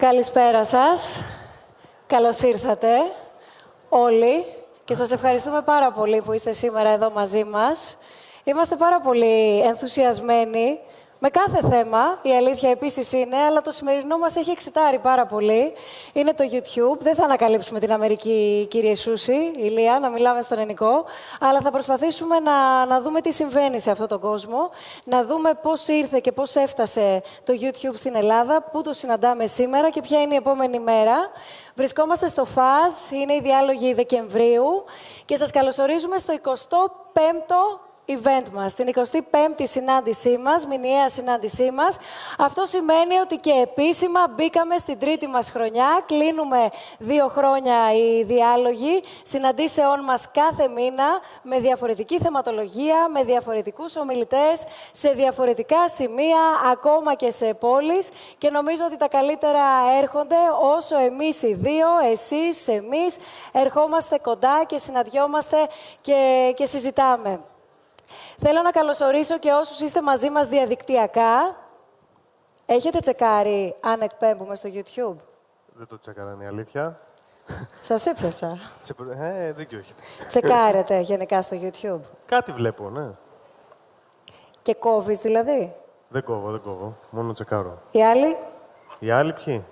Καλησπέρα σας. Καλώς ήρθατε όλοι και σας ευχαριστούμε πάρα πολύ που είστε σήμερα εδώ μαζί μας. Είμαστε πάρα πολύ ενθουσιασμένοι με κάθε θέμα, η αλήθεια επίσης είναι, αλλά το σημερινό μας έχει εξητάρει πάρα πολύ. Είναι το YouTube. Δεν θα ανακαλύψουμε την Αμερική, κύριε Σούση, Ηλία, να μιλάμε στον ελληνικό, αλλά θα προσπαθήσουμε να δούμε τι συμβαίνει σε αυτόν τον κόσμο, να δούμε πώς ήρθε και πώς έφτασε το YouTube στην Ελλάδα, πού το συναντάμε σήμερα και ποια είναι η επόμενη μέρα. Βρισκόμαστε στο ΦΑΖ, είναι οι διάλογοι Δεκεμβρίου και σας καλωσορίζουμε στο 25ο event μας, την 25η συνάντησή μας, μηνιαία συνάντησή μας. Αυτό σημαίνει ότι και επίσημα μπήκαμε στην τρίτη μας χρονιά. Κλείνουμε 2 χρόνια οι διάλογοι συναντήσεών μας κάθε μήνα με διαφορετική θεματολογία, με διαφορετικούς ομιλητές, σε διαφορετικά σημεία, ακόμα και σε πόλεις. Και νομίζω ότι τα καλύτερα έρχονται όσο εμείς οι δύο, εσείς, εμείς, ερχόμαστε κοντά και συναντιόμαστε και συζητάμε. Θέλω να καλωσορίσω και όσους είστε μαζί μας διαδικτυακά. Έχετε τσεκάρει αν εκπέμπουμε στο YouTube? Δεν το τσεκάρα, είναι η αλήθεια. Σας έπιασα. Δίκιο έχετε. Τσεκάρετε γενικά στο YouTube? Κάτι βλέπω, ναι. Και κόβεις δηλαδή? Δεν κόβω. Μόνο τσεκάρω. Οι άλλοι? Οι άλλοι ποιοι?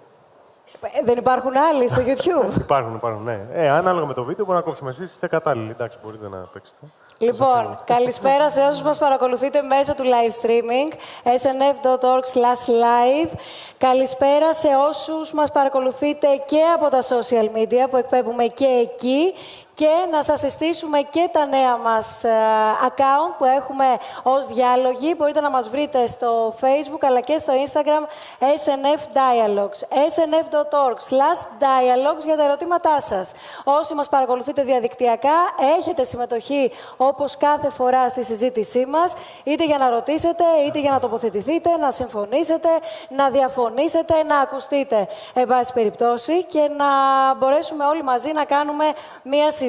Δεν υπάρχουν άλλοι στο YouTube? Υπάρχουν, ναι. Ανάλογα με το βίντεο μπορεί να κόψουμε εσείς, είστε κατάλληλοι. Εντάξει, μπορείτε να παίξετε. Λοιπόν, καλησπέρα σε όσους μας παρακολουθείτε μέσω του live streaming, snf.org/live. Καλησπέρα σε όσους μας παρακολουθείτε και από τα social media που εκπέμπουμε και εκεί. Και να σας συστήσουμε και τα νέα μας account που έχουμε ως διάλογοι. Μπορείτε να μας βρείτε στο Facebook αλλά και στο Instagram SNF Dialogues. snf.org/dialogues για τα ερωτήματά σας. Όσοι μας παρακολουθείτε διαδικτυακά, έχετε συμμετοχή όπως κάθε φορά στη συζήτησή μας, είτε για να ρωτήσετε, είτε για να τοποθετηθείτε, να συμφωνήσετε, να διαφωνήσετε, να ακουστείτε, εν πάση περιπτώσει, και να μπορέσουμε όλοι μαζί να κάνουμε μία συζήτηση.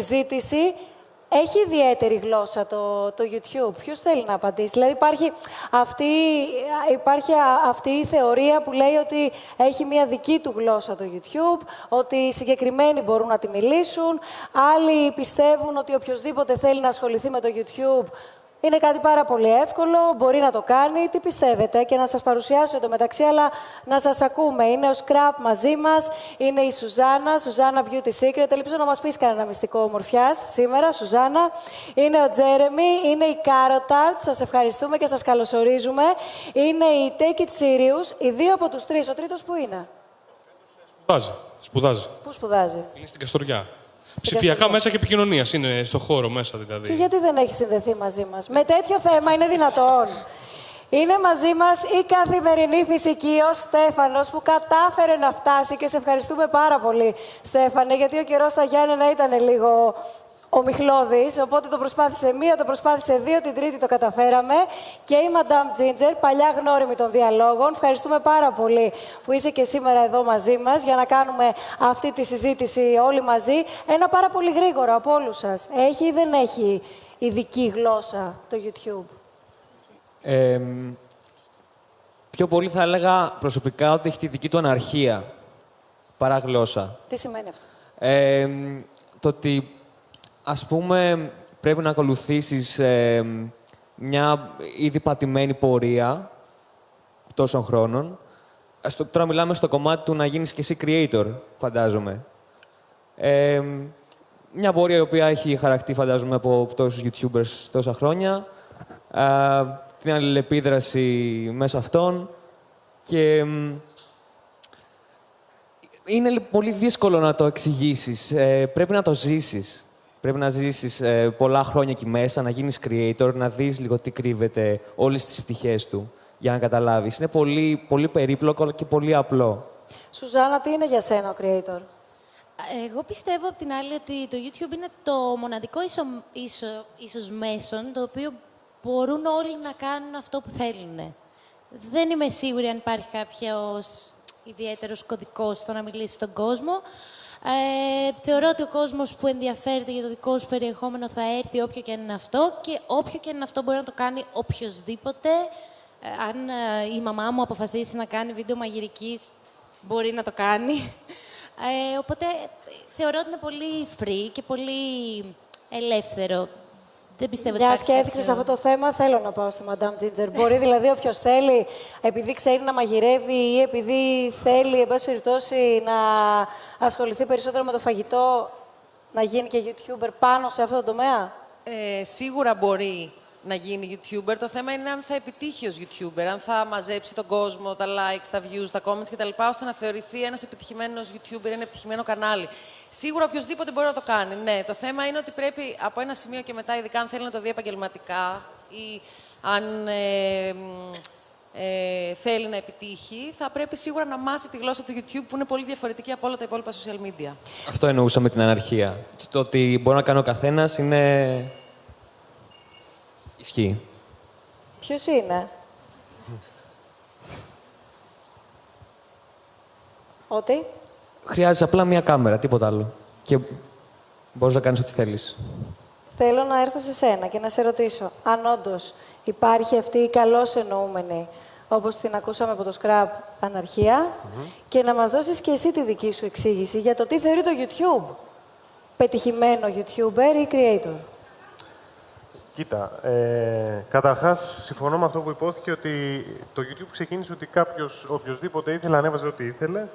Έχει ιδιαίτερη γλώσσα το YouTube. Ποιος θέλει να απαντήσει? Δηλαδή υπάρχει αυτή η θεωρία που λέει ότι έχει μια δική του γλώσσα το YouTube, ότι οι συγκεκριμένοι μπορούν να τη μιλήσουν. Άλλοι πιστεύουν ότι οποιοσδήποτε θέλει να ασχοληθεί με το YouTube είναι κάτι πάρα πολύ εύκολο, μπορεί να το κάνει. Τι πιστεύετε? Και να σας παρουσιάσω εντωμεταξύ, αλλά να σας ακούμε. Είναι ο Scrap μαζί μας, είναι η Σουζάνα Beauty Secret. Ελπίζω να μας πεις κανένα μυστικό ομορφιάς σήμερα, Σουζάνα. Είναι ο Τζέρεμι, είναι η Carrot Art. Σας ευχαριστούμε και σας καλωσορίζουμε. Είναι η Take It Serious, οι δύο από τους τρεις. Ο τρίτος που είναι? Σπουδάζει. Πού σπουδάζει? Είναι στην Καστοριά. Ψηφιακά μέσα και επικοινωνία είναι στο χώρο μέσα δηλαδή. Και γιατί δεν έχει συνδεθεί μαζί μας? Με τέτοιο θέμα είναι δυνατόν? Είναι μαζί μας η καθημερινή φυσική, ο Στέφανος, που κατάφερε να φτάσει και σε ευχαριστούμε πάρα πολύ, Στέφανε, γιατί ο καιρός στα Γιάννενα ήταν λίγο ομιχλώδης, οπότε το προσπάθησε μία, το προσπάθησε δύο, την τρίτη το καταφέραμε. Και η Madame Ginger, παλιά γνώριμη των διαλόγων. Ευχαριστούμε πάρα πολύ που είσαι και σήμερα εδώ μαζί μας για να κάνουμε αυτή τη συζήτηση όλοι μαζί. Ένα πάρα πολύ γρήγορο από όλους σας. Έχει ή δεν έχει ειδική γλώσσα το YouTube? Πιο πολύ θα έλεγα προσωπικά ότι έχει τη δική του αναρχία παρά γλώσσα. Τι σημαίνει αυτό? Το ότι, ας πούμε, πρέπει να ακολουθήσεις μια ήδη πατημένη πορεία τόσων χρόνων. Τώρα μιλάμε στο κομμάτι του να γίνεις και εσύ creator, φαντάζομαι. Μια πορεία η οποία έχει χαρακτεί, φαντάζομαι, από τόσους YouTubers τόσα χρόνια. Την αλληλεπίδραση μέσα αυτών. Και είναι πολύ δύσκολο να το εξηγήσεις. Πρέπει να το ζήσεις. Πρέπει να ζήσεις πολλά χρόνια εκεί μέσα, να γίνεις creator, να δεις λίγο τι κρύβεται όλες τις πτυχές του, για να καταλάβεις. Είναι πολύ, πολύ περίπλοκο και πολύ απλό. Σουζάνα, τι είναι για σένα ο creator? Εγώ πιστεύω απ' την άλλη ότι το YouTube είναι το μοναδικό ίσως μέσον το οποίο μπορούν όλοι να κάνουν αυτό που θέλουν. Δεν είμαι σίγουρη αν υπάρχει κάποιος ιδιαίτερος κωδικός στο να μιλήσει στον κόσμο. Θεωρώ ότι ο κόσμος που ενδιαφέρεται για το δικό σου περιεχόμενο θα έρθει όποιο και αν είναι αυτό και όποιο και αν είναι αυτό μπορεί να το κάνει οποιοσδήποτε. Αν η μαμά μου αποφασίσει να κάνει βίντεο μαγειρικής, μπορεί να το κάνει. Οπότε θεωρώ ότι είναι πολύ free και πολύ ελεύθερο. Δεν πιστεύω ότι Μιας και έδειξες αυτό το θέμα, θέλω να πάω στη Madame Ginger. Μπορεί δηλαδή όποιος θέλει, επειδή ξέρει να μαγειρεύει ή επειδή θέλει, εν πάση περιπτώσει, να ασχοληθεί περισσότερο με το φαγητό, να γίνει και YouTuber πάνω σε αυτό το τομέα. Σίγουρα μπορεί να γίνει YouTuber. Το θέμα είναι αν θα επιτύχει ως YouTuber, αν θα μαζέψει τον κόσμο, τα likes, τα views, τα comments κτλ. ώστε να θεωρηθεί ένας επιτυχημένος YouTuber, ένα επιτυχημένο κανάλι. Σίγουρα οποιοδήποτε μπορεί να το κάνει. Ναι, το θέμα είναι ότι πρέπει από ένα σημείο και μετά, ειδικά αν θέλει να το δει επαγγελματικά ή αν θέλει να επιτύχει, θα πρέπει σίγουρα να μάθει τη γλώσσα του YouTube που είναι πολύ διαφορετική από όλα τα υπόλοιπα social media. Αυτό εννοούσα με την αναρχία. Το ότι μπορεί να κάνει ο καθένας είναι... Ισχύει. Ποιος είναι? Ότι? Χρειάζεσαι απλά μία κάμερα, τίποτα άλλο. Και μπορείς να κάνεις ό,τι θέλεις. Θέλω να έρθω σε σένα και να σε ρωτήσω αν όντως υπάρχει αυτή η καλώς εννοούμενη, όπως την ακούσαμε από το Scrap, αναρχία, και να μας δώσεις και εσύ τη δική σου εξήγηση για το τι θεωρεί το YouTube πετυχημένο YouTuber ή creator. Κοίτα, καταρχάς συμφωνώ με αυτό που υπόθηκε ότι το YouTube ξεκίνησε ότι κάποιος, οποιοσδήποτε ήθελε, ανέβαζε ό,τι ήθελε.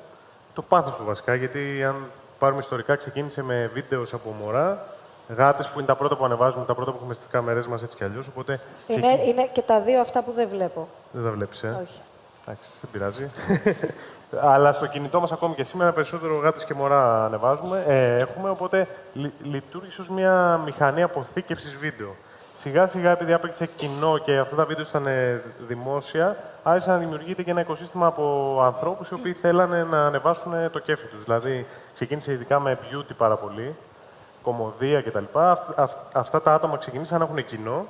Το πάθος του βασικά, γιατί αν πάρουμε ιστορικά, ξεκίνησε με βίντεο από μωρά, γάτες που είναι τα πρώτα που ανεβάζουμε, τα πρώτα που έχουμε στις κάμερές μας έτσι κι αλλιώς. Οπότε Είναι και τα δύο αυτά που δεν βλέπω. Δεν τα βλέπεις, Όχι. Εντάξει, δεν πειράζει. Αλλά στο κινητό μας ακόμη και σήμερα περισσότερο γάτες και μωρά ανεβάζουμε, έχουμε, οπότε λειτουργήσε ως μια μηχανή αποθήκευσης βίντεο. Σιγά σιγά, επειδή άπαιξε κοινό και αυτά τα βίντεο ήταν δημόσια, άρχισε να δημιουργείται και ένα οικοσύστημα από ανθρώπους οι οποίοι θέλανε να ανεβάσουν το κέφι τους. Δηλαδή, ξεκίνησε ειδικά με beauty πάρα πολύ, κομμωδία κτλ. Αυτά τα άτομα ξεκίνησαν να έχουν κοινό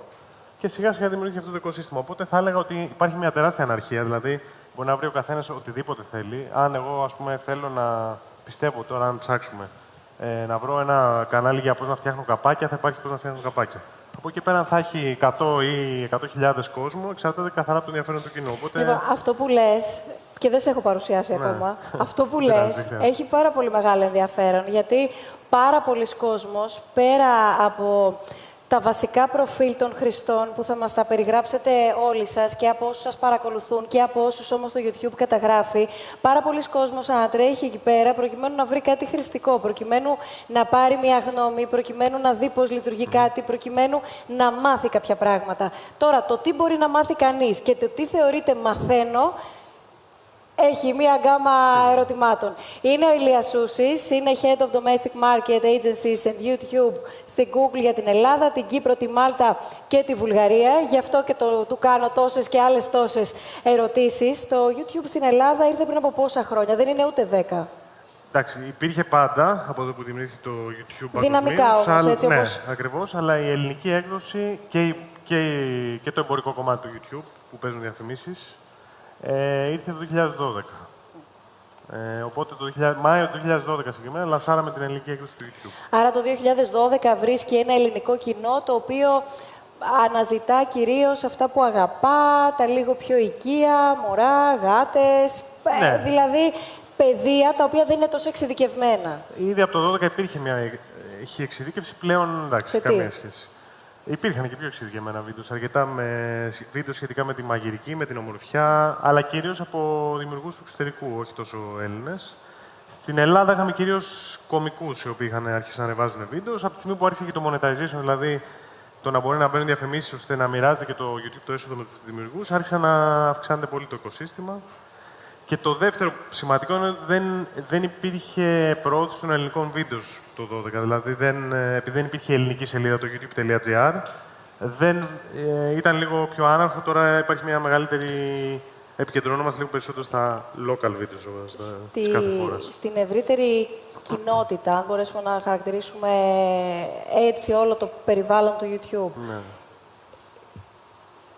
και σιγά σιγά δημιουργήθηκε αυτό το οικοσύστημα. Οπότε θα έλεγα ότι υπάρχει μια τεράστια αναρχία. Δηλαδή, μπορεί να βρει ο καθένας οτιδήποτε θέλει. Αν εγώ, ας πούμε, θέλω να πιστεύω τώρα, αν ψάξουμε, να βρω ένα κανάλι για πώς να φτιάχνω καπάκια, θα υπάρχει πώς να φτιάχνω καπάκια. Από εκεί πέρα, αν θα έχει 100 ή 100.000 κόσμο, εξαρτάται καθαρά από το ενδιαφέρον του κοινού. Οπότε... Λοιπόν, αυτό που λες, και δεν σε έχω παρουσιάσει ακόμα, αυτό που λες έχει πάρα πολύ μεγάλο ενδιαφέρον, γιατί πάρα πολλοί κόσμος, πέρα από τα βασικά προφίλ των χρηστών που θα μας τα περιγράψετε όλοι σας και από όσους σας παρακολουθούν και από όσους όμως το YouTube καταγράφει, πάρα πολλοί κόσμος ανατρέχει εκεί πέρα προκειμένου να βρει κάτι χρηστικό, προκειμένου να πάρει μια γνώμη, προκειμένου να δει πώς λειτουργεί κάτι, προκειμένου να μάθει κάποια πράγματα. Τώρα, το τι μπορεί να μάθει κανείς και το τι θεωρείται μαθαίνω, έχει μία γκάμα ερωτημάτων. Είναι ο Ηλίας Σούσης, είναι Head of Domestic Market Agencies and YouTube στην Google για την Ελλάδα, την Κύπρο, τη Μάλτα και τη Βουλγαρία. Γι' αυτό και του κάνω τόσες και άλλες τόσες ερωτήσεις. Το YouTube στην Ελλάδα ήρθε πριν από πόσα χρόνια, δεν είναι ούτε 10. Εντάξει, υπήρχε πάντα από το που δημιουργήθηκε το YouTube. Δυναμικά όμως, έτσι ναι, όπως... ακριβώς, αλλά η ελληνική έκδοση και το εμπορικό κομμάτι του YouTube που παίζουν διαφημίσεις ήρθε το 2012. Οπότε Μάιο του 2012 συγκεκριμένα λανσάραμε την ελληνική έκδοση του YouTube. Άρα το 2012 βρίσκει ένα ελληνικό κοινό το οποίο αναζητά κυρίως αυτά που αγαπά, τα λίγο πιο οικεία, μωρά, γάτες, Ναι. δηλαδή παιδεία τα οποία δεν είναι τόσο εξειδικευμένα. Ήδη από το 2012 υπήρχε είχε εξειδίκευση, πλέον εντάξει, καμία σχέση. Υπήρχαν και πιο εξειδικευμένα βίντεο, αρκετά βίντεο σχετικά με τη μαγειρική, με την ομορφιά, αλλά κυρίως από δημιουργούς του εξωτερικού, όχι τόσο Έλληνες. Στην Ελλάδα είχαμε κυρίως κωμικούς οι οποίοι είχαν αρχίσει να ανεβάζουν βίντεο. Από τη στιγμή που άρχισε και το monetization, δηλαδή το να μπορεί να μπαίνουν διαφημίσεις ώστε να μοιράζεται και το YouTube το έσοδο με τους δημιουργούς, άρχισε να αυξάνεται πολύ το οικοσύστημα. Και το δεύτερο σημαντικό είναι ότι δεν υπήρχε προώθηση των ελληνικών βίντεο το 2012. Δηλαδή, επειδή δεν υπήρχε ελληνική σελίδα, το youtube.gr, ήταν λίγο πιο άναρχο. Τώρα υπάρχει μια μεγαλύτερη... Επικεντρωνόμαστε λίγο περισσότερο στα local videos της κάθε χώρας. Στην ευρύτερη κοινότητα, αν μπορέσουμε να χαρακτηρίσουμε έτσι όλο το περιβάλλον του YouTube, Ναι.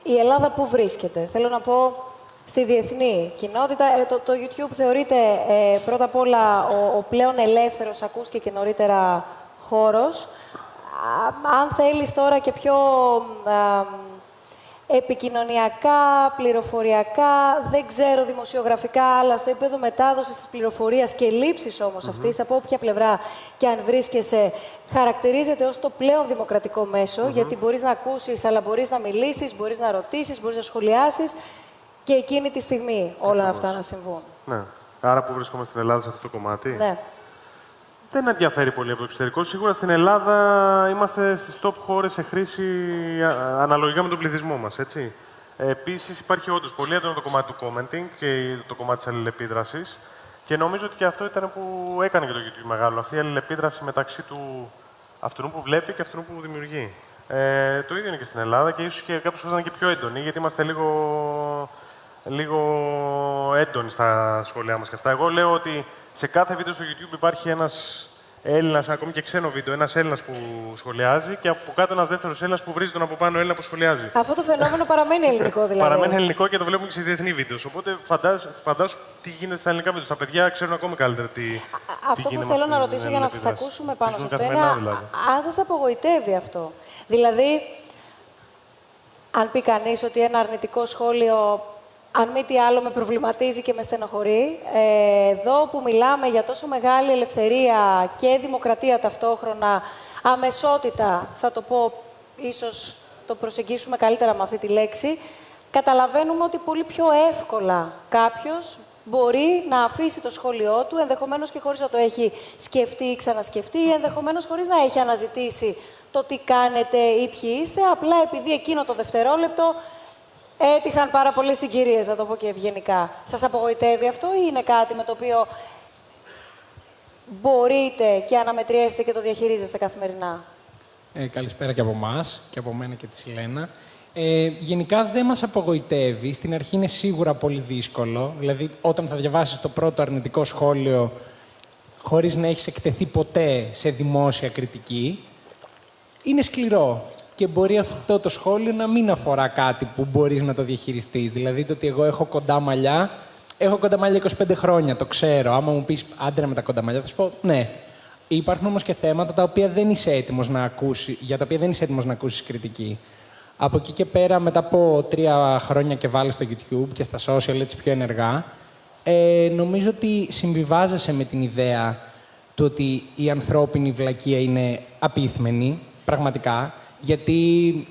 η Ελλάδα πού βρίσκεται? Θέλω να πω... Στη διεθνή κοινότητα, το YouTube θεωρείται πρώτα απ' όλα ο πλέον ελεύθερος, ακούστηκε και νωρίτερα, χώρος. Αν θέλεις τώρα και πιο επικοινωνιακά, πληροφοριακά, δεν ξέρω δημοσιογραφικά, αλλά στο επίπεδο μετάδοσης της πληροφορίας και λήψης όμως αυτής, από όποια πλευρά και αν βρίσκεσαι, χαρακτηρίζεται ως το πλέον δημοκρατικό μέσο, γιατί μπορείς να ακούσεις, αλλά μπορείς να μιλήσεις, μπορείς να ρωτήσεις, μπορείς να σχολιάσεις και εκείνη τη στιγμή όλα αυτά να συμβούν. Ναι. Άρα που βρίσκομαι στην Ελλάδα σε αυτό το κομμάτι. Ναι. Δεν ενδιαφέρει πολύ από το εξωτερικό. Σίγουρα στην Ελλάδα είμαστε στις top χώρες σε χρήση αναλογικά με τον πληθυσμό μας, έτσι. Επίσης υπάρχει όντως πολύ έντονο το κομμάτι του commenting και το κομμάτι της αλληλεπίδρασης. Και νομίζω ότι και αυτό ήταν που έκανε και το YouTube μεγάλο. Αυτή η αλληλεπίδραση μεταξύ του αυτού που βλέπει και αυτού που δημιουργεί. Το ίδιο είναι και στην Ελλάδα και ίσως και κάποιες φορές είναι και πιο έντονοι, γιατί είμαστε λίγο έντονοι στα σχόλιά μας και αυτά. Εγώ λέω ότι σε κάθε βίντεο στο YouTube υπάρχει ένας Έλληνας, ακόμη και ξένο βίντεο, ένας Έλληνας που σχολιάζει και από κάτω ένας δεύτερος Έλληνας που βρίζει τον από πάνω Έλληνα που σχολιάζει. Αυτό το φαινόμενο παραμένει ελληνικό δηλαδή. Παραμένει ελληνικό και το βλέπουμε και σε διεθνή βίντεο. Οπότε φαντάσου τι γίνεται στα ελληνικά βίντεο. Τα παιδιά ξέρουν ακόμη καλύτερα τι Αυτό που θέλω να ρωτήσω για να σας ακούσουμε πάνω σε αυτό είναι αν σας απογοητεύει αυτό. Δηλαδή, αν πει κανείς ότι ένα αρνητικό σχόλιο, αν μη τι άλλο, με προβληματίζει και με στενοχωρεί. Εδώ που μιλάμε για τόσο μεγάλη ελευθερία και δημοκρατία ταυτόχρονα, αμεσότητα, θα το πω, ίσως το προσεγγίσουμε καλύτερα με αυτή τη λέξη, καταλαβαίνουμε ότι πολύ πιο εύκολα κάποιος μπορεί να αφήσει το σχόλιο του, ενδεχομένως και χωρίς να το έχει σκεφτεί ή ξανασκεφτεί, ή ενδεχομένως χωρίς να έχει αναζητήσει το τι κάνετε ή ποιοι είστε, απλά επειδή εκείνο το δευτερόλεπτο έτυχαν πάρα πολλές συγκυρίες, να το πω και ευγενικά. Σας απογοητεύει αυτό ή είναι κάτι με το οποίο μπορείτε και αναμετριέστε και το διαχειρίζεστε καθημερινά? Καλησπέρα και από εμάς και από μένα και τη Σιλένα. Γενικά δεν μας απογοητεύει. Στην αρχή είναι σίγουρα πολύ δύσκολο. Δηλαδή, όταν θα διαβάσεις το πρώτο αρνητικό σχόλιο χωρίς να έχεις εκτεθεί ποτέ σε δημόσια κριτική, είναι σκληρό. Και μπορεί αυτό το σχόλιο να μην αφορά κάτι που μπορείς να το διαχειριστείς. Δηλαδή, το ότι εγώ έχω κοντά μαλλιά 25 χρόνια, το ξέρω. Άμα μου πεις άντρα με τα κοντά μαλλιά, θα σου πω ναι. Υπάρχουν όμως και θέματα τα οποία δεν είσαι έτοιμος να ακούσεις, για τα οποία δεν είσαι έτοιμος να ακούσεις κριτική. Από εκεί και πέρα, μετά από 3 χρόνια και βάλεις στο YouTube και στα social έτσι πιο ενεργά, νομίζω ότι συμβιβάζεσαι με την ιδέα του ότι η ανθρώπινη βλακεία είναι απίθμενη, πραγματικά. Γιατί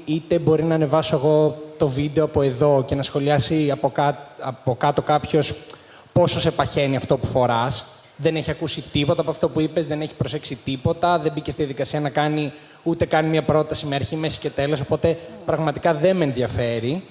είτε μπορεί να ανεβάσω εγώ το βίντεο από εδώ και να σχολιάσει από κάτω κάποιος πόσο σε παχαίνει αυτό που φοράς. Δεν έχει ακούσει τίποτα από αυτό που είπες, δεν έχει προσέξει τίποτα, δεν μπήκε στη διαδικασία να κάνει ούτε κάνει μια πρόταση με αρχή, μέση και τέλος, οπότε πραγματικά δεν με ενδιαφέρει.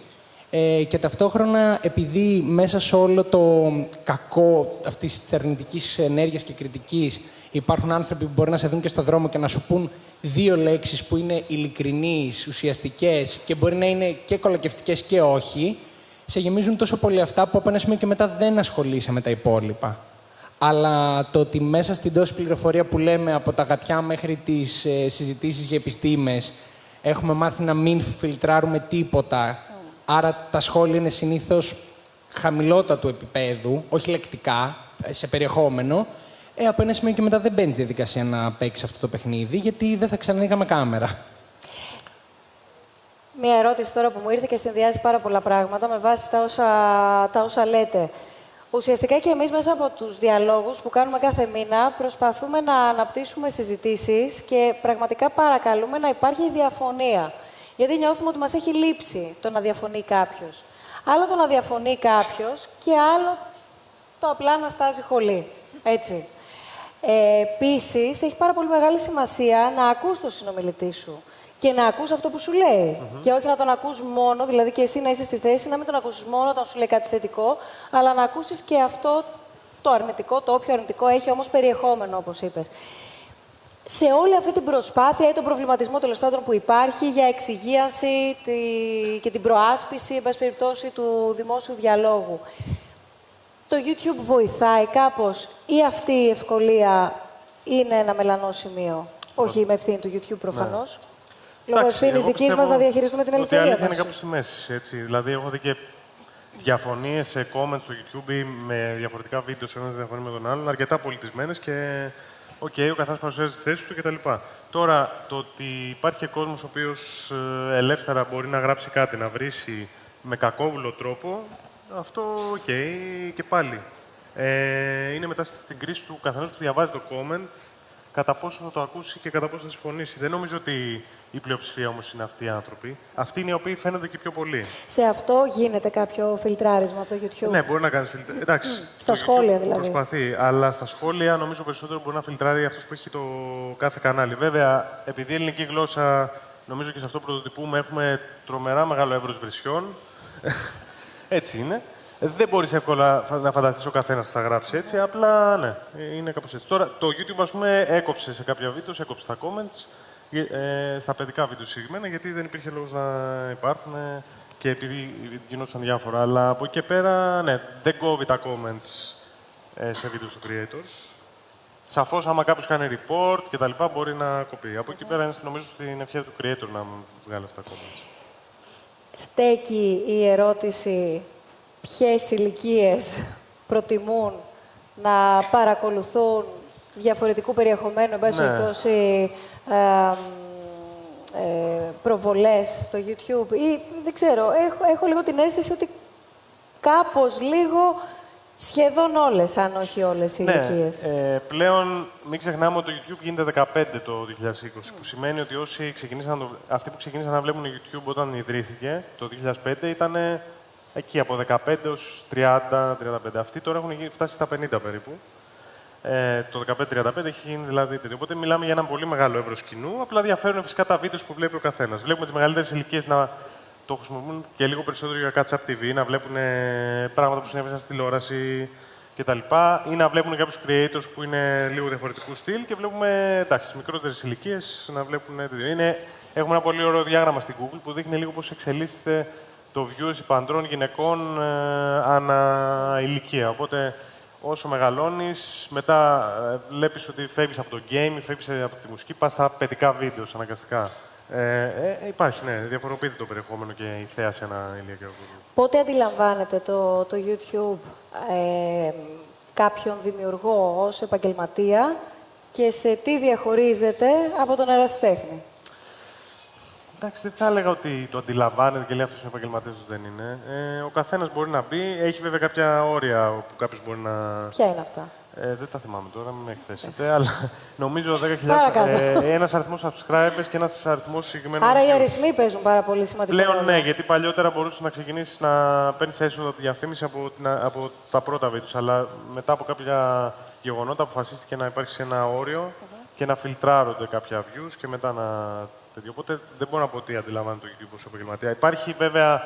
Και ταυτόχρονα, επειδή μέσα σε όλο το κακό αυτής της αρνητικής ενέργειας και κριτικής υπάρχουν άνθρωποι που μπορεί να σε δουν και στο δρόμο και να σου πούν 2 λέξεις που είναι ειλικρινείς, ουσιαστικές και μπορεί να είναι και κολακευτικές και όχι, σε γεμίζουν τόσο πολύ αυτά που από ένα σημείο και μετά δεν ασχολείσαι με τα υπόλοιπα. Αλλά το ότι μέσα στην τόση πληροφορία που λέμε, από τα γατιά μέχρι τις συζητήσεις για επιστήμες, έχουμε μάθει να μην φιλτράρουμε τίποτα. Άρα τα σχόλια είναι συνήθως χαμηλότατου επίπεδου, όχι λεκτικά, σε περιεχόμενο. Από ένα σημείο και μετά δεν μπαίνεις στη διαδικασία να παίξεις αυτό το παιχνίδι, γιατί δεν θα ξανανοίγαμε κάμερα. Μία ερώτηση τώρα που μου ήρθε και συνδυάζει πάρα πολλά πράγματα με βάση τα όσα λέτε. Ουσιαστικά και εμείς μέσα από τους διαλόγους που κάνουμε κάθε μήνα προσπαθούμε να αναπτύσσουμε συζητήσεις και πραγματικά παρακαλούμε να υπάρχει διαφωνία. Γιατί νιώθουμε ότι μας έχει λείψει το να διαφωνεί κάποιος. Άλλο το να διαφωνεί κάποιος και άλλο το απλά να στάζει χολή. Έτσι. Επίσης, έχει πάρα πολύ μεγάλη σημασία να ακούς τον συνομιλητή σου και να ακούς αυτό που σου λέει. Και όχι να τον ακούς μόνο, δηλαδή και εσύ να είσαι στη θέση να μην τον ακούσεις μόνο όταν σου λέει κάτι θετικό, αλλά να ακούσεις και αυτό το αρνητικό, το όποιο αρνητικό έχει όμως περιεχόμενο, όπως είπες. Σε όλη αυτή την προσπάθεια ή τον προβληματισμό τέλος πάντων που υπάρχει για εξυγίανση και την προάσπιση, εν πάση περιπτώσει, του δημόσιου διαλόγου, το YouTube βοηθάει κάπως ή αυτή η ευκολία είναι ένα μελανό σημείο? Όχι με ευθύνη του YouTube προφανώς. Λόγω ευθύνης δικής μας να διαχειριστούμε την ελευθερία μας. Η αλήθεια είναι κάπου στη μέση, έτσι. Δηλαδή, έχω δει και διαφωνίες σε comments στο YouTube ή με διαφορετικά βίντεο, ο ένας διαφωνεί με τον άλλον, αρκετά πολιτισμένες και Οκ, ο καθένας παρουσιάζει τη θέση του κτλ. Τώρα, το ότι υπάρχει και κόσμος ο οποίος ελεύθερα μπορεί να γράψει κάτι, να βρίσει με κακόβουλο τρόπο, αυτό οκ, και πάλι. Είναι μετά στην κρίση του καθενός που διαβάζει το comment, κατά πόσο θα το ακούσει και κατά πόσο θα συμφωνήσει. Δεν νομίζω ότι η πλειοψηφία όμως είναι αυτοί οι άνθρωποι. Αυτοί είναι οι οποίοι φαίνονται και πιο πολύ. Σε αυτό γίνεται κάποιο φιλτράρισμα από το YouTube? Ναι, μπορεί να κάνει φιλτράρισμα. Εντάξει. Στα σχόλια δηλαδή. Προσπαθεί. Αλλά στα σχόλια νομίζω περισσότερο μπορεί να φιλτράρει αυτό που έχει το κάθε κανάλι. Βέβαια, επειδή η ελληνική γλώσσα, νομίζω και σε αυτό πρωτοτυπούμε, έχουμε τρομερά μεγάλο εύρος βρισιών. Έτσι είναι. Δεν μπορείς εύκολα να φανταστείς ο καθένας θα γράψει έτσι, απλά ναι, είναι κάπως έτσι. Τώρα, το YouTube, ας πούμε, έκοψε σε κάποια βίντεο, έκοψε τα comments, στα παιδικά βίντεο συγκεκριμένα, γιατί δεν υπήρχε λόγος να υπάρχουν και επειδή γινόντουσαν διάφορα. Αλλά από εκεί και πέρα, ναι, δεν κόβει τα comments σε βίντεο του creators. Σαφώς, άμα κάποιος κάνει report και τα λοιπά, μπορεί να κοπεί. Από εκεί πέρα, είναι νομίζω στην ευχαίρεια του creator να βγάλει αυτά τα comments. Στέκει η ερώτηση ποιες ηλικίες προτιμούν να παρακολουθούν διαφορετικού περιεχομένου, εν πάση περιπτώσει, προβολές στο YouTube ή δεν ξέρω, έχω λίγο την αίσθηση ότι κάπως λίγο σχεδόν όλες, αν όχι όλες οι ηλικίες. Πλέον μην ξεχνάμε ότι το YouTube γίνεται 15 το 2020, που σημαίνει ότι αυτοί που ξεκίνησαν να βλέπουν YouTube όταν ιδρύθηκε το 2005 ήταν εκεί από 15 έως 30-35. Αυτοί τώρα έχουν φτάσει στα 50 περίπου. Το 15-35 έχει γίνει δηλαδή τέτοιο. Οπότε μιλάμε για ένα πολύ μεγάλο εύρος κοινού. Απλά διαφέρουν φυσικά τα βίντεο που βλέπει ο καθένας. Βλέπουμε τις μεγαλύτερες ηλικίες να το χρησιμοποιούν και λίγο περισσότερο για catch-up TV, να βλέπουν πράγματα που συνέβησαν στη τηλεόραση κτλ. Ή να βλέπουν κάποιους creators που είναι λίγο διαφορετικού στυλ και βλέπουμε στις μικρότερες ηλικίες να βλέπουν τέτοιο. Έχουμε ένα πολύ ωραίο διάγραμμα στην Google που δείχνει λίγο πώς εξελίσσεται το viewership ανδρών γυναικών ανά ηλικία. Οπότε, όσο μεγαλώνεις, μετά βλέπεις ότι φεύγεις από το game, φεύγεις από τη μουσική, πας στα παιδικά βίντεο αναγκαστικά. Υπάρχει, ναι, διαφοροποιείται το περιεχόμενο και η θέαση ανά ηλικία. Πότε αντιλαμβάνεται το YouTube κάποιον δημιουργό ως επαγγελματία και σε τι διαχωρίζεται από τον ερασιτέχνη? Εντάξει, δεν θα έλεγα ότι το αντιλαμβάνεται και λέει αυτός είναι επαγγελματίας, δεν είναι. Ο καθένας μπορεί να μπει. Έχει βέβαια κάποια όρια που κάποιος μπορεί να. Ποια είναι αυτά? Δεν τα θυμάμαι τώρα, μην με εκθέσετε, αλλά νομίζω 10.000. Ένας αριθμός subscribers και ένας αριθμός συγκεκριμένων. Άρα οι αριθμοί παίζουν πάρα πολύ σημαντικό ρόλο. Πλέον ναι, γιατί παλιότερα μπορούσες να ξεκινήσεις να παίρνεις έσοδα από τη διαφήμιση από τα πρώτα βίντεο. Αλλά μετά από κάποια γεγονότα αποφασίστηκε να υπάρξει ένα όριο και να φιλτράρονται κάποια views και μετά να. Οπότε δεν μπορώ να πω ότι αντιλαμβάνεται το YouTube ως επαγγελματία. Υπάρχει βέβαια,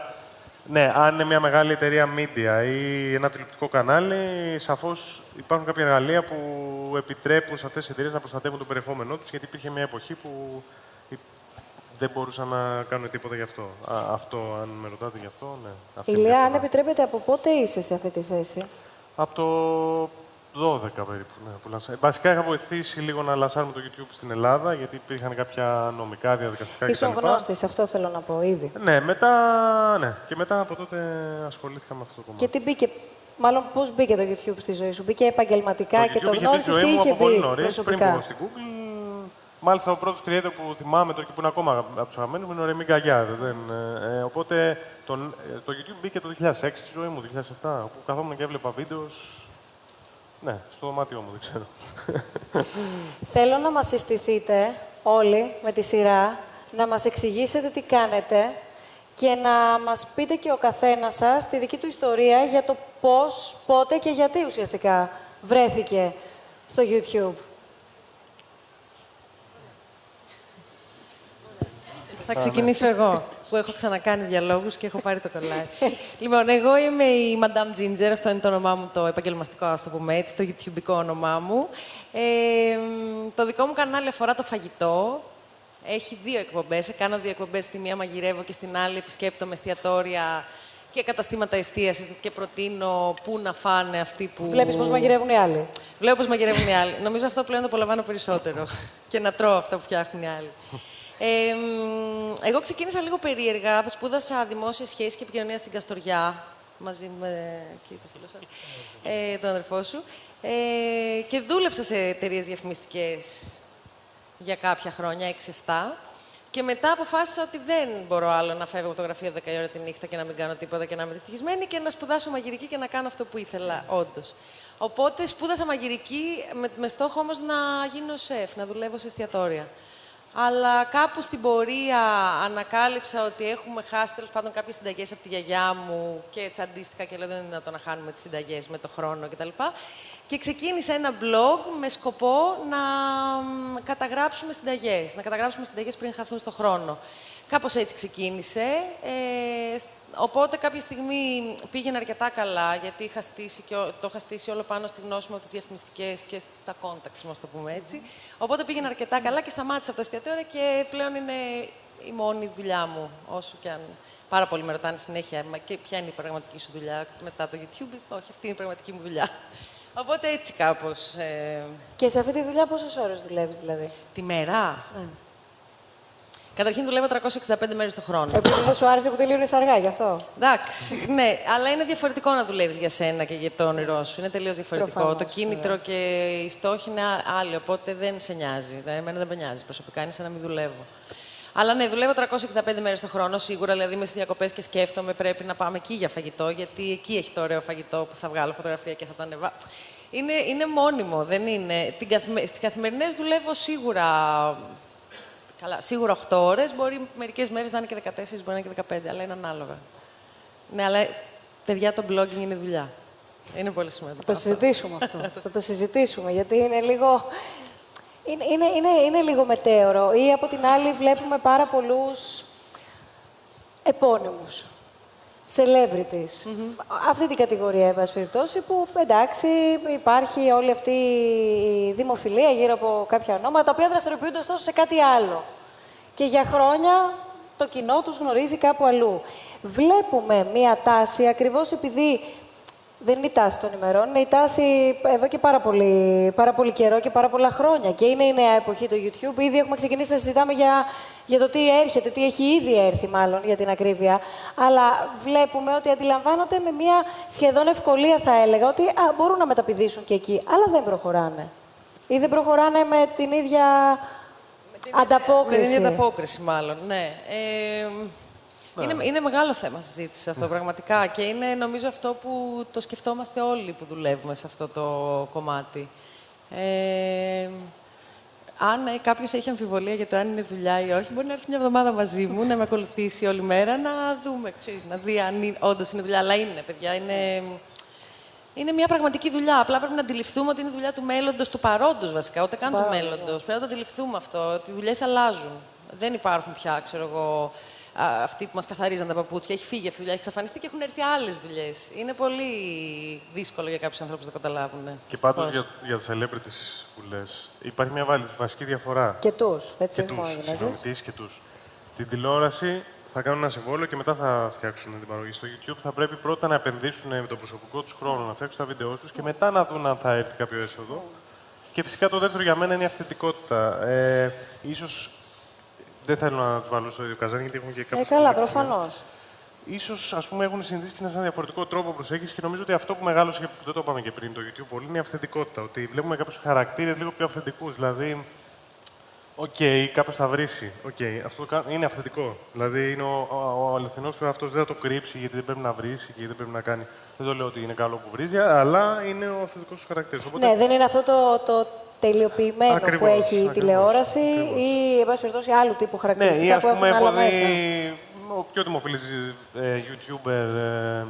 ναι, αν είναι μια μεγάλη εταιρεία media ή ένα τηλεοπτικό κανάλι, σαφώς υπάρχουν κάποια εργαλεία που επιτρέπουν σε αυτές τις εταιρείες να προστατεύουν το περιεχόμενό τους, γιατί υπήρχε μια εποχή που δεν μπορούσαν να κάνουν τίποτα γι' αυτό. Αυτό, αν με ρωτάτε γι' αυτό, ναι. Ηλία, αν επιτρέπετε, από πότε είσαι σε αυτή τη θέση? Από το 12 περίπου, ναι, που λανσάρει. Βασικά είχα βοηθήσει λίγο να λανσάρουμε το YouTube στην Ελλάδα, γιατί υπήρχαν κάποια νομικά, διαδικαστικά κτλ. Ήσουν γνώστης, αυτό θέλω να πω ήδη. Ναι, και μετά από τότε ασχολήθηκα με αυτό το κομμάτι. Και τι μπήκε, μάλλον πώς μπήκε το YouTube στη ζωή σου? Μπήκε επαγγελματικά και το γνώρισες ή είχε πολύ μπει νωρίς, προσωπικά? πριν πω στην Google. Μάλιστα, ο πρώτος creator που θυμάμαι τώρα και που είναι ακόμα από τους αγαπημένους μου είναι ο Ρεμί Γκαγιάρ. Οπότε το YouTube μπήκε το 2006 στη ζωή μου, το 2007, όπου καθόμουν και έβλεπα βίντεο. Ναι, στο δωμάτιό μου, δεν ξέρω. Θέλω να μας συστηθείτε όλοι με τη σειρά, να μας εξηγήσετε τι κάνετε και να μας πείτε και ο καθένας σας τη δική του ιστορία για το πώς, πότε και γιατί ουσιαστικά βρέθηκε στο YouTube. Θα ξεκινήσω εγώ, που έχω ξανακάνει διαλόγους και έχω πάρει το κολλάρι. Λοιπόν, εγώ είμαι η Madame Ginger, αυτό είναι το όνομά μου, το επαγγελματικό, ας το πούμε έτσι, το YouTubeικό όνομά μου. Το δικό μου κανάλι αφορά το φαγητό. Έχει 2 εκπομπές. Κάνω 2 εκπομπές. Στη μία μαγειρεύω και στην άλλη επισκέπτομαι εστιατόρια και καταστήματα εστίασης και προτείνω πού να φάνε αυτοί που. Βλέπεις πώς μαγειρεύουν οι άλλοι. Βλέπω πώς μαγειρεύουν οι άλλοι. Νομίζω αυτό πλέον το απολαμβάνω περισσότερο. Και να τρώω αυτά που φτιάχνουν οι άλλοι. Εγώ ξεκίνησα λίγο περίεργα. Σπούδασα δημόσιες σχέσεις και επικοινωνία στην Καστοριά, μαζί με τον αδερφό σου. Και δούλεψα σε εταιρείες διαφημιστικές για κάποια χρόνια, 6-7. Και μετά αποφάσισα ότι δεν μπορώ άλλο να φεύγω από το γραφείο 10 η ώρα τη νύχτα και να μην κάνω τίποτα και να είμαι δυστυχισμένη και να σπουδάσω μαγειρική και να κάνω αυτό που ήθελα όντως. Οπότε σπούδασα μαγειρική με στόχο όμως να γίνω σεφ, να δουλεύω σε εστιατόρια. Αλλά κάπου στην πορεία ανακάλυψα ότι έχουμε χάσει τέλος πάντων κάποιες συνταγές από τη γιαγιά μου και τσαντίστηκα και λέω δεν είναι δυνατόν να χάνουμε τις συνταγές με το χρόνο κτλ. Και ξεκίνησα ένα blog με σκοπό να καταγράψουμε συνταγές. Να καταγράψουμε συνταγές πριν χαθούν στον χρόνο. Κάπως έτσι ξεκίνησε. Οπότε κάποια στιγμή πήγαινε αρκετά καλά, γιατί το είχα στήσει όλο πάνω στη γνώση μου από τις διαφημιστικές και στα contacts μου, ας το πούμε έτσι. Οπότε πήγαινε αρκετά καλά και σταμάτησα από τα εστιατόρια και πλέον είναι η μόνη δουλειά μου. Όσο κι αν πάρα πολλοί με ρωτάνε συνέχεια, και ποια είναι η πραγματική σου δουλειά μετά το YouTube. Όχι, αυτή είναι η πραγματική μου δουλειά. Οπότε έτσι κάπως. Και σε αυτή τη δουλειά πόσες ώρες δουλεύεις δηλαδή? Τη μέρα. Ναι. Καταρχήν δουλεύω 365 μέρες το χρόνο. Επειδή δεν σου άρεσε που τελείωνες αργά, γι' αυτό. Εντάξει, ναι, αλλά είναι διαφορετικό να δουλεύεις για σένα και για το όνειρό σου. Είναι τελείως διαφορετικό. Προφανώς, το κίνητρο και οι στόχοι είναι άλλοι, οπότε δεν σε νοιάζει. Εμένα δεν με νοιάζει προσωπικά, είναι σαν να μην δουλεύω. Αλλά ναι, δουλεύω 365 μέρες το χρόνο, σίγουρα. Δηλαδή είμαι στις διακοπές και σκέφτομαι πρέπει να πάμε εκεί για φαγητό, γιατί εκεί έχει το ωραίο φαγητό που θα βγάλω φωτογραφία και θα το ανεβάσω. Είναι μόνιμο, δεν είναι. Στις καθημερινές δουλεύω σίγουρα. Καλά, σίγουρα 8 ώρες, μπορεί μερικές μέρες να είναι και 14, μπορεί να είναι και 15, αλλά είναι ανάλογα. Ναι, αλλά παιδιά, το blogging είναι δουλειά. Είναι πολύ σημαντικό. Θα το συζητήσουμε αυτό. Θα το συζητήσουμε, γιατί είναι λίγο... Είναι λίγο μετέωρο. Ή από την άλλη βλέπουμε πάρα πολλούς επώνυμους. Celebrities. Αυτή την κατηγορία, εν πάση περιπτώσει, που εντάξει, υπάρχει όλη αυτή η δημοφιλία γύρω από κάποια ονόματα, τα οποία δραστηριοποιούνται ωστόσο σε κάτι άλλο. Και για χρόνια το κοινό τους γνωρίζει κάπου αλλού. Βλέπουμε μία τάση, ακριβώς επειδή δεν είναι η τάση των ημερών, είναι η τάση εδώ και πάρα πολύ καιρό και πάρα πολλά χρόνια. Και είναι η νέα εποχή του YouTube. Ήδη έχουμε ξεκινήσει να συζητάμε για το τι έρχεται, τι έχει ήδη έρθει μάλλον, για την ακρίβεια. Αλλά βλέπουμε ότι αντιλαμβάνονται με μια σχεδόν ευκολία, θα έλεγα, ότι μπορούν να μεταπηδήσουν και εκεί, αλλά δεν προχωράνε. Ή δεν προχωράνε με την ίδια ανταπόκριση. Με την ίδια ανταπόκριση, μάλλον, ναι. Είναι μεγάλο θέμα συζήτηση αυτό, πραγματικά. Και είναι, νομίζω, αυτό που το σκεφτόμαστε όλοι που δουλεύουμε σε αυτό το κομμάτι. Αν κάποιος έχει αμφιβολία για το αν είναι δουλειά ή όχι, μπορεί να έρθει μια εβδομάδα μαζί μου, να με ακολουθήσει όλη μέρα, να δούμε, ξέρεις, να δει αν όντως είναι δουλειά. Αλλά είναι, παιδιά, είναι μια πραγματική δουλειά. Απλά πρέπει να αντιληφθούμε ότι είναι δουλειά του μέλλοντος, του παρόντος βασικά, ούτε καν του μέλλοντος. Πρέπει να το αντιληφθούμε αυτό, ότι οι δουλειές αλλάζουν. Δεν υπάρχουν πια, ξέρω εγώ, αυτοί που μας καθαρίζαν τα παπούτσια. Έχει φύγει αυτή η δουλειά, έχει εξαφανιστεί και έχουν έρθει άλλες δουλειές. Είναι πολύ δύσκολο για κάποιους ανθρώπους να το καταλάβουν. Και πάντως για τα celebrities που λες, υπάρχει μια βασική διαφορά. Και τους, έτσι. Και τους. Στην τηλεόραση θα κάνουν ένα συμβόλαιο και μετά θα φτιάξουν την παραγωγή. Στο YouTube θα πρέπει πρώτα να επενδύσουν με τον προσωπικό τους χρόνο, να φτιάξουν τα βίντεο τους και μετά να δουν αν θα έρθει κάποιο έσοδο. Και φυσικά το δεύτερο για μένα είναι η αυθεντικότητα. Ίσως δεν θέλω να τους βάλω στο ίδιο καζάνι, γιατί έχουν και κάποιους. Καλά, προφανώς. Ίσως, ας πούμε, έχουν συνηθίσει σε ένα διαφορετικό τρόπο προσέγγισης και νομίζω ότι αυτό που μεγάλωσε, που δεν το είπαμε και πριν το YouTube πολύ, είναι η αυθεντικότητα. Ότι βλέπουμε κάποιους χαρακτήρες λίγο πιο αυθεντικούς. Δηλαδή, κάποιος θα βρίσει. Αυτό είναι αυθεντικό. Δηλαδή, είναι ο αληθινός του εαυτός, δεν θα το κρύψει γιατί δεν πρέπει να βρίσει και δεν πρέπει να κάνει. Δεν το λέω ότι είναι καλό που βρίζει, αλλά είναι ο αυθεντικός του χαρακτήρας. Οπότε... Ναι, δεν είναι αυτό το τελειοποιημένο που έχει η τηλεόραση ή, εν πάση περιπτώσει, άλλου τύπου χαρακτηριστικά που έχουν άλλα μέσα. Ο πιο δημοφιλής YouTuber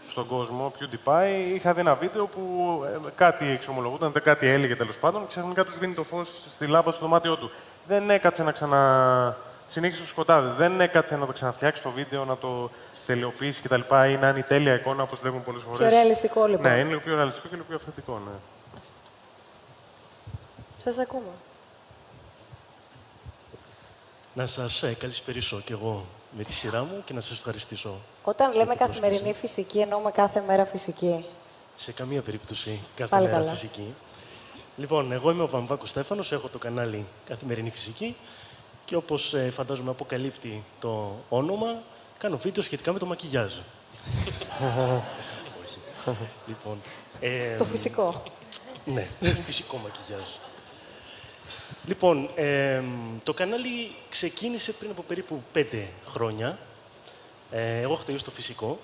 στον κόσμο, PewDiePie, είχα δει ένα βίντεο που κάτι εξομολογούταν, κάτι έλεγε τέλος πάντων και ξαφνικά του σβήνει το φως στη λάμπα στο δωμάτιό του. Δεν έκατσε να συνέχισε το σκοτάδι, δεν έκατσε να το ξαναφτιάξει το βίντεο, να το τελειοποιήσει κτλ. Ή να είναι η τέλεια εικόνα, όπως βλέπουμε πολλές φορές. Πιο ρεαλιστικό, λοιπόν. Ναι, είναι λίγο πιο ρεαλιστικό και λίγο πιο αυθεντικό, ναι. Σας ακούμε. Να σας καλησπερίσω κι εγώ με τη σειρά μου και να σας ευχαριστήσω. Όταν λέμε καθημερινή φυσική, εννοούμε κάθε μέρα φυσική. Σε καμία περίπτωση κάθε μέρα φυσική. Λοιπόν, εγώ είμαι ο Βαμβάκος Στέφανος, έχω το κανάλι Καθημερινή Φυσική και όπως φαντάζομαι αποκαλύπτει το όνομα, κάνω βίντεο σχετικά με το μακιγιάζ. Λοιπόν, το φυσικό. Ναι, φυσικό μακιγιάζ. Λοιπόν, το κανάλι ξεκίνησε πριν από περίπου 5 χρόνια. Εγώ έχω τελειώσει το φυσικό.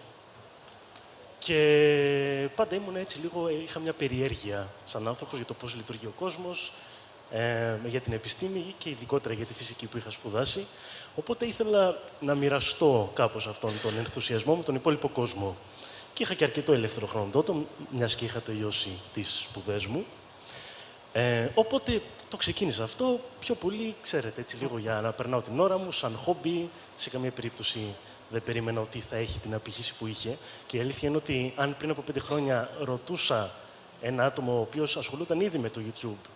Και πάντα ήμουν έτσι λίγο, είχα μια περιέργεια σαν άνθρωπος για το πώς λειτουργεί ο κόσμος, για την επιστήμη και ειδικότερα για τη φυσική που είχα σπουδάσει. Οπότε ήθελα να μοιραστώ κάπως αυτόν τον ενθουσιασμό με τον υπόλοιπο κόσμο. Και είχα και αρκετό ελεύθερο χρόνο τότε, μιας και είχα τελειώσει τις σπουδές μου. Οπότε το ξεκίνησα αυτό πιο πολύ, ξέρετε, έτσι λίγο για να περνάω την ώρα μου, σαν χόμπι. Σε καμία περίπτωση δεν περίμενα ότι θα έχει την απήχηση που είχε. Και η αλήθεια είναι ότι αν πριν από 5 χρόνια ρωτούσα ένα άτομο ο οποίος ασχολούταν ήδη με το YouTube,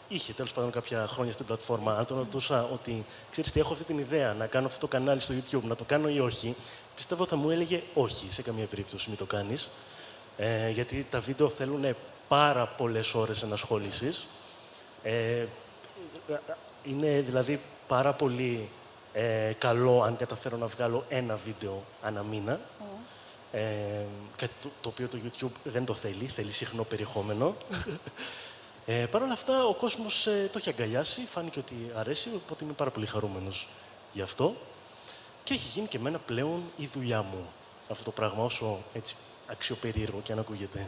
είχε τέλος πάντων κάποια χρόνια στην πλατφόρμα, αν τον ρωτούσα ότι ξέρεις τι, έχω αυτή την ιδέα να κάνω αυτό το κανάλι στο YouTube, να το κάνω ή όχι, πιστεύω θα μου έλεγε όχι, σε καμία περίπτωση μην το κάνεις. Γιατί τα βίντεο θέλουν πάρα πολλές ώρες ενασχόλησης. Είναι δηλαδή πάρα πολύ καλό αν καταφέρω να βγάλω ένα βίντεο ανά μήνα. Κάτι το οποίο το YouTube δεν το θέλει, θέλει συχνό περιεχόμενο. Παρ' όλα αυτά, ο κόσμος το έχει αγκαλιάσει, φάνηκε ότι αρέσει, οπότε είμαι πάρα πολύ χαρούμενος γι' αυτό. Και έχει γίνει και εμένα πλέον η δουλειά μου αυτό το πράγμα, όσο έτσι αξιοπερίεργο και αν ακούγεται.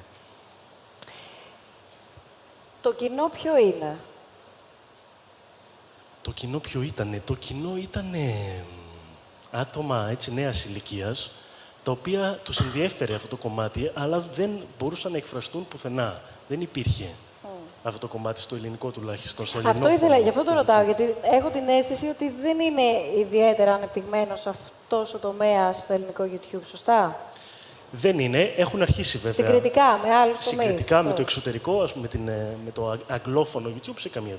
Το κοινό ποιο είναι? Το κοινό ποιο ήτανε? Το κοινό ήτανε άτομα έτσι νέας ηλικίας, τα οποία τους ενδιέφερε αυτό το κομμάτι, αλλά δεν μπορούσαν να εκφραστούν πουθενά. Δεν υπήρχε αυτό το κομμάτι στο ελληνικό τουλάχιστον. Στο Αυτό ήθελα, γι' αυτό το ρωτάω, γιατί έχω την αίσθηση ότι δεν είναι ιδιαίτερα ανεπτυγμένος αυτός ο τομέας στο ελληνικό YouTube, σωστά? Δεν είναι. Έχουν αρχίσει βέβαια. Συγκριτικά με άλλους τομείς. Συγκριτικά με το εξωτερικό, ας πούμε, με το αγγλόφωνο YouTube, σε καμία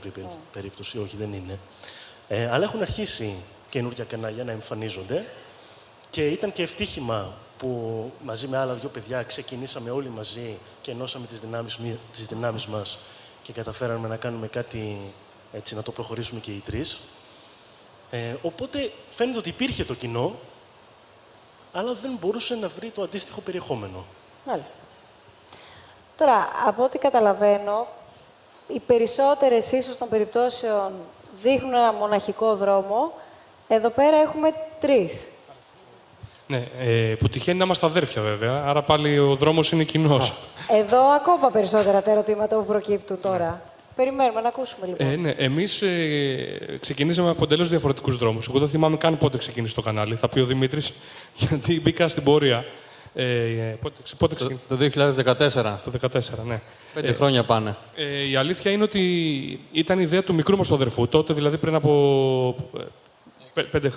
περίπτωση, όχι, δεν είναι. Αλλά έχουν αρχίσει καινούργια κανάλια να εμφανίζονται και ήταν και ευτύχημα που μαζί με άλλα 2 παιδιά ξεκινήσαμε όλοι μαζί και ενώσαμε τις δυνάμεις μας και καταφέραμε να κάνουμε κάτι έτσι, να το προχωρήσουμε και οι 3. Οπότε φαίνεται ότι υπήρχε το κοινό, αλλά δεν μπορούσε να βρει το αντίστοιχο περιεχόμενο. Μάλιστα. Τώρα, από ό,τι καταλαβαίνω, οι περισσότερες ίσως των περιπτώσεων δείχνουν ένα μοναχικό δρόμο. Εδώ πέρα έχουμε 3. Ναι, που τυχαίνει να είμαστε αδέρφια βέβαια, άρα πάλι ο δρόμος είναι κοινός. Εδώ ακόμα περισσότερα τα ερωτήματα που προκύπτουν τώρα. Περιμένουμε να ακούσουμε λοιπόν. Ναι, εμείς ξεκινήσαμε από εντελώς διαφορετικούς δρόμους. Εγώ δεν θυμάμαι καν πότε ξεκίνησε το κανάλι, θα πει ο Δημήτρης, γιατί μπήκα στην πορεία. Πότε ξεκίνησε? Το 2014. Το 2014, ναι. 5 χρόνια πάνε. Η αλήθεια είναι ότι ήταν η ιδέα του μικρού μας του αδερφού. Τότε, δηλαδή πριν από 5-6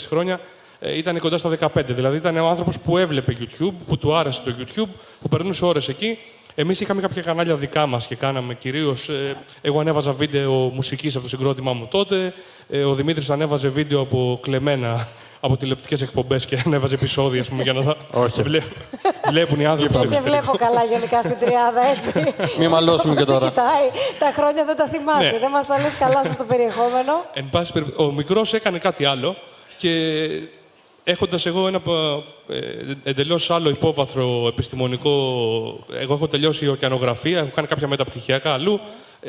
χρόνια, ήταν κοντά στα 15. Δηλαδή ήταν ο άνθρωπος που έβλεπε YouTube, που του άρεσε το YouTube, που περνούσε ώρες εκεί. Εμείς είχαμε κάποια κανάλια δικά μας και κάναμε κυρίως. Εγώ ανέβαζα βίντεο μουσικής από το συγκρότημά μου τότε. Ο Δημήτρης ανέβαζε βίντεο από κλεμμένα από τηλεοπτικές εκπομπές και ανέβαζε επεισόδια, ας πούμε, για να τα βλέπουν οι άνθρωποι. Δεν σε βλέπω καλά γενικά στην τριάδα, έτσι. Μην μαλώσουμε και τώρα. Κοιτάει, τα χρόνια δεν τα θυμάσαι, δεν μας τα λες καλά στο περιεχόμενο. Εν πάση περιπτώσει, ο μικρός έκανε κάτι άλλο και έχοντας εγώ ένα εντελώς άλλο υπόβαθρο επιστημονικό, εγώ έχω τελειώσει ωκεανογραφία, έχω κάνει κάποια μεταπτυχιακά αλλού,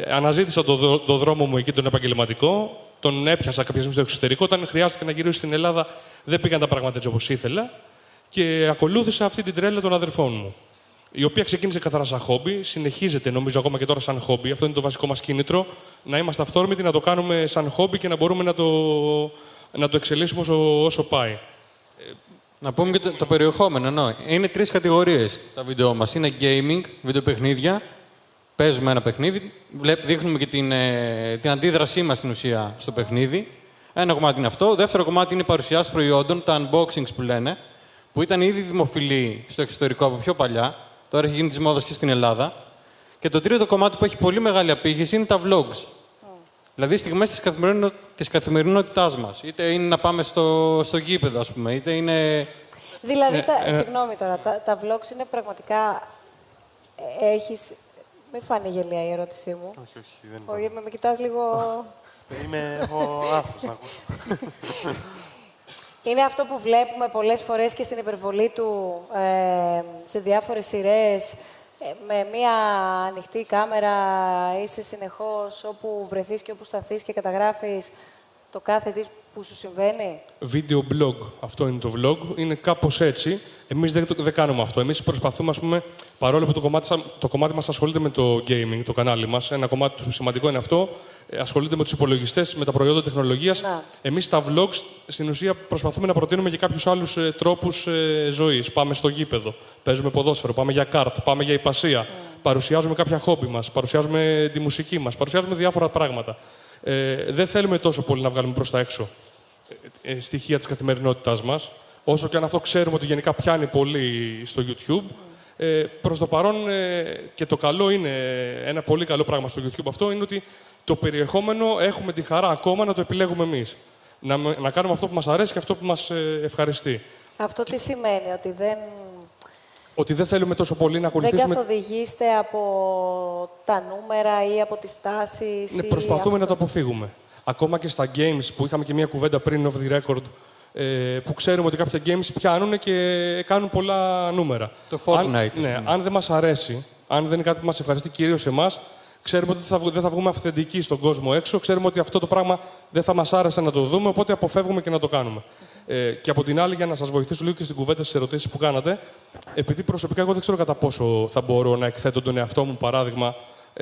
αναζήτησα το δρόμο μου εκεί τον επαγγελματικό, τον έπιασα κάποια στιγμή στο εξωτερικό. Όταν χρειάστηκε να γυρίσω στην Ελλάδα, δεν πήγαν τα πράγματα έτσι όπως ήθελα και ακολούθησα αυτή την τρέλα των αδερφών μου. Η οποία ξεκίνησε καθαρά σαν χόμπι, συνεχίζεται νομίζω ακόμα και τώρα σαν χόμπι. Αυτό είναι το βασικό μας κίνητρο, να είμαστε αυθόρμητοι, να το κάνουμε σαν χόμπι και να μπορούμε να το εξελίσσουμε όσο πάει. Να πούμε και το περιεχόμενο. No. Είναι 3 κατηγορίες τα βίντεο μας. Είναι gaming, βιντεοπαιχνίδια. Παίζουμε ένα παιχνίδι, δείχνουμε και την αντίδρασή μας στην ουσία στο παιχνίδι. Ένα κομμάτι είναι αυτό. Δεύτερο κομμάτι είναι οι παρουσιάσεις προϊόντων, τα unboxings που λένε, που ήταν ήδη δημοφιλή στο εξωτερικό από πιο παλιά. Τώρα έχει γίνει της μόδας και στην Ελλάδα. Και το τρίτο κομμάτι που έχει πολύ μεγάλη απήχηση είναι τα vlogs. Δηλαδή στιγμές της καθημερινότητάς μας. Είτε είναι να πάμε στο γήπεδο, ας πούμε, είτε είναι... Δηλαδή, συγγνώμη τώρα, τα vlogs είναι πραγματικά... Έχεις... Μην φάνει γελία η ερώτησή μου. Όχι, δεν με κοιτάς λίγο... Έχω άγχος να ακούσω. Είναι αυτό που βλέπουμε πολλές φορές και στην υπερβολή του σε διάφορες σειρές, με μία ανοιχτή κάμερα είσαι συνεχώς όπου βρεθείς και όπου σταθείς και καταγράφεις το κάθε τι που σου συμβαίνει. Video blog. Αυτό είναι το vlog. Είναι κάπως έτσι. Εμείς δεν κάνουμε αυτό. Εμείς προσπαθούμε, ας πούμε, παρόλο που το κομμάτι μας ασχολείται με το gaming, το κανάλι μας, ένα κομμάτι του σημαντικό είναι αυτό, ασχολείται με τους υπολογιστές, με τα προϊόντα τεχνολογίας. Εμείς στα vlogs, στην ουσία, προσπαθούμε να προτείνουμε και κάποιους άλλους τρόπους ζωής. Πάμε στο γήπεδο, παίζουμε ποδόσφαιρο, πάμε για καρτ, πάμε για υπασία, παρουσιάζουμε κάποια χόμπι μας, παρουσιάζουμε τη μουσική μας, παρουσιάζουμε διάφορα πράγματα. Δεν θέλουμε τόσο πολύ να βγάλουμε προς τα έξω στοιχεία της καθημερινότητάς μας, όσο και αν αυτό ξέρουμε ότι γενικά πιάνει πολύ στο YouTube. Προς το παρόν, και το καλό είναι, ένα πολύ καλό πράγμα στο YouTube αυτό, είναι ότι το περιεχόμενο έχουμε τη χαρά ακόμα να το επιλέγουμε εμείς. Να κάνουμε αυτό που μας αρέσει και αυτό που μας ευχαριστεί. Αυτό τι σημαίνει, ότι δεν θέλουμε τόσο πολύ να ακολουθήσουμε... Δεν καθοδηγήστε από τα νούμερα ή από τις τάσεις. Ναι, προσπαθούμε να το αποφύγουμε. Ακόμα και στα games που είχαμε και μια κουβέντα πριν off the record, που ξέρουμε ότι κάποια games πιάνουν και κάνουν πολλά νούμερα. Το Fortnite. Αν δεν μας αρέσει, αν δεν είναι κάτι που μας ευχαριστεί κυρίως εμάς, ξέρουμε ότι δεν θα βγούμε αυθεντικοί στον κόσμο έξω, ξέρουμε ότι αυτό το πράγμα δεν θα μας άρεσε να το δούμε, οπότε αποφεύγουμε και να το κάνουμε. Και από την άλλη, για να σας βοηθήσω λίγο και στην κουβέντα στις ερωτήσεις που κάνατε, επειδή προσωπικά εγώ δεν ξέρω κατά πόσο θα μπορώ να εκθέτω τον εαυτό μου, παράδειγμα,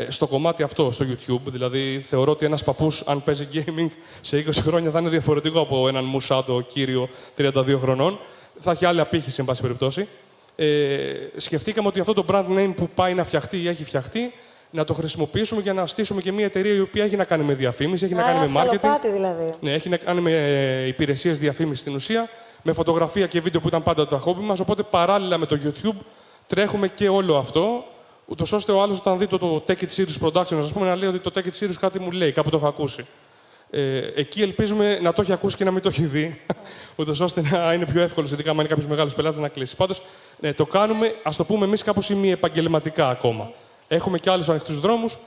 στο κομμάτι αυτό, στο YouTube. Δηλαδή, θεωρώ ότι ένας παππούς, αν παίζει gaming σε 20 χρόνια, θα είναι διαφορετικό από έναν μουσάτο κύριο 32 χρονών. Θα έχει άλλη απήχηση, εν πάση περιπτώσει. Σκεφτήκαμε ότι αυτό το brand name που πάει να φτιαχτεί ή έχει φτιαχτεί, να το χρησιμοποιήσουμε για να στήσουμε και μια εταιρεία η οποία έχει να κάνει με διαφήμιση, έχει να κάνει με marketing. Δηλαδή. Ναι, έχει να κάνει με υπηρεσίες διαφήμισης στην ουσία, με φωτογραφία και βίντεο που ήταν πάντα το χόμπι μας. Οπότε παράλληλα με το YouTube τρέχουμε και όλο αυτό, ούτως ώστε ο άλλος όταν δει το Take It Serious Production, ας πούμε, να λέει ότι το Take It Serious κάτι μου λέει, κάπου το έχω ακούσει. Εκεί ελπίζουμε να το έχει ακούσει και να μην το έχει δει, ούτως ώστε να είναι πιο εύκολο, ειδικά αν είναι κάποιος μεγάλος πελάτης, να κλείσει. Πάντως, ναι, το κάνουμε, ας το πούμε εμείς, κάπως ημιεπαγγελματικά ακόμα. Έχουμε και άλλους ανοιχτούς δρόμους.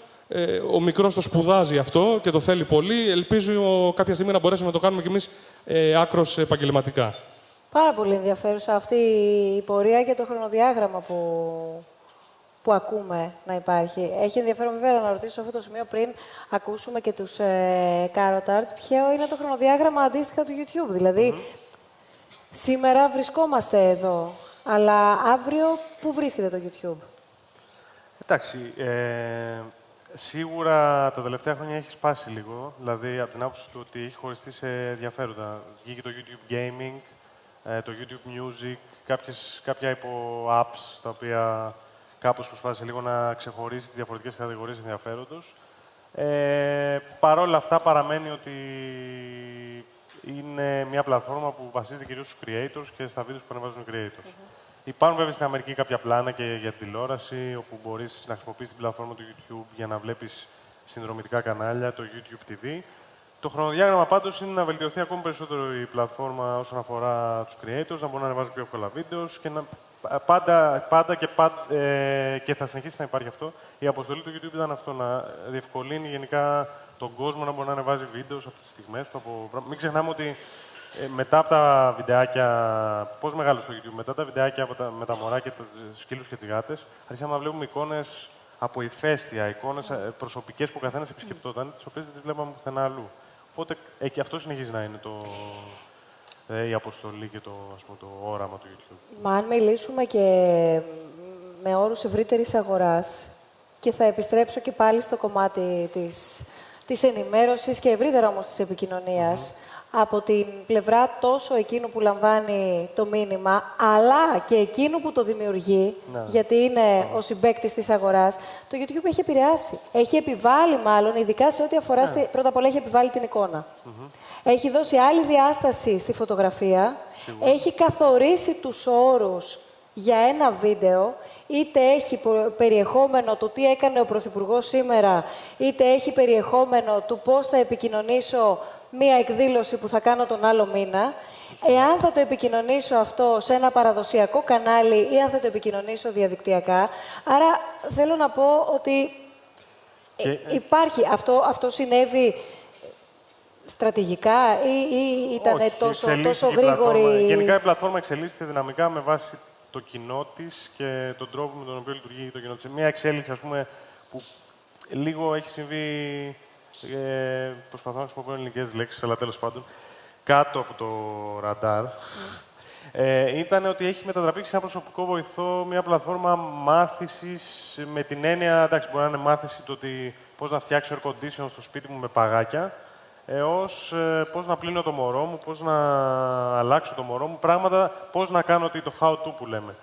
Ο μικρός το σπουδάζει αυτό και το θέλει πολύ. Ελπίζω κάποια στιγμή να μπορέσουμε να το κάνουμε κι εμείς άκρως επαγγελματικά. Πάρα πολύ ενδιαφέρουσα αυτή η πορεία και το χρονοδιάγραμμα που ακούμε να υπάρχει. Έχει ενδιαφέρον βέβαια να ρωτήσω σε αυτό το σημείο πριν ακούσουμε και τους Carrot Arts ποιο είναι το χρονοδιάγραμμα αντίστοιχα του YouTube. Δηλαδή, σήμερα βρισκόμαστε εδώ, αλλά αύριο πού βρίσκεται το YouTube? Εντάξει, σίγουρα τα τελευταία χρόνια έχει σπάσει λίγο. Δηλαδή, από την άποψη του ότι έχει χωριστεί σε ενδιαφέροντα. Βγήκε το YouTube Gaming, το YouTube Music, κάποια υπο-apps, τα οποία κάπως προσπάθησε λίγο να ξεχωρίσει τις διαφορετικές κατηγορίες ενδιαφέροντος. Παρ' όλα αυτά, παραμένει ότι είναι μια πλατφόρμα που βασίζεται κυρίως στους creators και στα βίντεο που ανεβάζουν οι creators. Υπάρχουν βέβαια στην Αμερική κάποια πλάνα και για την τηλεόραση, όπου μπορείς να χρησιμοποιήσεις την πλατφόρμα του YouTube για να βλέπεις συνδρομητικά κανάλια, το YouTube TV. Το χρονοδιάγραμμα πάντως είναι να βελτιωθεί ακόμη περισσότερο η πλατφόρμα όσον αφορά τους creators, να μπορούν να ανεβάζουν πιο εύκολα βίντεο και να και θα συνεχίσει να υπάρχει αυτό. Η αποστολή του YouTube ήταν αυτό, να διευκολύνει γενικά τον κόσμο να μπορεί να ανεβάζει βίντεο από τις στιγμές του. Μην ξεχνάμε ότι μετά από τα βιντεάκια, πώς μεγάλο στο YouTube, μετά τα βιντεάκια με τα μωρά και τους σκύλους και τις γάτες, αρχίσαμε να βλέπουμε εικόνες από ηφαίστεια, εικόνες προσωπικές που ο καθένας επισκεπτόταν, τις οποίες δεν τις βλέπαμε πουθενά αλλού. Οπότε και αυτό συνεχίζει να είναι η αποστολή και το όραμα του YouTube. Μα αν μιλήσουμε και με όρους ευρύτερης αγοράς, και θα επιστρέψω και πάλι στο κομμάτι της ενημέρωσης και ευρύτερα όμως της επικοινωνίας, από την πλευρά τόσο εκείνου που λαμβάνει το μήνυμα, αλλά και εκείνου που το δημιουργεί, γιατί είναι ο συμπαίκτης της αγοράς, το YouTube έχει επηρεάσει. Έχει επιβάλει μάλλον, ειδικά σε ό,τι αφορά, πρώτα απ' όλα έχει επιβάλει την εικόνα. Έχει δώσει άλλη διάσταση στη φωτογραφία, έχει καθορίσει τους όρους για ένα βίντεο, είτε έχει περιεχόμενο του τι έκανε ο Πρωθυπουργός σήμερα, είτε έχει περιεχόμενο του πώς θα επικοινωνήσω μία εκδήλωση που θα κάνω τον άλλο μήνα, εάν θα το επικοινωνήσω αυτό σε ένα παραδοσιακό κανάλι ή αν θα το επικοινωνήσω διαδικτυακά. Άρα θέλω να πω ότι υπάρχει. Αυτό συνέβη στρατηγικά ή ήταν τόσο γρήγορη? Γενικά η πλατφόρμα εξελίσσεται δυναμικά με βάση το κοινό της και τον τρόπο με τον οποίο λειτουργεί το κοινό της. Μια εξέλιξη, ας πούμε, που λίγο έχει συμβεί, προσπαθώ να χρησιμοποιώ ελληνικές λέξεις, αλλά τέλος πάντων, κάτω από το ραντάρ, ήταν ότι έχει μετατραπεί σε ένα προσωπικό βοηθό, μια πλατφόρμα μάθησης με την έννοια, εντάξει, μπορεί να είναι μάθηση το ότι πώς να φτιάξω air condition στο σπίτι μου με παγάκια, έως πώς να πλύνω το μωρό μου, πώς να αλλάξω το μωρό μου, πράγματα, πώς να κάνω το how-to που λέμε.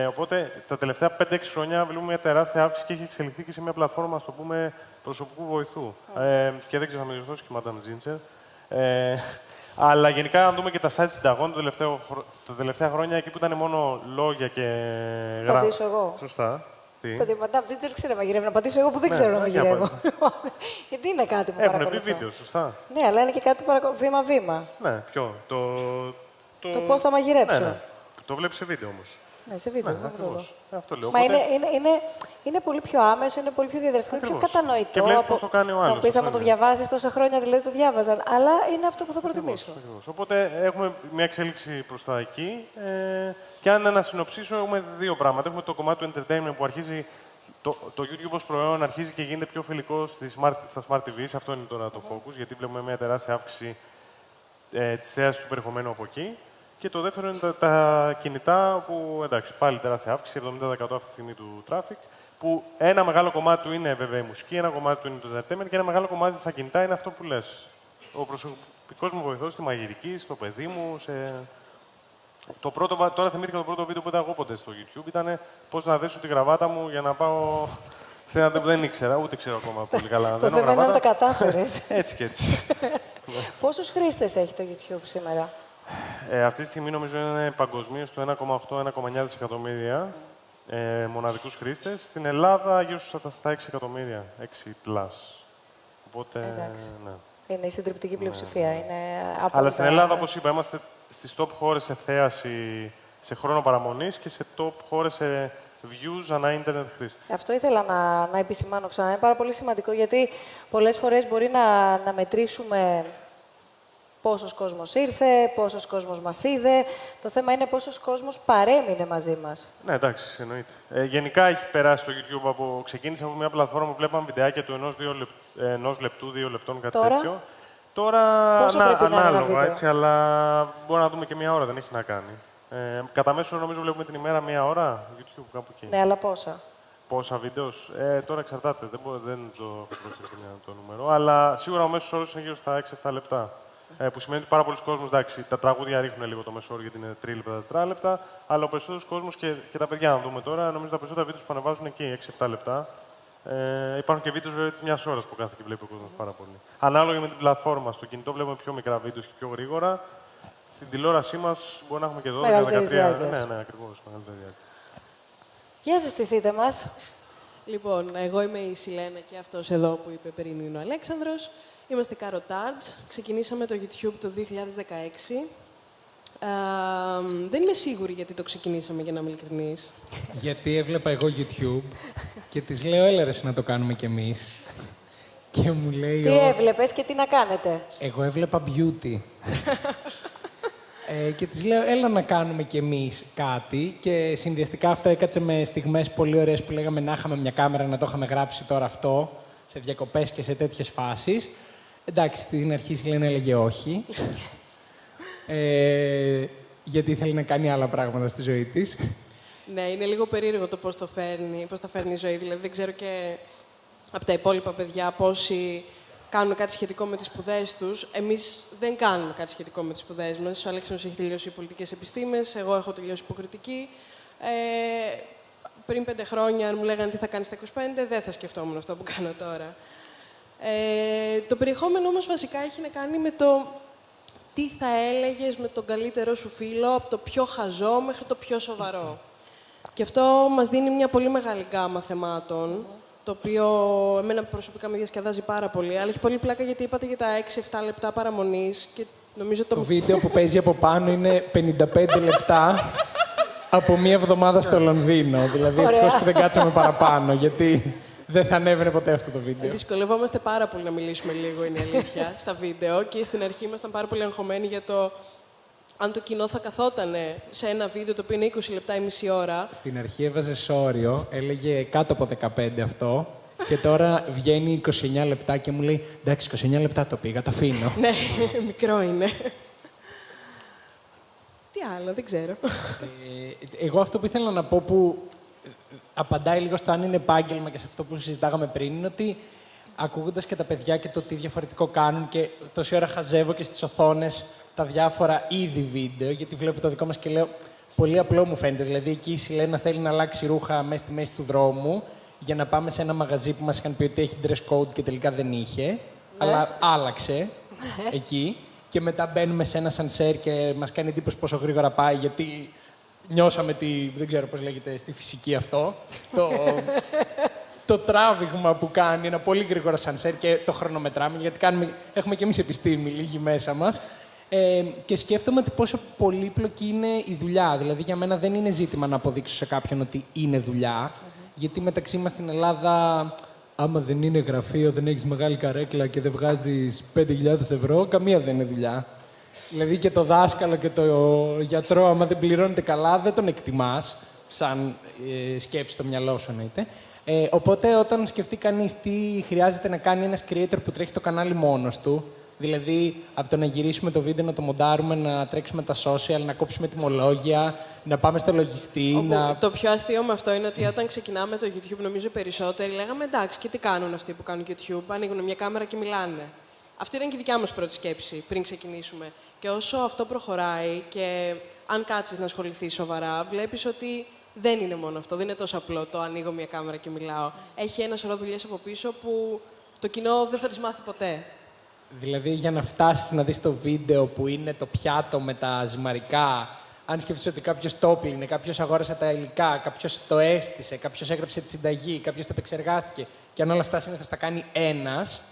Οπότε, τα τελευταία 5-6 χρόνια βλέπουμε μια τεράστια αύξηση και έχει εξελιχθεί και σε μια πλατφόρμα, ας το πούμε, προσωπικού βοηθού. Και δεν ξέρω, θα με διορθώσει και η Madame Ginger. Αλλά γενικά, αν δούμε και τα site συνταγών τα τελευταία χρόνια, εκεί που ήταν μόνο λόγια και γράμματα. Πατήσω εγώ. Σωστά. Τι. Η Madame Ginger ξέρει να μαγειρεύει. Να πατήσω εγώ που δεν ξέρω να μαγειρεύω. Γιατί είναι κάτι που παρακολουθώ. Έχουν πει βίντεο, σωστά. Ναι, αλλά είναι και κάτι βήμα-βήμα. Ναι, ποιο. Το πώς θα μαγειρέψω. Ναι. Το βλέπεις σε βίντεο όμως. Ναι, σε βίντεο. Ναι, ακριβώς. Αυτό λέω. Μα Οπότε... είναι πολύ πιο άμεσο, είναι πολύ πιο διαδραστικό, πιο κατανοητό. Και βλέπεις πώς το κάνει ο άλλος. Να πεις, άμα το διαβάσεις τόσα χρόνια, δηλαδή το διάβαζαν. Αλλά είναι αυτό που θα προτιμήσω. Ακριβώς. Οπότε έχουμε μια εξέλιξη προς τα εκεί. Και αν να συνοψίσω, έχουμε δύο πράγματα. Έχουμε το κομμάτι του entertainment που αρχίζει. Το YouTube ως προϊόν αρχίζει και γίνεται πιο φιλικό στα Smart TVs. Αυτό είναι τώρα το focus, γιατί βλέπουμε μια τεράστια αύξηση της θέασης του περιεχομένου από εκεί. Και το δεύτερο είναι τα κινητά, όπου εντάξει, πάλι τεράστια αύξηση, 70% αυτή τη στιγμή του traffic. Που ένα μεγάλο κομμάτι του είναι βέβαια η μουσική, ένα κομμάτι του είναι το entertainment και ένα μεγάλο κομμάτι στα κινητά είναι αυτό που λες. Ο προσωπικός μου βοηθός στη μαγειρική, στο παιδί μου. Τώρα θυμήθηκα το πρώτο βίντεο που είδα εγώ ποτέ στο YouTube. Ήταν πώς να δέσω τη γραβάτα μου για να πάω σε ένα που δεν ήξερα, ούτε ξέρω ακόμα πολύ καλά. Το θέμα είναι να τα κατάφερες. Έτσι και έτσι. Πόσους χρήστες έχει το YouTube σήμερα? Αυτή τη στιγμή νομίζω είναι παγκοσμίως το 1,8-1,9 δισεκατομμύρια μοναδικούς χρήστες. Στην Ελλάδα γύρω στα 6 εκατομμύρια, 6+. Οπότε, ναι. Είναι η συντριπτική πλειοψηφία. Είναι αλλά στην Ελλάδα, όπως είπα, είμαστε στις top χώρες σε θέαση, σε χρόνο παραμονής και σε top χώρες σε views ανά ίντερνετ χρήστη. Αυτό ήθελα να επισημάνω ξανά. Είναι πάρα πολύ σημαντικό, γιατί πολλές φορές μπορεί να μετρήσουμε πόσος κόσμος ήρθε, πόσος κόσμος μας είδε. Το θέμα είναι πόσος κόσμος παρέμεινε μαζί μας. Ναι, εντάξει, εννοείται. Γενικά έχει περάσει το YouTube ξεκίνησε από μια πλατφόρμα που βλέπαμε βιντεάκια του ενός λεπτού, 2 λεπτών, κάτι τέτοιο. Τώρα ανάλογα, έτσι, αλλά μπορούμε να δούμε και μια ώρα, δεν έχει να κάνει. Κατά μέσο νομίζω βλέπουμε την ημέρα μια ώρα YouTube, κάπου εκεί. Ναι, αλλά πόσα? Πόσα βίντεο. Τώρα εξαρτάται, δεν το έχω προσέξει το νούμερο. Αλλά σίγουρα ο μέσος όρος είναι γύρω στα 6-7 λεπτά. Που σημαίνει ότι πάρα πολλοί κόσμος, εντάξει, τα τραγούδια ρίχνουν λίγο το μέσο όρο γιατί είναι 3 λεπτά, 4 λεπτά. Αλλά ο περισσότερος κόσμος και τα παιδιά, να δούμε τώρα, νομίζω τα περισσότερα βίντεο που ανεβάζουν εκεί 6-7 λεπτά. Υπάρχουν και βίντεο βέβαια τη μια ώρα που κάθεται και βλέπει ο κόσμος πάρα πολύ. Ανάλογα με την πλατφόρμα. Στο κινητό βλέπουμε πιο μικρά βίντεο και πιο γρήγορα. Στην τηλεόρασή μας μπορεί να έχουμε και 12-13. Ναι, ακριβώς. Για συστηθείτε μας. Λοιπόν, εγώ είμαι η Σιλένα και αυτός εδώ που είπε πριν είναι ο Αλέξανδρος. Είμαστε Carotards. Ξεκινήσαμε το YouTube το 2016. Δεν είμαι σίγουρη γιατί το ξεκινήσαμε, για να είμαι ειλικρινής. Γιατί έβλεπα εγώ YouTube και της λέω, έλα ρε να το κάνουμε κι εμείς. Και μου λέει... Τι έβλεπες και τι να κάνετε? Εγώ έβλεπα beauty. Και της λέω, έλα να κάνουμε κι εμείς κάτι. Και συνδυαστικά αυτό έκατσε με στιγμές πολύ ωραίες που λέγαμε να είχαμε μια κάμερα, να το είχαμε γράψει τώρα αυτό, σε διακοπές και σε τέτοιες φάσεις. Εντάξει, στην αρχή η Λένα έλεγε όχι. Γιατί ήθελε να κάνει άλλα πράγματα στη ζωή της. Ναι, είναι λίγο περίεργο το πώς τα φέρνει η ζωή. Δηλαδή, δεν ξέρω και από τα υπόλοιπα παιδιά πόσοι κάνουν κάτι σχετικό με τις σπουδές τους. Εμείς δεν κάνουμε κάτι σχετικό με τις σπουδές μας. Ο Αλέξανδρος έχει τελειώσει πολιτικές επιστήμες, εγώ έχω τελειώσει υποκριτική. Πριν 5 χρόνια, αν μου λέγανε τι θα κάνεις στα 25, δεν θα σκεφτόμουν αυτό που κάνω τώρα. Το περιεχόμενο όμως βασικά έχει να κάνει με το τι θα έλεγες με τον καλύτερό σου φίλο, από το πιο χαζό μέχρι το πιο σοβαρό. Και αυτό μας δίνει μια πολύ μεγάλη γκάμα θεμάτων, το οποίο εμένα προσωπικά με διασκεδάζει πάρα πολύ, αλλά έχει πολύ πλάκα γιατί είπατε για τα 6-7 λεπτά παραμονής και νομίζω το βίντεο που παίζει από πάνω είναι 55 λεπτά από μία εβδομάδα στο Λονδίνο. Δηλαδή, ευτυχώς που δεν κάτσαμε παραπάνω, γιατί δεν θα ανέβαινε ποτέ αυτό το βίντεο. Δυσκολευόμαστε πάρα πολύ να μιλήσουμε λίγο, είναι η αλήθεια, στα βίντεο και στην αρχή ήμασταν πάρα πολύ αγχωμένοι για το αν το κοινό θα καθόταν σε ένα βίντεο το οποίο είναι 20 λεπτά ή μισή ώρα. Στην αρχή έβαζε όριο, έλεγε κάτω από 15 αυτό. Και τώρα βγαίνει 29 λεπτά και μου λέει εντάξει, 29 λεπτά το πήγα, το αφήνω. Ναι, μικρό είναι. Τι άλλο, δεν ξέρω. Εγώ αυτό που ήθελα να πω που απαντάει λίγο στο αν είναι επάγγελμα και σε αυτό που συζητάγαμε πριν, είναι ότι ακούγοντας και τα παιδιά και το τι διαφορετικό κάνουν και τόση ώρα χαζεύω και στις οθόνες τα διάφορα είδη βίντεο, γιατί βλέπω το δικό μας και λέω πολύ απλό μου φαίνεται. Δηλαδή εκεί η Σιλένα θέλει να αλλάξει ρούχα μέσα στη μέση του δρόμου για να πάμε σε ένα μαγαζί που μας είχαν πει ότι έχει dress code και τελικά δεν είχε, αλλά άλλαξε εκεί. Και μετά μπαίνουμε σε ένα σανσέρ και μας κάνει εντύπωση πόσο γρήγορα πάει, γιατί νιώσαμε δεν ξέρω πώς λέγεται στη φυσική αυτό, το τράβηγμα που κάνει ένα πολύ γρήγορο σανσέρ και το χρονομετράμε, γιατί έχουμε και εμείς επιστήμη λίγη μέσα μας. Και σκέφτομαι ότι πόσο πολύπλοκη είναι η δουλειά. Δηλαδή, για μένα δεν είναι ζήτημα να αποδείξω σε κάποιον ότι είναι δουλειά, γιατί μεταξύ μας στην Ελλάδα, άμα δεν είναι γραφείο, δεν έχεις μεγάλη καρέκλα και δεν βγάζεις 5.000 ευρώ, καμία δεν είναι δουλειά. Δηλαδή και το δάσκαλο και το γιατρό, άμα δεν πληρώνεται καλά, δεν τον εκτιμάς, σαν σκέψη στο μυαλό σου εννοείται. Οπότε όταν σκεφτεί κανείς τι χρειάζεται να κάνει ένας creator που τρέχει το κανάλι μόνος του, δηλαδή από το να γυρίσουμε το βίντεο, να το μοντάρουμε, να τρέξουμε τα social, να κόψουμε τιμολόγια, να πάμε στο λογιστή. Το πιο αστείο με αυτό είναι ότι όταν ξεκινάμε το YouTube, νομίζω περισσότεροι λέγαμε εντάξει, και τι κάνουν αυτοί που κάνουν YouTube, ανοίγουν μια κάμερα και μιλάνε. Αυτή ήταν και η δικιά μας πρώτη σκέψη πριν ξεκινήσουμε. Και όσο αυτό προχωράει και αν κάτσεις να ασχοληθείς σοβαρά, βλέπεις ότι δεν είναι μόνο αυτό. Δεν είναι τόσο απλό το ανοίγω μια κάμερα και μιλάω. Έχει ένα σωρό δουλειές από πίσω που το κοινό δεν θα τις μάθει ποτέ. Δηλαδή, για να φτάσεις να δεις το βίντεο που είναι το πιάτο με τα ζυμαρικά, αν σκεφτείς ότι κάποιος το όπλυνε, κάποιος αγόρασε τα υλικά, κάποιος το έστησε, κάποιος έγραψε τη συνταγή, κάποιος το επεξεργάστηκε, και αν όλα αυτά συνήθως τα κάνει ένας,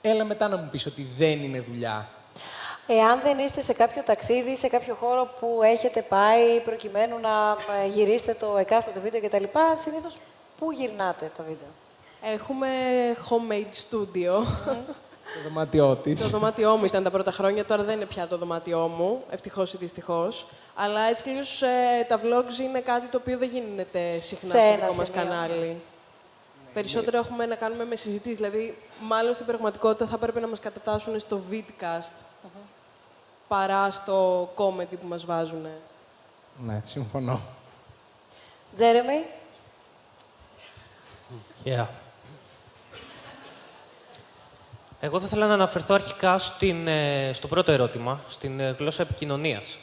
έλα μετά να μου πεις ότι δεν είναι δουλειά. Εάν δεν είστε σε κάποιο ταξίδι, σε κάποιο χώρο που έχετε πάει προκειμένου να γυρίσετε το εκάστοτε βίντεο κτλ., συνήθως πού γυρνάτε τα βίντεο? Έχουμε homemade studio. Το δωμάτιό της. Το δωμάτιό μου ήταν τα πρώτα χρόνια, τώρα δεν είναι πια το δωμάτιό μου, ευτυχώς ή δυστυχώς. Αλλά έτσι κι αλλιώς τα vlogs είναι κάτι το οποίο δεν γίνεται συχνά στο δικό μας κανάλι. Περισσότερο έχουμε να κάνουμε με συζητήσεις, δηλαδή μάλλον στην πραγματικότητα θα πρέπει να μας κατατάσσουν στο vidcast παρά στο comedy που μας βάζουν. Ναι, συμφωνώ. Τζέρεμι. Yeah. Εγώ θα ήθελα να αναφερθώ αρχικά στο πρώτο ερώτημα, στην γλώσσα επικοινωνίας.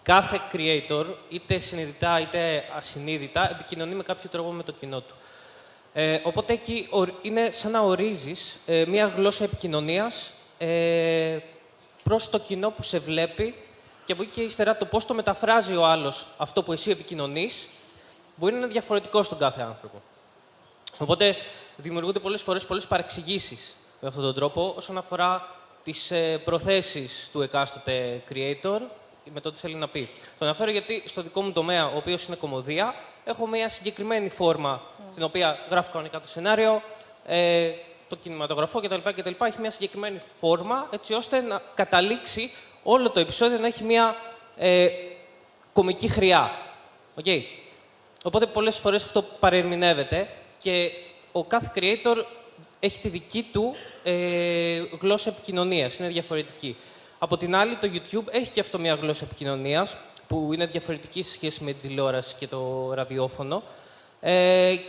Κάθε creator, είτε συνειδητά είτε ασυνείδητα, επικοινωνεί με κάποιο τρόπο με το κοινό του. Οπότε εκεί είναι σαν να ορίζεις μία γλώσσα επικοινωνίας προς το κοινό που σε βλέπει, και από εκεί και ύστερα το πώς το μεταφράζει ο άλλος αυτό που εσύ επικοινωνείς μπορεί να είναι διαφορετικό στον κάθε άνθρωπο. Οπότε δημιουργούνται πολλές φορές πολλές παρεξηγήσεις με αυτόν τον τρόπο όσον αφορά τις προθέσεις του εκάστοτε creator με το τι θέλει να πει. Το αναφέρω γιατί στο δικό μου τομέα, ο οποίος είναι κωμωδία, έχω μια συγκεκριμένη φόρμα την οποία γράφω κανονικά το σενάριο, το κινηματογραφό κτλ. Έχει μια συγκεκριμένη φόρμα έτσι ώστε να καταλήξει όλο το επεισόδιο να έχει μια κωμική χρειά. Okay. Οπότε πολλές φορές αυτό παρερμηνεύεται και ο κάθε creator έχει τη δική του γλώσσα επικοινωνίας, είναι διαφορετική. Από την άλλη, το YouTube έχει και αυτό μια γλώσσα επικοινωνίας που είναι διαφορετική σε σχέση με την τηλεόραση και το ραδιόφωνο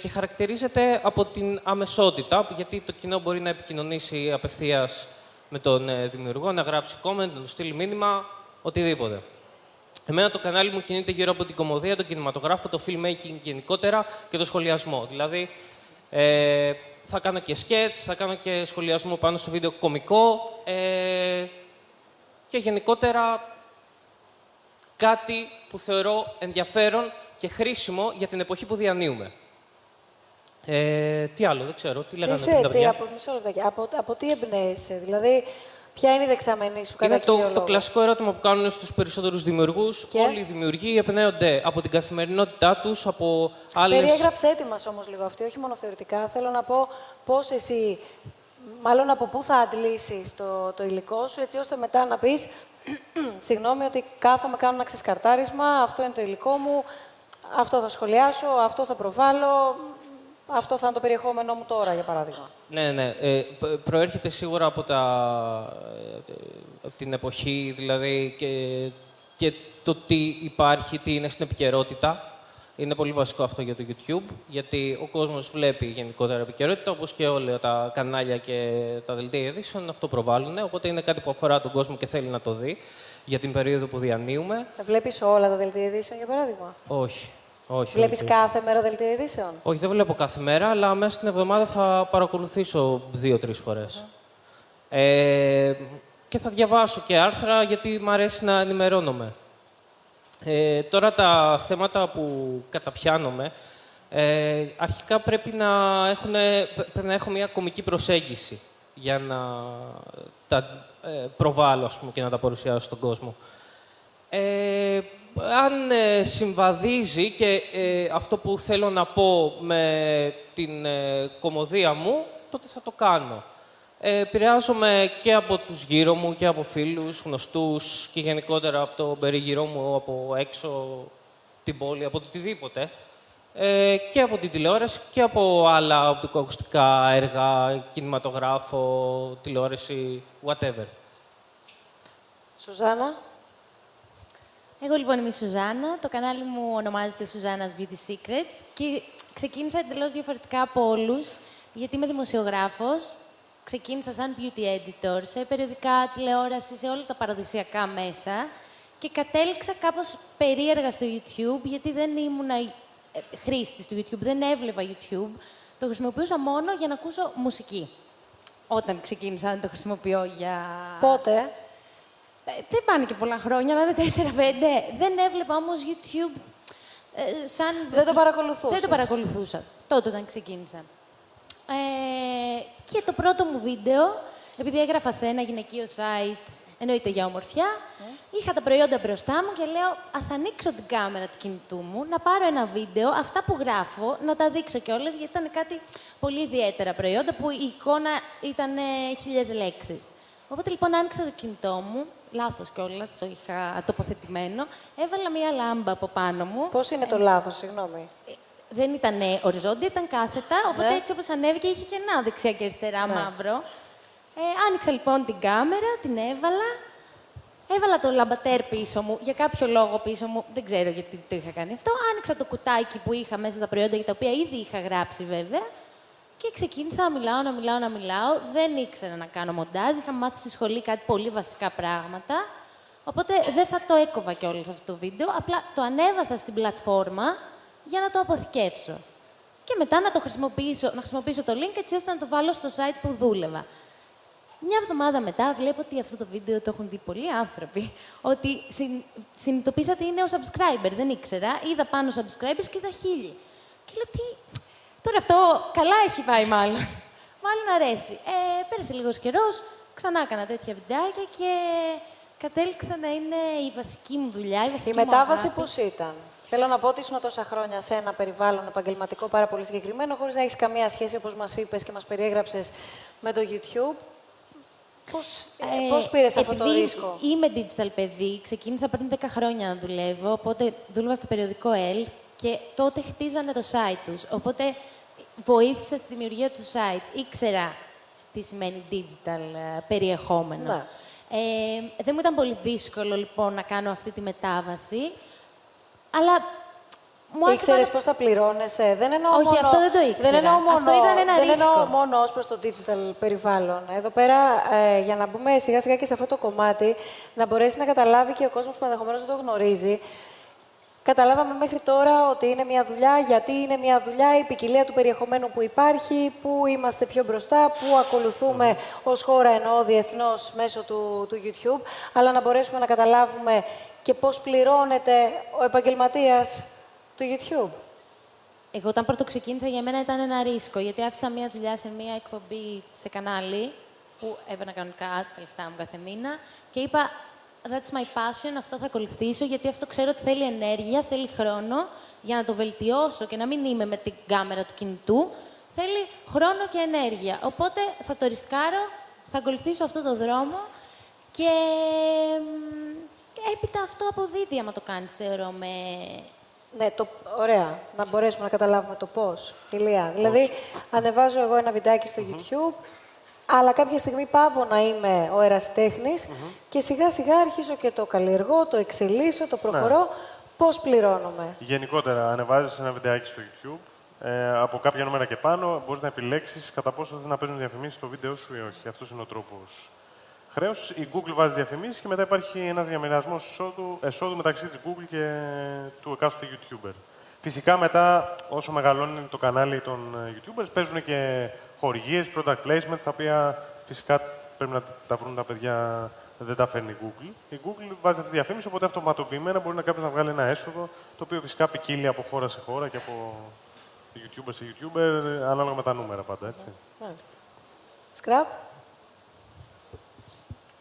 και χαρακτηρίζεται από την αμεσότητα, γιατί το κοινό μπορεί να επικοινωνήσει απευθείας με τον δημιουργό, να γράψει comment, να του στείλει μήνυμα, οτιδήποτε. Εμένα το κανάλι μου κινείται γύρω από την κωμωδία, τον κινηματογράφο, το filmmaking γενικότερα και το σχολιασμό. Δηλαδή, θα κάνω και sketch, θα κάνω και σχολιασμό πάνω στο βίντεο κωμικό και γενικότερα κάτι που θεωρώ ενδιαφέρον και χρήσιμο για την εποχή που διανύουμε. Τι άλλο, δεν ξέρω, τι λέγανε πριν τα παιδιά. Από τι εμπνέεσαι, δηλαδή ποια είναι η δεξαμενή σου κατά κύριο λόγο? Είναι το κλασικό ερώτημα που κάνουν στους περισσότερους δημιουργούς. Όλοι οι δημιουργοί εμπνέονται από την καθημερινότητά τους, από άλλες... Περιέγραψέ τη μας όμως λίγο αυτή, όχι μόνο θεωρητικά. Θέλω να πω πώς εσύ, μάλλον από πού θα αντλήσεις το υλικό σου, έτσι ώστε μετά να πεις Συγγνώμη, ότι κάθομαι, κάνω ένα ξεσκαρτάρισμα, αυτό είναι το υλικό μου, αυτό θα σχολιάσω, αυτό θα προβάλλω, αυτό θα είναι το περιεχόμενό μου τώρα, για παράδειγμα. Ναι. Προέρχεται σίγουρα από την εποχή, δηλαδή, και το τι υπάρχει, τι είναι στην επικαιρότητα. Είναι πολύ βασικό αυτό για το YouTube, γιατί ο κόσμος βλέπει γενικότερα επικαιρότητα, όπως και όλα τα κανάλια και τα δελτία ειδήσεων αυτό προβάλλουν. Οπότε είναι κάτι που αφορά τον κόσμο και θέλει να το δει για την περίοδο που διανύουμε. Βλέπεις όλα τα δελτία ειδήσεων, για παράδειγμα? Όχι. Βλέπεις κάθε μέρα δελτία ειδήσεων? Όχι, δεν βλέπω κάθε μέρα, αλλά μέσα στην εβδομάδα θα παρακολουθήσω 2-3 φορές. Και θα διαβάσω και άρθρα, γιατί μου αρέσει να ενημερώνομαι. Τώρα τα θέματα που καταπιάνομαι, αρχικά πρέπει να έχω μια κωμική προσέγγιση για να τα προβάλλω, ας πούμε, και να τα παρουσιάσω στον κόσμο. Αν συμβαδίζει και αυτό που θέλω να πω με την κωμωδία μου, τότε θα το κάνω. Επηρεάζομαι και από τους γύρω μου και από φίλους, γνωστούς και γενικότερα από το περίγυρό μου, από έξω την πόλη, από το οτιδήποτε. Και από την τηλεόραση και από άλλα οπτικοακουστικά έργα, κινηματογράφο, τηλεόραση, whatever. Σουζάνα. Εγώ λοιπόν είμαι η Σουζάνα. Το κανάλι μου ονομάζεται Susanna's Beauty Secrets και ξεκίνησα εντελώς διαφορετικά από όλους, γιατί είμαι δημοσιογράφος. Ξεκίνησα σαν beauty editor σε περιοδικά, τηλεόραση, σε όλα τα παραδοσιακά μέσα και κατέληξα κάπως περίεργα στο YouTube, γιατί δεν ήμουνα χρήστης του YouTube, δεν έβλεπα YouTube. Το χρησιμοποιούσα μόνο για να ακούσω μουσική. Όταν ξεκίνησα να το χρησιμοποιώ για... Πότε? Δεν πάνε και πολλά χρόνια, να είναι 4-5. Δεν έβλεπα όμως YouTube σαν... Δεν το παρακολουθούσα. Δεν το παρακολουθούσα τότε όταν ξεκίνησα. Και το πρώτο μου βίντεο, επειδή έγραφα σε ένα γυναικείο site, εννοείται για ομορφιά, είχα τα προϊόντα μπροστά μου και λέω ας ανοίξω την κάμερα του κινητού μου, να πάρω ένα βίντεο, αυτά που γράφω, να τα δείξω κιόλας, γιατί ήταν κάτι πολύ ιδιαίτερα προϊόντα που η εικόνα ήταν 1000 λέξεις. Οπότε λοιπόν άνοιξα το κινητό μου, λάθος κιόλας, το είχα τοποθετημένο, έβαλα μία λάμπα από πάνω μου. Πώς είναι το λάθος, συγγνώμη? Δεν ήταν οριζόντια, ήταν κάθετα, οπότε έτσι όπως ανέβηκε είχε κενά δεξιά και αριστερά μαύρο. Άνοιξα λοιπόν την κάμερα, την έβαλα το λαμπατέρ πίσω μου, για κάποιο λόγο πίσω μου, δεν ξέρω γιατί το είχα κάνει αυτό. Άνοιξα το κουτάκι που είχα μέσα στα προϊόντα, για τα οποία ήδη είχα γράψει βέβαια, και ξεκίνησα να μιλάω. Δεν ήξερα να κάνω μοντάζ, είχα μάθει στη σχολή κάτι πολύ βασικά πράγματα, οπότε δεν θα το έκοβα κιόλας αυτό το βίντεο, απλά το ανέβασα στην πλατφόρμα για να το αποθηκεύσω. Και μετά να χρησιμοποιήσω το link έτσι ώστε να το βάλω στο site που δούλευα. Μια εβδομάδα μετά βλέπω ότι αυτό το βίντεο το έχουν δει πολλοί άνθρωποι, ότι συνειδητοποίησα ότι είναι ο subscriber, δεν ήξερα. Είδα πάνω subscribers και είδα 1000. Και λέω, τώρα αυτό καλά έχει πάει μάλλον. Μάλλον αρέσει. Πέρασε λίγος καιρός, ξανά έκανα τέτοια βιντεάκια και κατέληξα να είναι η βασική μου δουλειά, η μετάβαση πώς ήταν? Θέλω να πω ότι ήσουν τόσα χρόνια σε ένα περιβάλλον επαγγελματικό πάρα πολύ συγκεκριμένο, χωρίς να έχεις καμία σχέση, όπως μας είπες και μας περιέγραψες, με το YouTube. Πώς πήρες αυτό το ρίσκο? Είμαι digital παιδί, ξεκίνησα πριν 10 χρόνια να δουλεύω, οπότε δούλευα στο περιοδικό Elle και τότε χτίζανε το site τους. Οπότε βοήθησα στη δημιουργία του site. Ήξερα τι σημαίνει digital περιεχόμενο. Ναι. Δεν μου ήταν πολύ δύσκολο λοιπόν να κάνω αυτή τη μετάβαση, αλλά ήξερες πώς θα πληρώνεσαι? Δεν εννοώ όχι, μόνο... αυτό δεν το ήξερα. Δεν εννοώ μόνο... Αυτό ήταν ένα ρίσκο. Δεν εννοώ μόνο ως προς το digital περιβάλλον. Εδώ πέρα, για να μπούμε σιγά-σιγά και σε αυτό το κομμάτι, να μπορέσει να καταλάβει και ο κόσμος που ενδεχομένως δεν το γνωρίζει. Καταλάβαμε μέχρι τώρα ότι είναι μια δουλειά, γιατί είναι μια δουλειά, η ποικιλία του περιεχομένου που υπάρχει, που είμαστε πιο μπροστά, που ακολουθούμε ως χώρα, εννοώ διεθνώς, μέσω του YouTube, αλλά να μπορέσουμε να καταλάβουμε και πώς πληρώνεται ο επαγγελματίας του YouTube. Εγώ όταν πρώτο ξεκίνησα, για μένα ήταν ένα ρίσκο, γιατί άφησα μια δουλειά σε μια εκπομπή σε κανάλι, που έπαιρνα κανονικά τα λεφτά μου κάθε μήνα, και είπα, that's my passion, αυτό θα ακολουθήσω, γιατί αυτό ξέρω ότι θέλει ενέργεια, θέλει χρόνο για να το βελτιώσω και να μην είμαι με την κάμερα του κινητού. Θέλει χρόνο και ενέργεια. Οπότε θα το ρισκάρω, θα ακολουθήσω αυτό το δρόμο και έπειτα αυτό αποδίδει άμα το κάνεις, θεωρώ, με... Ναι, ωραία. Να μπορέσουμε να καταλάβουμε το πώς. Ηλία. Δηλαδή, ανεβάζω εγώ ένα βιντεάκι στο YouTube, αλλά κάποια στιγμή πάω να είμαι ο ερασιτέχνης και σιγά-σιγά αρχίζω και το καλλιεργώ, το εξελίσσω, το προχωρώ. Πώς πληρώνομαι? Γενικότερα, ανεβάζεις ένα βιντεάκι στο YouTube, από κάποια νούμερα και πάνω, μπορείς να επιλέξεις κατά πόσο θες να παίζουν διαφημίσεις στο βίντεο σου ή όχι. Αυτός είναι ο τρόπος χρέους. Η Google βάζει διαφημίσεις και μετά υπάρχει ένας διαμοιρασμός εσόδου μεταξύ της Google και του εκάστοτε YouTuber. Φυσικά μετά, όσο μεγαλώνει το κανάλι των YouTubers, παίζουν και χορηγίες, product placements, τα οποία φυσικά πρέπει να τα βρουν τα παιδιά, δεν τα φέρνει η Google. Η Google βάζει αυτή τη διαφήμιση, οπότε αυτοματοποιημένα μπορεί κάποιος να βγάλει ένα έσοδο, το οποίο φυσικά ποικίλει από χώρα σε χώρα και από YouTuber σε YouTuber, ανάλογα με τα νούμερα πάντα, έτσι. Μάλιστα. Σκραπ.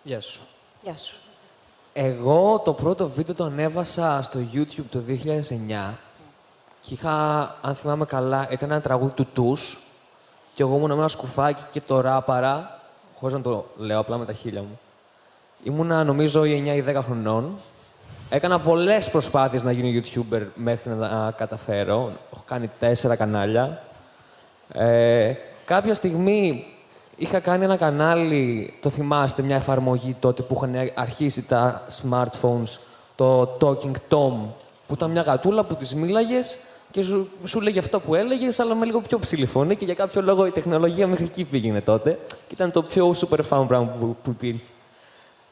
Γεια σου. Γεια σου. Εγώ το πρώτο βίντεο το ανέβασα στο YouTube το 2009 και είχα, αν θυμάμαι καλά, ήταν ένα τραγούδι του Τους και εγώ ήμουν με ένα σκουφάκι και το ράπαρα, χωρίς να το λέω απλά με τα χείλια μου. Ήμουνα νομίζω 9 ή 10 χρονών. Έκανα πολλές προσπάθειες να γίνω YouTuber μέχρι να καταφέρω. Έχω κάνει 4 κανάλια. Κάποια στιγμή είχα κάνει ένα κανάλι, το θυμάστε, μια εφαρμογή τότε που είχαν αρχίσει τα smartphones, το Talking Tom, που ήταν μια γατούλα που της μίλαγες και σου λέγε αυτό που έλεγες, αλλά με λίγο πιο ψηλή φωνή και για κάποιο λόγο η τεχνολογία μέχρι εκεί πήγαινε τότε και ήταν το πιο super fun πράγμα που υπήρχε.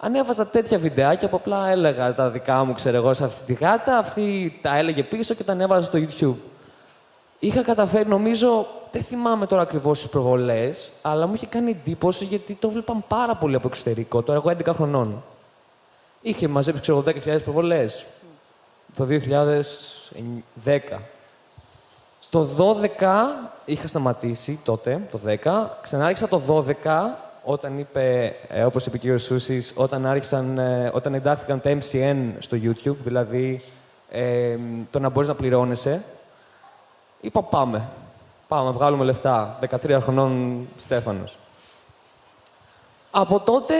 Ανέβαζα τέτοια βιντεάκια που απλά έλεγα τα δικά μου, ξέρω εγώ, σε αυτή τη γάτα, αυτή τα έλεγε πίσω και τα ανέβαζα στο YouTube. Είχα καταφέρει, νομίζω, δεν θυμάμαι τώρα ακριβώς τις προβολές, αλλά μου είχε κάνει εντύπωση γιατί το βλέπαν πάρα πολύ από εξωτερικό. Τώρα εγώ 11 χρονών. Είχε μαζέψει, ξέρω, 10.000 προβολές το 2010. Το 12 είχα σταματήσει τότε, το 10. Ξανάρχισα το 12, όταν είπε, όπως είπε και ο Σούσης, όταν εντάχθηκαν τα MCN στο YouTube, δηλαδή το να μπορείς να πληρώνεσαι. Είπα πάμε, βγάλουμε λεφτά. 13 χρονών Στέφανος. Από τότε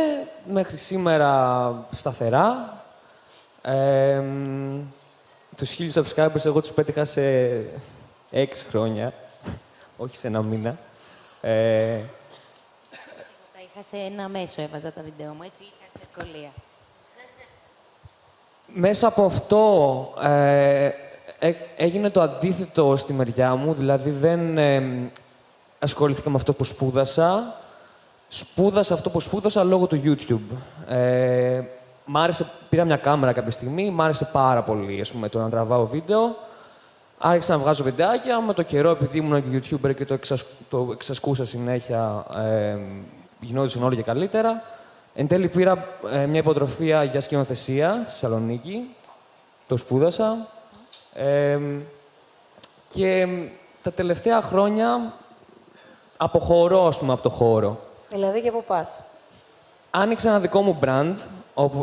μέχρι σήμερα σταθερά. Τους 1000 subscribers εγώ τους πέτυχα σε 6 χρόνια, όχι σε 1 μήνα. Τα είχα σε ένα μέσο, έβαζα τα βίντεο μου, έτσι είχα ευκολία. Μέσα από αυτό έγινε το αντίθετο στη μεριά μου, δηλαδή δεν ασχολήθηκα με αυτό που σπούδασα. Σπούδασα αυτό που σπούδασα λόγω του YouTube. Πήρα μια κάμερα κάποια στιγμή, μ' άρεσε πάρα πολύ το να τραβάω βίντεο. Άρχισα να βγάζω βιντεάκια, με το καιρό επειδή ήμουν και YouTuber και το εξασκούσα συνέχεια, γινόντουσαν όλο και καλύτερα. Εν τέλει πήρα μια υποτροφία για σκηνοθεσία στη Θεσσαλονίκη. Το σπούδασα. Και τα τελευταία χρόνια αποχωρώ, από το χώρο. Δηλαδή και πού πας? Άνοιξα ένα δικό μου brand,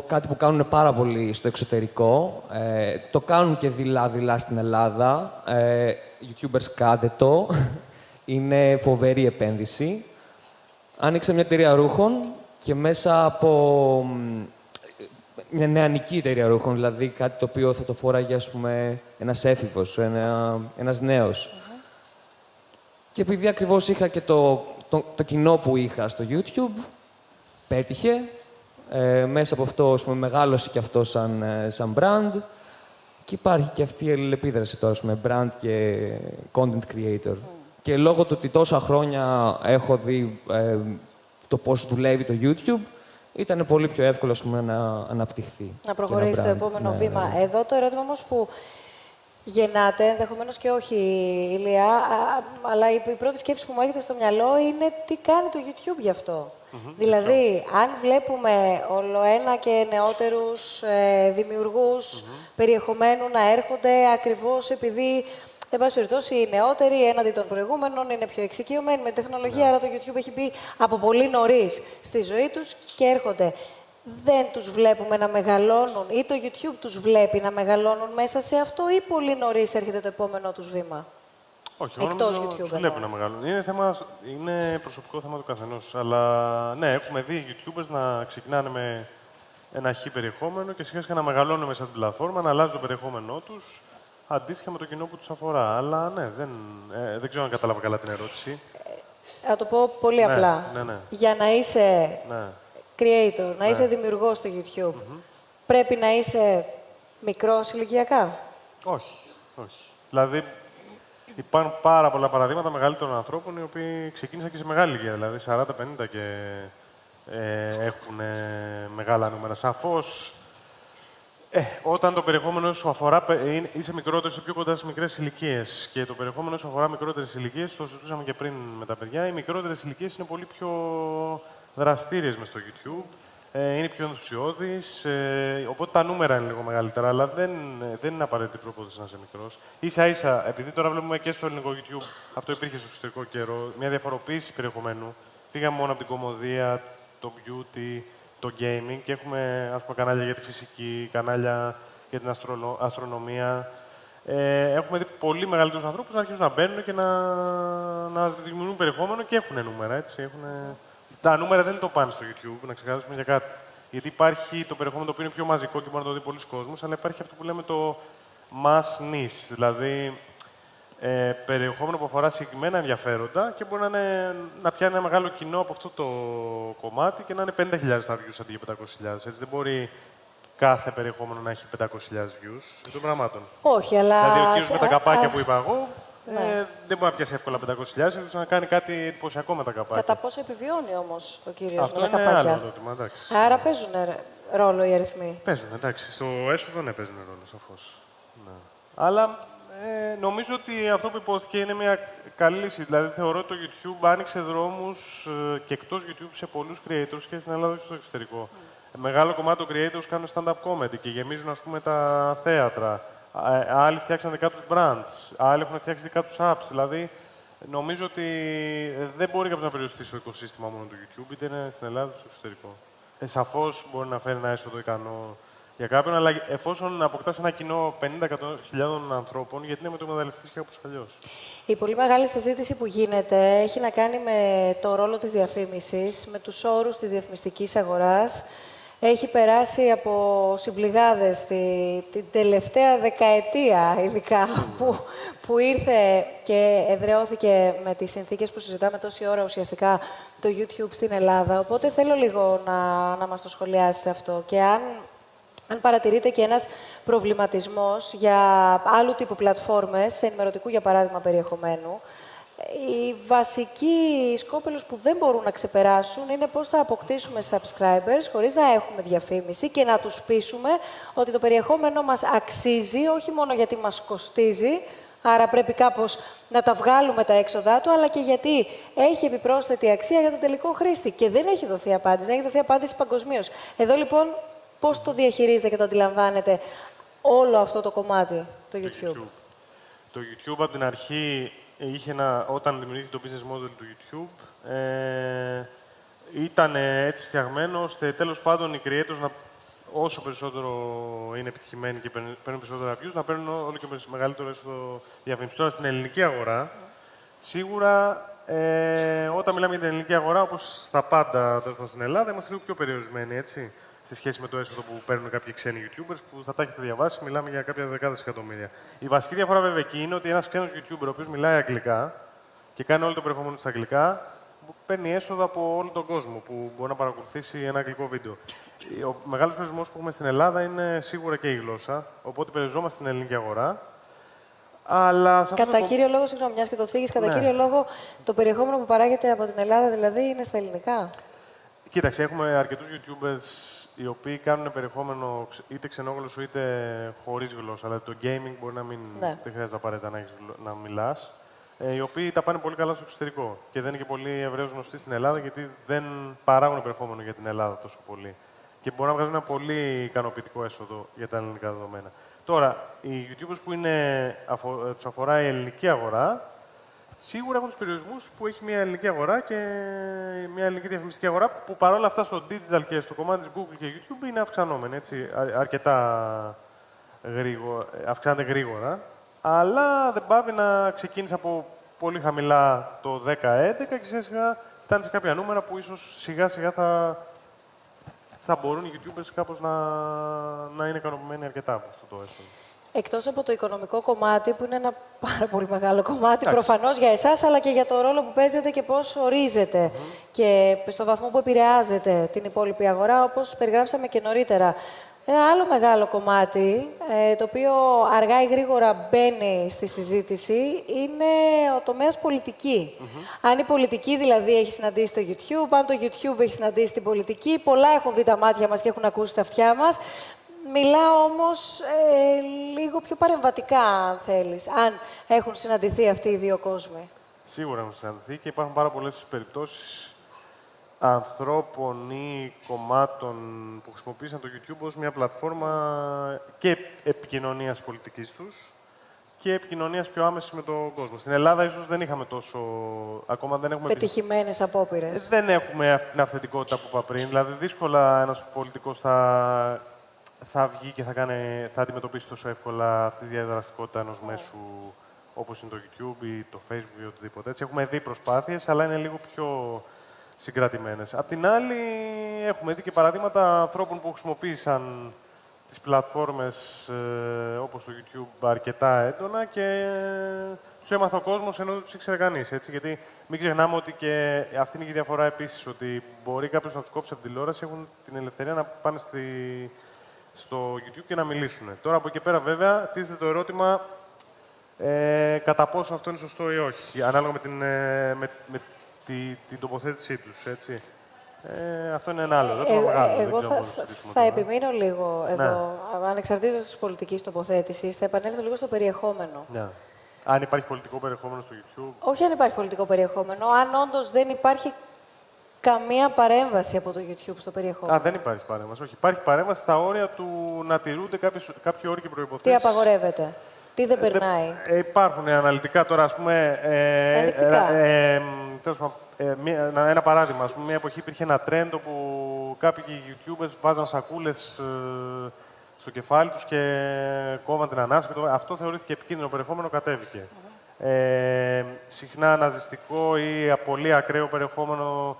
κάτι που κάνουν πάρα πολύ στο εξωτερικό. Το κάνουν και δειλά-δειλά στην Ελλάδα. YouTubers, κάντε το. Είναι φοβερή επένδυση. Άνοιξα μια εταιρεία ρούχων και μέσα από μια νεανική εταιρεία ρούχων, δηλαδή κάτι το οποίο θα το φόραγε, ένας έφηβος, ένας νέος. Και επειδή ακριβώς είχα και το κοινό που είχα στο YouTube, πέτυχε. Μέσα από αυτό, μεγάλωσε και αυτό σαν brand. Και υπάρχει και αυτή η αλληλεπίδραση τώρα, brand και content creator. Και λόγω του ότι τόσα χρόνια έχω δει το πώς δουλεύει το YouTube, ήταν πολύ πιο εύκολο να αναπτυχθεί. Να προχωρήσει το επόμενο βήμα. Εδώ το ερώτημα όμως που γεννάται, ενδεχομένως και όχι, Ηλία, αλλά η πρώτη σκέψη που μου έρχεται στο μυαλό είναι τι κάνει το YouTube γι' αυτό. Δηλαδή, αν βλέπουμε ολοένα και νεότερους δημιουργούς περιεχομένου να έρχονται ακριβώς επειδή, εν πάση περιπτώσει, οι νεότεροι έναντι των προηγούμενων είναι πιο εξοικειωμένοι με τεχνολογία, άρα το YouTube έχει μπει από πολύ νωρίς στη ζωή τους και έρχονται. Δεν τους βλέπουμε να μεγαλώνουν ή το YouTube τους βλέπει να μεγαλώνουν μέσα σε αυτό ή πολύ νωρίς έρχεται το επόμενό τους βήμα? Όχι, εκτός YouTube. Τους βλέπει να μεγαλώνουν. Είναι προσωπικό θέμα του καθενός. Αλλά ναι, έχουμε δει YouTubers να ξεκινάνε με ένα χ περιεχόμενο και σιγά σιγά να μεγαλώνουν μέσα την πλατφόρμα, να αλλάζουν το περιεχόμενό τους αντίστοιχα με το κοινό που τους αφορά. Αλλά ναι, δεν ξέρω αν κατάλαβα καλά την ερώτηση. Θα το πω πολύ απλά. Ναι. Για να είσαι Ναι. creator, να είσαι δημιουργός στο YouTube, πρέπει να είσαι μικρός ηλικιακά. Όχι. Δηλαδή, υπάρχουν πάρα πολλά παραδείγματα μεγαλύτερων ανθρώπων οι οποίοι ξεκίνησαν και σε μεγάλη ηλικία, δηλαδή 40-50 και έχουν μεγάλα νούμερα. Σαφώς, όταν το περιεχόμενο σου αφορά, είσαι μικρότερος, είσαι πιο κοντά στις μικρές ηλικίες και το περιεχόμενο σου αφορά μικρότερες ηλικίες, το συζητούσαμε και πριν με τα παιδιά, οι μικρότερες ηλικίες είναι πολύ πιο δραστήριες μες στο YouTube, είναι πιο ενθουσιώδεις, οπότε τα νούμερα είναι λίγο μεγαλύτερα, αλλά δεν είναι απαραίτητη προπόθεση να είσαι μικρός. Ίσα-ίσα, επειδή τώρα βλέπουμε και στο ελληνικό YouTube, αυτό υπήρχε στο εξωτερικό καιρό, μια διαφοροποίηση περιεχομένου. Φύγαμε μόνο από την κωμωδία, το beauty, το gaming και έχουμε κανάλια για τη φυσική, κανάλια για την αστρονομία. Έχουμε δει πολύ μεγαλύτερους ανθρώπους να αρχίζουν να μπαίνουν και να δημιουργούν περιεχόμενο και έχουν νούμερα. Έτσι. Τα νούμερα δεν το πάνε στο YouTube, να ξεκαθαρίσουμε για κάτι. Γιατί υπάρχει το περιεχόμενο το οποίο είναι πιο μαζικό και μπορεί να το δει πολλοί κόσμος, αλλά υπάρχει αυτό που λέμε το mass niche. Δηλαδή, περιεχόμενο που αφορά συγκεκριμένα ενδιαφέροντα και μπορεί να πιάνει ένα μεγάλο κοινό από αυτό το κομμάτι και να είναι 50.000 τα views αντί για 500.000. Έτσι δεν μπορεί κάθε περιεχόμενο να έχει 500.000 views των πραγμάτων. Όχι, αλλά... Δηλαδή ο κύριος με τα καπάκια που είπα εγώ δεν μπορεί να πιάσει εύκολα 500.000, ίσως να κάνει κάτι εντυπωσιακό με τα καπάκια. Κατά πόσο επιβιώνει όμως ο κύριος αυτό με τα είναι καπάκια. άλλο ερώτημα, εντάξει. Άρα παίζουν ρόλο οι αριθμοί. Παίζουν, εντάξει. Στο έσοδο ναι, παίζουν ρόλο, σαφώς. Ναι. Αλλά νομίζω ότι αυτό που υπόθηκε είναι μια καλή λύση. Δηλαδή, θεωρώ ότι το YouTube άνοιξε δρόμους και εκτός YouTube σε πολλούς creators και στην Ελλάδα και στο εξωτερικό. Μεγάλο κομμάτι των creators κάνουν stand-up comedy και γεμίζουν, ας πούμε, τα θέατρα. Άλλοι φτιάξαν δικά τους brands, άλλοι έχουν φτιάξει δικά τους apps. Δηλαδή, νομίζω ότι δεν μπορεί κάποιος να περιοριστεί στο οικοσύστημα μόνο του YouTube, είτε είναι στην Ελλάδα είτε στο εξωτερικό. Σαφώς μπορεί να φέρει ένα έσοδο ικανό για κάποιον, αλλά εφόσον αποκτάς ένα κοινό 50.000 ανθρώπων, γιατί να με το εκμεταλλευτείς και όπως αλλιώς. Η πολύ μεγάλη συζήτηση που γίνεται έχει να κάνει με το ρόλο της διαφήμισης, με τους όρους της διαφημιστικής αγοράς. Έχει περάσει από συμπληγάδες την τελευταία δεκαετία, ειδικά, που ήρθε και εδραιώθηκε με τις συνθήκες που συζητάμε τόση ώρα ουσιαστικά το YouTube στην Ελλάδα. Οπότε θέλω λίγο να μας το σχολιάσεις αυτό και αν παρατηρείτε και ένας προβληματισμός για άλλου τύπου πλατφόρμες, ενημερωτικού για παράδειγμα περιεχομένου, οι βασικοί σκόπελους που δεν μπορούν να ξεπεράσουν είναι πώς θα αποκτήσουμε subscribers χωρίς να έχουμε διαφήμιση και να τους πείσουμε ότι το περιεχόμενο μας αξίζει, όχι μόνο γιατί μας κοστίζει, άρα πρέπει κάπως να τα βγάλουμε τα έξοδά του, αλλά και γιατί έχει επιπρόσθετη αξία για τον τελικό χρήστη. Και δεν έχει δοθεί απάντηση, δεν έχει δοθεί απάντηση παγκοσμίως. Εδώ λοιπόν πώς το διαχειρίζετε και το αντιλαμβάνετε όλο αυτό το κομμάτι, το YouTube. Το YouTube από την αρχή όταν δημιουργήθηκε το business model του YouTube, ήταν έτσι φτιαγμένο ώστε τέλος πάντων οι creators όσο περισσότερο είναι επιτυχημένοι και παίρνουν περισσότερα views, να παίρνουν όλο και μεγαλύτερο έσοδο διαφήμιση. Τώρα στην ελληνική αγορά, σίγουρα όταν μιλάμε για την ελληνική αγορά, όπως στα πάντα στην Ελλάδα, είμαστε λίγο πιο περιορισμένοι, έτσι, σε σχέση με το έσοδο που παίρνουν κάποιοι ξένοι YouTubers που θα τα έχετε διαβάσει, μιλάμε για κάποια δεκάδες εκατομμύρια. Η βασική διαφορά βέβαια εκεί είναι ότι ένας ξένος YouTuber, ο οποίος μιλάει αγγλικά και κάνει όλο το περιεχόμενο στα αγγλικά, παίρνει έσοδα από όλο τον κόσμο που μπορεί να παρακολουθήσει ένα αγγλικό βίντεο. Ο μεγάλος περιορισμός που έχουμε στην Ελλάδα είναι σίγουρα και η γλώσσα, οπότε περιοριζόμαστε στην ελληνική αγορά. Αλλά κατά κύριο λόγο, συγγνώμη, μιας και το θίγεις, κατά κύριο λόγο, το περιεχόμενο που παράγεται από την Ελλάδα δηλαδή είναι στα ελληνικά. Κοίταξε, έχουμε αρκετούς YouTubers οι οποίοι κάνουν περιεχόμενο είτε ξενόγλωσσο είτε χωρίς γλώσσα. Δηλαδή το gaming μπορεί να μην δεν χρειάζεται απαραίτητα να μιλάς. Οι οποίοι τα πάνε πολύ καλά στο εξωτερικό και δεν είναι και πολύ ευρέως γνωστοί στην Ελλάδα γιατί δεν παράγουν περιεχόμενο για την Ελλάδα τόσο πολύ. Και μπορούν να βγάζουν ένα πολύ ικανοποιητικό έσοδο για τα ελληνικά δεδομένα. Τώρα, οι YouTubers που τους αφορά η ελληνική αγορά, σίγουρα έχουν τους περιορισμούς που έχει μια ελληνική αγορά και μια ελληνική διαφημιστική αγορά που παρόλα αυτά στο digital και στο κομμάτι της Google και YouTube είναι αυξανόμενη, έτσι, αρκετά αυξάνεται γρήγορα. Αλλά δεν πάβει να ξεκίνησε από πολύ χαμηλά το 10-11 και σιγά σιγά φτάνει σε κάποια νούμερα που ίσως σιγά σιγά θα μπορούν οι YouTubers κάπως να είναι ικανοποιημένοι αρκετά από αυτό το έσοδο. Εκτός από το οικονομικό κομμάτι, που είναι ένα πάρα πολύ μεγάλο κομμάτι προφανώς για εσάς, αλλά και για το ρόλο που παίζετε και πώς ορίζετε και στο βαθμό που επηρεάζετε την υπόλοιπη αγορά, όπως περιγράψαμε και νωρίτερα. Ένα άλλο μεγάλο κομμάτι, το οποίο αργά ή γρήγορα μπαίνει στη συζήτηση, είναι ο τομέας πολιτική. Αν η πολιτική δηλαδή έχει συναντήσει το YouTube, αν το YouTube έχει συναντήσει την πολιτική, πολλά έχουν δει τα μάτια μας και έχουν ακούσει τα αυτιά μας. Μιλάω όμως λίγο πιο παρεμβατικά, αν θέλεις, αν έχουν συναντηθεί αυτοί οι δύο κόσμοι. Σίγουρα έχουν συναντηθεί και υπάρχουν πάρα πολλές περιπτώσεις ανθρώπων ή κομμάτων που χρησιμοποίησαν το YouTube ως μια πλατφόρμα και επικοινωνίας πολιτικής τους και επικοινωνίας πιο άμεση με τον κόσμο. Στην Ελλάδα ίσως δεν είχαμε τόσο... Ακόμα δεν έχουμε... Πετυχημένες απόπειρες. Δεν έχουμε αυτή την αυθεντικότητα που είπα πριν. Δηλαδή, δύσκολα ένας πολιτικός θα βγει και θα αντιμετωπίσει τόσο εύκολα αυτή τη διαδραστικότητα ενός μέσου όπως είναι το YouTube ή το Facebook ή οτιδήποτε. Έτσι, έχουμε δει προσπάθειες, αλλά είναι λίγο πιο συγκρατημένες. Απ' την άλλη, έχουμε δει και παραδείγματα ανθρώπων που χρησιμοποίησαν τις πλατφόρμες όπως το YouTube αρκετά έντονα και τους έμαθε ο κόσμος ενώ δεν τους ήξερε κανείς. Έτσι, γιατί μην ξεχνάμε ότι και αυτή είναι και η διαφορά επίσης, ότι μπορεί κάποιος να τους κόψει από την τηλεόραση, έχουν την ελευθερία να πάνε στο YouTube και να μιλήσουν. Τώρα από εκεί πέρα, βέβαια, τίθεται το ερώτημα κατά πόσο αυτό είναι σωστό ή όχι, ανάλογα με την τοποθέτησή τους, έτσι. Αυτό είναι ένα άλλο. Εγώ θα επιμείνω λίγο εδώ, ανεξαρτήτως της πολιτικής τοποθέτησης, θα επανέλθω λίγο στο περιεχόμενο. Ναι. Αν υπάρχει πολιτικό περιεχόμενο στο YouTube. Όχι αν υπάρχει πολιτικό περιεχόμενο, αν όντως δεν υπάρχει καμία παρέμβαση από το YouTube στο περιεχόμενο. Δεν υπάρχει παρέμβαση. Όχι, υπάρχει παρέμβαση στα όρια του να τηρούνται κάποιοι όροι και προϋποθέσεις. Τι απαγορεύεται, τι δεν περνάει. Υπάρχουν αναλυτικά τώρα, ας πούμε. Ένα παράδειγμα, ας πούμε, μια εποχή υπήρχε ένα trend όπου κάποιοι YouTubers βάζαν σακούλες στο κεφάλι τους και κόβαν την ανάσα. Αυτό θεωρήθηκε επικίνδυνο περιεχόμενο, κατέβηκε. Συχνά ναζιστικό ή πολύ ακραίο περιεχόμενο,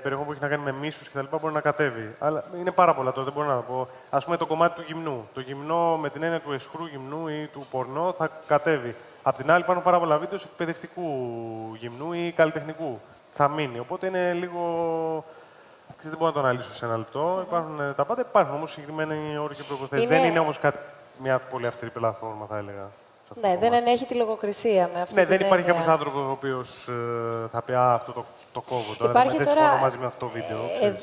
περιεχόμενο που έχει να κάνει με μίσους κτλ. Μπορεί να κατέβει. Αλλά είναι πάρα πολλά τώρα, δεν μπορώ να το πω. Ας πούμε το κομμάτι του γυμνού. Το γυμνό με την έννοια του εσχρού γυμνού ή του πορνό θα κατέβει. Απ' την άλλη, υπάρχουν πάρα πολλά βίντεο εκπαιδευτικού γυμνού ή καλλιτεχνικού. Θα μείνει. Οπότε είναι λίγο. Δεν μπορώ να το αναλύσω σε ένα λεπτό. Υπάρχουν τα πάντα. Υπάρχουν όμως συγκεκριμένοι όροι και προϋποθέσεις. Δεν είναι όμως μια πολύ αυστηρή πλατφόρμα, θα έλεγα. Ναι, δεν ενέχει τη λογοκρισία με αυτή την δεν υπάρχει κάποιος άνθρωπος ο οποίος θα πει αυτό το κόβω τώρα, δεν συμφωνώ μαζί με αυτό το βίντεο.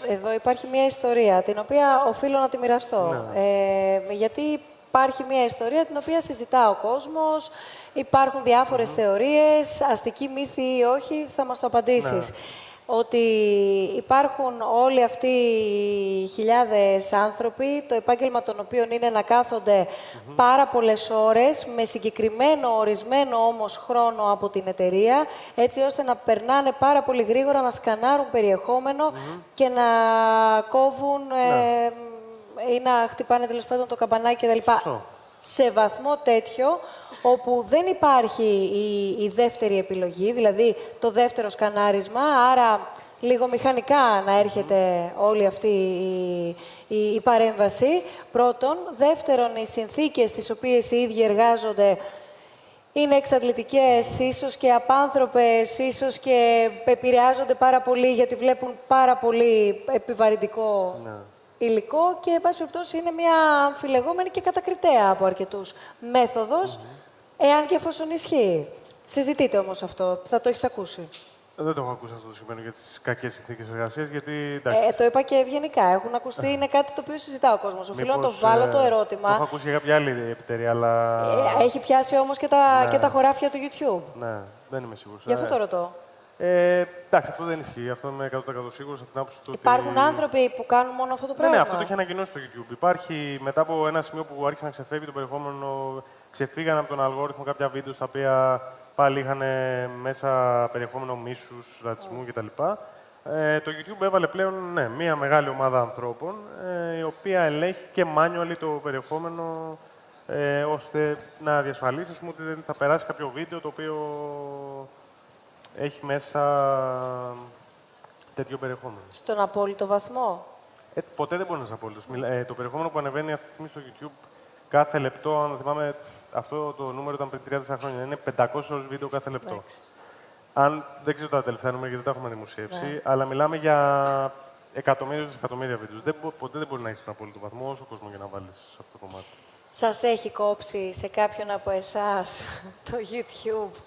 Εδώ υπάρχει μια ιστορία, την οποία οφείλω να τη μοιραστώ. Ναι. Γιατί υπάρχει μια ιστορία την οποία συζητά ο κόσμος, υπάρχουν διάφορες θεωρίες, αστική μύθη ή όχι, θα μας το απαντήσεις. Ναι. Ότι υπάρχουν όλοι αυτοί οι χιλιάδες άνθρωποι, το επάγγελμα των οποίων είναι να κάθονται πάρα πολλές ώρες, με συγκεκριμένο ορισμένο όμως χρόνο από την εταιρεία, έτσι ώστε να περνάνε πάρα πολύ γρήγορα, να σκανάρουν περιεχόμενο και να κόβουν ή να χτυπάνε τέλος πάντων το καμπανάκι κτλ. Σε βαθμό τέτοιο, όπου δεν υπάρχει η δεύτερη επιλογή, δηλαδή το δεύτερο σκανάρισμα, άρα λίγο μηχανικά να έρχεται όλη αυτή η παρέμβαση, πρώτον. Δεύτερον, οι συνθήκες τις οποίες οι ίδιοι εργάζονται είναι εξαντλητικές, ίσως και απάνθρωπες, ίσως και επηρεάζονται πάρα πολύ γιατί βλέπουν πάρα πολύ επιβαρυντικό υλικό και, εν πάση περιπτώσει, είναι μια αμφιλεγόμενη και κατακριτέα από αρκετούς μέθοδος, εάν και εφόσον ισχύει. Συζητείτε όμως αυτό. Θα το έχεις ακούσει. Δεν το έχω ακούσει αυτό το συγκεκριμένο για τις κακές συνθήκες εργασίας, γιατί το είπα και ευγενικά. Έχουν ακουστεί, είναι κάτι το οποίο συζητά ο κόσμος. Οφείλω να το βάλω το ερώτημα. Το έχω ακούσει για κάποια άλλη εταιρεία, αλλά. Έχει πιάσει όμως και τα χωράφια του YouTube. Ναι, δεν είμαι σίγουρος. Γι' αυτό το ρωτώ. Εντάξει, αυτό δεν ισχύει. Αυτό είμαι 100% σίγουρος από την άποψη του. Υπάρχουν άνθρωποι που κάνουν μόνο αυτό το πράγμα. Ναι, αυτό το έχει ανακοινώσει το YouTube. Υπάρχει μετά από ένα σημείο που άρχισε να ξεφεύγει το περιεχόμενο, ξεφύγανε από τον αλγόριθμο κάποια βίντεο στα οποία πάλι είχαν μέσα περιεχόμενο μίσους, ρατσισμού κτλ. Το YouTube έβαλε πλέον μια μεγάλη ομάδα ανθρώπων, η οποία ελέγχει και manually το περιεχόμενο, ώστε να διασφαλίσει ότι δεν θα περάσει κάποιο βίντεο το οποίο έχει μέσα τέτοιο περιεχόμενο. Στον απόλυτο βαθμό. Ποτέ δεν μπορεί να είσαι απόλυτος. Το περιεχόμενο που ανεβαίνει αυτή τη στιγμή στο YouTube κάθε λεπτό, αν θυμάμαι, αυτό το νούμερο ήταν πριν 30 χρόνια. Είναι 500 ώρες βίντεο κάθε λεπτό. Αν δεν ξέρω τα τελευταία νούμερα γιατί δεν τα έχουμε δημοσιεύσει, αλλά μιλάμε για εκατομμύρια δισεκατομμύρια βίντεο. Ποτέ δεν μπορεί να έχει τον απόλυτο βαθμό, όσο κόσμο για να βάλει σε αυτό το κομμάτι. Σας έχει κόψει σε κάποιον από εσάς το YouTube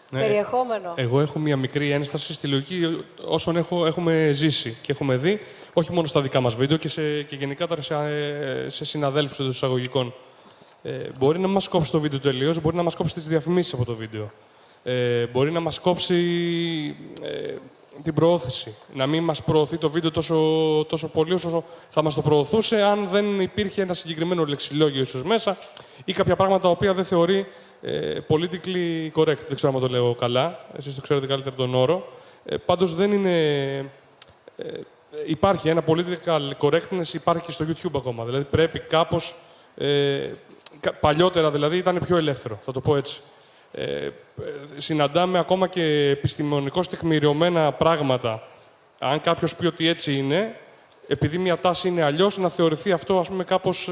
περιεχόμενο? Εγώ έχω μια μικρή ένσταση στη λογική όσων έχουμε ζήσει και έχουμε δει, όχι μόνο στα δικά μας βίντεο και γενικά σε συναδέλφους εντός εισαγωγικών. Μπορεί να μας κόψει το βίντεο τελείως, μπορεί να μας κόψει τις διαφημίσεις από το βίντεο. Μπορεί να μας κόψει την προώθηση. Να μην μας προωθεί το βίντεο τόσο πολύ όσο θα μας το προωθούσε αν δεν υπήρχε ένα συγκεκριμένο λεξιλόγιο ίσως μέσα ή κάποια πράγματα τα οποία δεν θεωρεί politically correct. Δεν ξέρω αν το λέω καλά. Εσείς το ξέρετε καλύτερα τον όρο. Πάντως δεν είναι... Υπάρχει ένα political correctness, υπάρχει και στο YouTube ακόμα. Δηλαδή πρέπει κάπως... παλιότερα δηλαδή ήταν πιο ελεύθερο, θα το πω έτσι. Συναντάμε ακόμα και επιστημονικώς τεκμηριωμένα πράγματα. Αν κάποιος πει ότι έτσι είναι, επειδή μια τάση είναι αλλιώς, να θεωρηθεί αυτό ας πούμε κάπως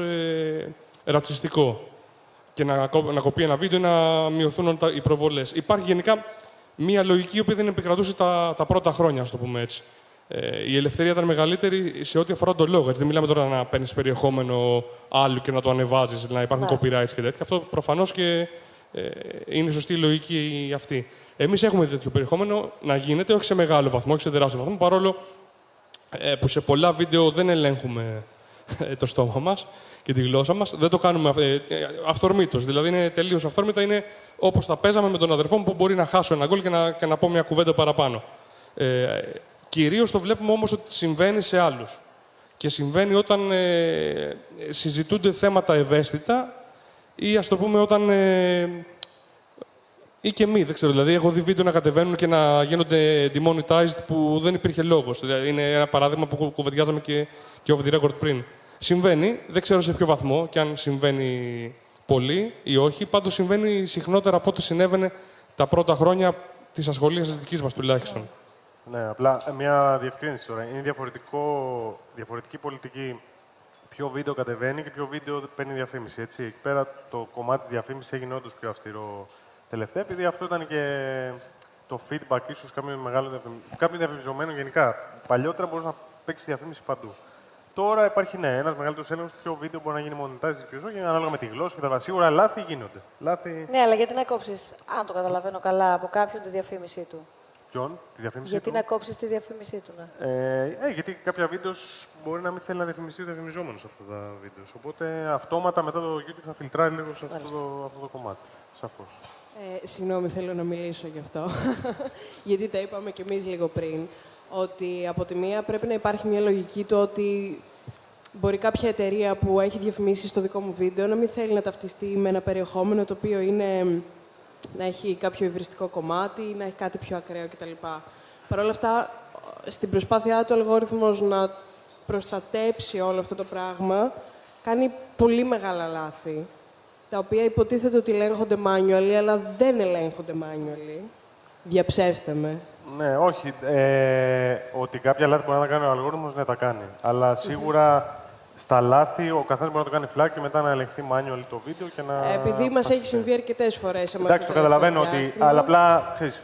ρατσιστικό και να κοπεί ένα βίντεο ή να μειωθούν οι προβολές. Υπάρχει γενικά μια λογική που δεν επικρατούσε τα πρώτα χρόνια, ας το πούμε έτσι. Η ελευθερία ήταν μεγαλύτερη σε ό,τι αφορά τον λόγο. Έτσι, δεν μιλάμε τώρα να παίρνεις περιεχόμενο άλλου και να το ανεβάζεις, να υπάρχουν copyrights και τέτοια. Αυτό προφανώς και είναι σωστή η λογική αυτή. Εμείς έχουμε τέτοιο περιεχόμενο να γίνεται, όχι σε μεγάλο βαθμό, όχι σε τεράστιο βαθμό, παρόλο που σε πολλά βίντεο δεν ελέγχουμε το στόμα μας και τη γλώσσα μας. Δεν το κάνουμε αυθορμήτως. Δηλαδή είναι τελείως αυθόρμητα, είναι όπως τα παίζαμε με τον αδερφό μου που μπορεί να χάσω ένα γκολ και να πω μια κουβέντα παραπάνω. Κυρίως το βλέπουμε όμως ότι συμβαίνει σε άλλους. Και συμβαίνει όταν συζητούνται θέματα ευαίσθητα ή ας το πούμε όταν... ή και μη, δεν ξέρω. Δηλαδή, έχω δει βίντεο να κατεβαίνουν και να γίνονται demonetized που δεν υπήρχε λόγος. Δηλαδή, είναι ένα παράδειγμα που κουβεντιάζαμε και off the record πριν. Συμβαίνει, δεν ξέρω σε ποιο βαθμό και αν συμβαίνει πολύ ή όχι. Πάντως συμβαίνει συχνότερα από ό,τι συνέβαινε τα πρώτα χρόνια της ασχολίας της δικής μας τουλάχιστον. Ναι, απλά μια διευκρίνηση τώρα. Είναι διαφορετική πολιτική ποιο βίντεο κατεβαίνει και ποιο βίντεο παίρνει διαφήμιση. Έτσι. Εκεί πέρα το κομμάτι της διαφήμισης έγινε όντως πιο αυστηρό τελευταία, επειδή αυτό ήταν και το feedback ίσως κάποιον διαφημιζομένο γενικά. Παλιότερα μπορούσε να παίξει διαφήμιση παντού. Τώρα υπάρχει ένας μεγαλύτερος έλεγχος ποιο βίντεο μπορεί να γίνει monetize και ποιο όχι, ανάλογα με τη γλώσσα και τα σίγουρα λάθη γίνονται. Ναι, αλλά γιατί να κόψεις, αν το καταλαβαίνω καλά, από κάποιον τη διαφήμισή του? Ποιον, τη διαφήμιση γιατί του. να κόψεις τη διαφήμισή του, ναι. Γιατί κάποια βίντεο μπορεί να μην θέλει να διαφημιστεί ο διαφημιζόμενος αυτά τα βίντεο. Οπότε αυτόματα μετά το YouTube θα φιλτράρει λίγο σε αυτό το κομμάτι. Σαφώς. Συγγνώμη, θέλω να μιλήσω γι' αυτό. Γιατί τα είπαμε κι εμείς λίγο πριν. Ότι από τη μία πρέπει να υπάρχει μια λογική του ότι μπορεί κάποια εταιρεία που έχει διαφημίσει στο δικό μου βίντεο να μην θέλει να ταυτιστεί με ένα περιεχόμενο το οποίο είναι να έχει κάποιο υβριστικό κομμάτι ή να έχει κάτι πιο ακραίο κτλ. Παρ' όλα αυτά, στην προσπάθειά του αλγόριθμος να προστατέψει όλο αυτό το πράγμα, κάνει πολύ μεγάλα λάθη, τα οποία υποτίθεται ότι ελέγχονται manually, αλλά δεν ελέγχονται manually. Διαψεύστε με. Ναι, όχι. Ότι κάποια λάθη μπορεί να κάνει ο αλγόριθμος, ναι, τα κάνει. Αλλά σίγουρα στα λάθη ο καθένας μπορεί να το κάνει flag και μετά να ελεγχθεί manual το βίντεο και να... Επειδή μας έχει συμβεί αρκετές φορές. Εντάξει, το καταλαβαίνω ότι... Αλλά απλά, ξέρεις,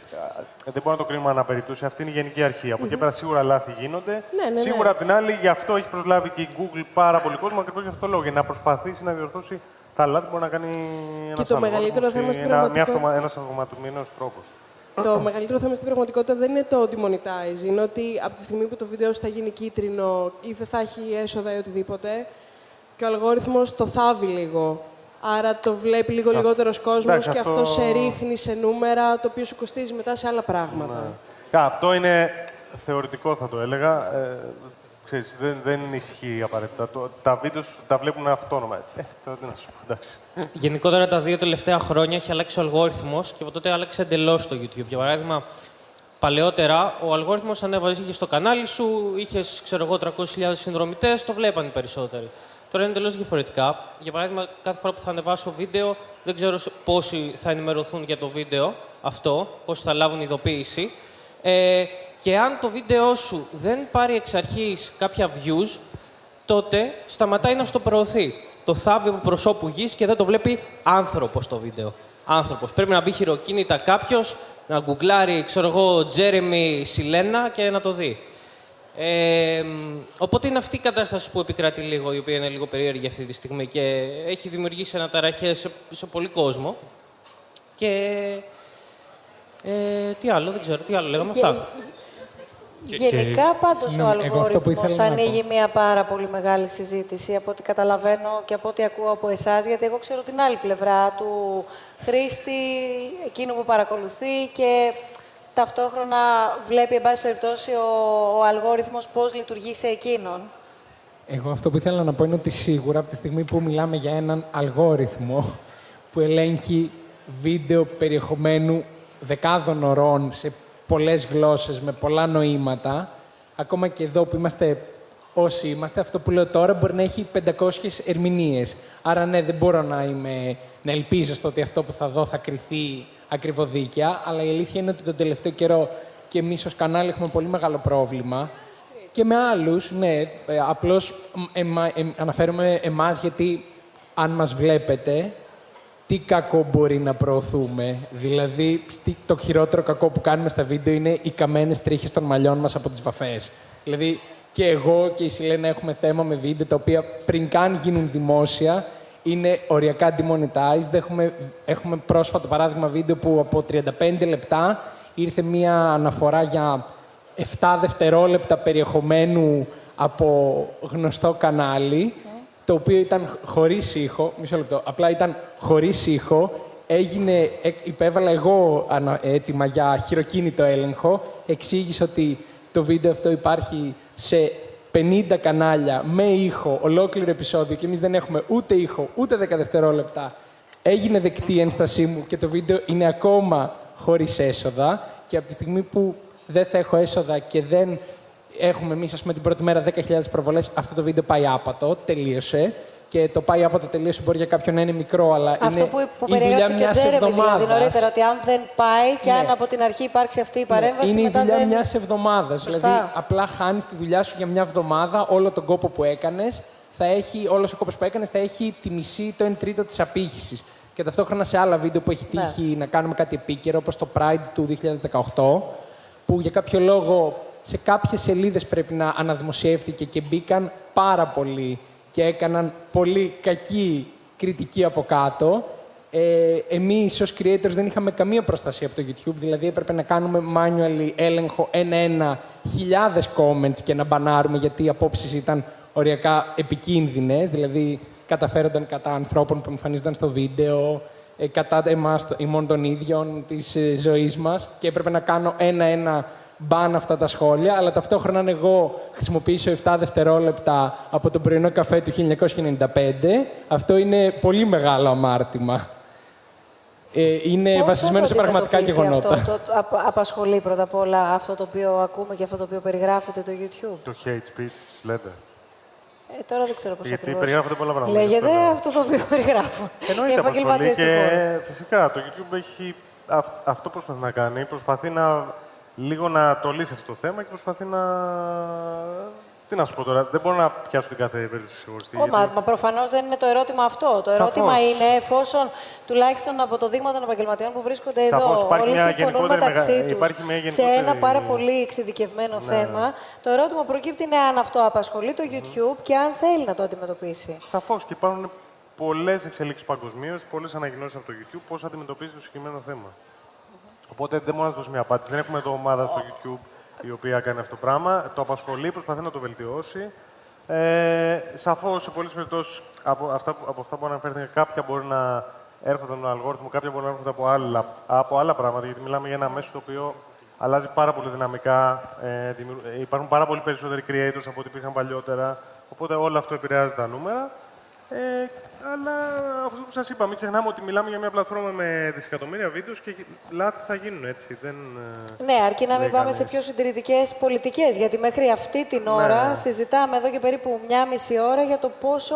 δεν μπορούμε να το κρίνουμε αναπερίπτωση. Αυτή είναι η γενική αρχή. Από εκεί πέρα σίγουρα λάθη γίνονται. Ναι, σίγουρα απ' την άλλη, γι' αυτό έχει προσλάβει και η Google πάρα πολύ κόσμο, ακριβώς γι' αυτό το λόγο. Για να προσπαθήσει να διορθώσει τα λάθη που μπορεί να κάνει ένας αλγόριθμος ή ένας αυτοματοποιημένος τρόπος. Το μεγαλύτερο θέμα στην πραγματικότητα δεν είναι το demonetize. Είναι ότι από τη στιγμή που το βίντεο θα γίνει κίτρινο ή δεν θα έχει έσοδα ή οτιδήποτε, και ο αλγόριθμος το θάβει λίγο. Άρα το βλέπει λίγο λιγότερος κόσμος και αυτό σε ρίχνει σε νούμερα, το οποίο σου κοστίζει μετά σε άλλα πράγματα. Ναι. Αυτό είναι θεωρητικό, θα το έλεγα. Ξέρεις, δεν ισχύει απαραίτητα. Τα βίντεο τα βλέπουν αυτόνομα. Τώρα τι να σου πω, εντάξει. Γενικότερα τα 2 τελευταία χρόνια έχει αλλάξει ο αλγόριθμος και από τότε άλλαξε εντελώς το YouTube. Για παράδειγμα, παλαιότερα ο αλγόριθμος ανέβαζε στο κανάλι σου, είχες, ξέρω εγώ, 300.000 συνδρομητές, το βλέπαν οι περισσότεροι. Τώρα είναι εντελώς διαφορετικά. Για παράδειγμα, κάθε φορά που θα ανεβάσω βίντεο, δεν ξέρω πόσοι θα ενημερωθούν για το βίντεο αυτό, πόσοι θα λάβουν ειδοποίηση. Και αν το βίντεο σου δεν πάρει εξ αρχής κάποια views, τότε σταματάει να στο προωθεί. Το θάβει από προσώπου γης και δεν το βλέπει άνθρωπος το βίντεο. Άνθρωπος. Πρέπει να μπει χειροκίνητα κάποιος, να γκουγκλάρει, ξέρω εγώ, Τζέρεμι Σιλένα και να το δει. Οπότε είναι αυτή η κατάσταση που επικρατεί λίγο, η οποία είναι λίγο περίεργη αυτή τη στιγμή και έχει δημιουργήσει αναταραχές σε πολύ κόσμο. Και τι άλλο, δεν ξέρω, τι άλλο λέγαμε αυτά. Γενικά, πάντως, ο αλγόριθμος να ανοίγει μια πάρα πολύ μεγάλη συζήτηση, από ό,τι καταλαβαίνω και από ό,τι ακούω από εσάς, γιατί εγώ ξέρω την άλλη πλευρά του χρήστη, εκείνου που παρακολουθεί και ταυτόχρονα βλέπει, εν πάση περιπτώσει, ο αλγόριθμος πώς λειτουργεί σε εκείνον. Εγώ αυτό που ήθελα να πω είναι ότι σίγουρα από τη στιγμή που μιλάμε για έναν αλγόριθμο που ελέγχει βίντεο περιεχομένου δεκάδων ωρών σε πολλές γλώσσες, με πολλά νοήματα, ακόμα και εδώ που είμαστε όσοι είμαστε, αυτό που λέω τώρα μπορεί να έχει 500 ερμηνείες. Άρα ναι, δεν μπορώ να ελπίζω στο ότι αυτό που θα δω θα κριθεί ακριβοδίκαια, αλλά η αλήθεια είναι ότι τον τελευταίο καιρό και εμείς ως κανάλι έχουμε πολύ μεγάλο πρόβλημα. Και με άλλους, ναι, απλώς αναφέρομαι εμάς γιατί αν μας βλέπετε, τι κακό μπορεί να προωθούμε. Δηλαδή, το χειρότερο κακό που κάνουμε στα βίντεο είναι οι καμένες τρίχες των μαλλιών μας από τις βαφές. Δηλαδή, και εγώ και η Σιλένα έχουμε θέμα με βίντεο τα οποία πριν καν γίνουν δημόσια, είναι οριακά demonetized. Έχουμε πρόσφατο παράδειγμα βίντεο που από 35 λεπτά ήρθε μία αναφορά για 7 δευτερόλεπτα περιεχομένου από γνωστό κανάλι, το οποίο ήταν χωρίς ήχο, μισό λεπτό, απλά ήταν χωρίς ήχο, υπέβαλα εγώ έτοιμα για χειροκίνητο έλεγχο, εξήγησε ότι το βίντεο αυτό υπάρχει σε 50 κανάλια με ήχο, ολόκληρο επεισόδιο και εμείς δεν έχουμε ούτε ήχο, ούτε 10 δευτερόλεπτα. Έγινε δεκτή η ένστασή μου και το βίντεο είναι ακόμα χωρίς έσοδα και από τη στιγμή που δεν θα έχω έσοδα και δεν έχουμε εμείς, ας πούμε, την πρώτη μέρα 10.000 προβολές, αυτό το βίντεο πάει άπατο, τελείωσε. Και το πάει άπατο, τελείωσε, μπορεί για κάποιον να είναι μικρό, αλλά αυτό είναι που η δουλειά μιας εβδομάδας. Δηλαδή νωρίτερα, ότι αν δεν πάει και αν από την αρχή υπάρξει αυτή η παρέμβαση, είναι μετά η δουλειά δεν... μιας εβδομάδας. Δηλαδή, απλά χάνεις τη δουλειά σου για μια εβδομάδα, όλο τον κόπο που έκανες, όλος ο κόπος που έκανες θα έχει τη μισή, το 1/3 της απήχησης. Και ταυτόχρονα σε άλλα βίντεο που έχει τύχει να κάνουμε κάτι επίκαιρο, όπως το Pride του 2018, που για κάποιο λόγο σε κάποιες σελίδες πρέπει να αναδημοσιεύθηκε και μπήκαν πάρα πολλοί και έκαναν πολύ κακή κριτική από κάτω. Εμείς ως creators δεν είχαμε καμία προστασία από το YouTube, δηλαδή έπρεπε να κάνουμε manually έλεγχο ένα-ένα, χιλιάδες comments και να μπανάρουμε γιατί οι απόψεις ήταν οριακά επικίνδυνες, δηλαδή καταφέρονταν κατά ανθρώπων που εμφανίζονταν στο βίντεο, κατά εμάς ημών των ίδιων της ζωής μας και έπρεπε να κάνω ένα-ένα μπαν αυτά τα σχόλια, αλλά ταυτόχρονα αν εγώ χρησιμοποιήσω 7 δευτερόλεπτα από τον πρωινό καφέ του 1995, αυτό είναι πολύ μεγάλο αμάρτημα. Είναι βασισμένο σε πραγματικά γεγονότα. Αυτό απασχολεί πρώτα απ' όλα αυτό το οποίο ακούμε και αυτό το οποίο περιγράφεται το YouTube. Το hate speech, λέτε. Τώρα δεν ξέρω πώς γιατί ακριβώς περιγράφονται πολλά πράγματα. λέγεται αυτό το οποίο περιγράφω. Εννοείται απασχολεί και φυσικά το YouTube έχει αυτό που προσπαθεί να κάνει. Προσπαθεί λίγο να το λύσει αυτό το θέμα και προσπαθεί να... Τι να σου πω τώρα, δεν μπορώ να πιάσω την κάθε περίπτωση ξεχωριστή. Μα προφανώς δεν είναι το ερώτημα αυτό. Το ερώτημα είναι εφόσον τουλάχιστον από το δείγμα των επαγγελματιών που βρίσκονται εδώ, όλοι συμφωνούν μεταξύ τους σε ένα πάρα πολύ εξειδικευμένο θέμα, το ερώτημα προκύπτει είναι αν αυτό απασχολεί το YouTube και αν θέλει να το αντιμετωπίσει. Σαφώς και υπάρχουν πολλές εξελίξεις παγκοσμίως, πολλές ανακοινώσεις από το YouTube πώς αντιμετωπίζει το συγκεκριμένο θέμα. Οπότε δεν μπορώ να σας δώσω μια απάντηση. Δεν έχουμε εδώ ομάδα στο YouTube η οποία κάνει αυτό το πράγμα. Το απασχολεί, προσπαθεί να το βελτιώσει. Σαφώς, σε πολλές περιπτώσεις, από αυτά που αναφέρθηκαν, κάποια μπορεί να έρχονται με τον αλγόριθμο, κάποια μπορεί να έρχονται από άλλα πράγματα, γιατί μιλάμε για ένα μέσο το οποίο αλλάζει πάρα πολύ δυναμικά. Υπάρχουν πάρα πολύ περισσότεροι creators από ό,τι υπήρχαν παλιότερα. Οπότε όλο αυτό επηρεάζει τα νούμερα. Αλλά αυτό που σας είπα, μην ξεχνάμε ότι μιλάμε για μια πλατφόρμα με δισεκατομμύρια βίντεο και λάθη θα γίνουν έτσι. Ναι, αρκεί να μην πάμε σε πιο συντηρητικές πολιτικές. Γιατί μέχρι αυτή την ώρα συζητάμε εδώ και περίπου 1,5 ώρα για το πόσο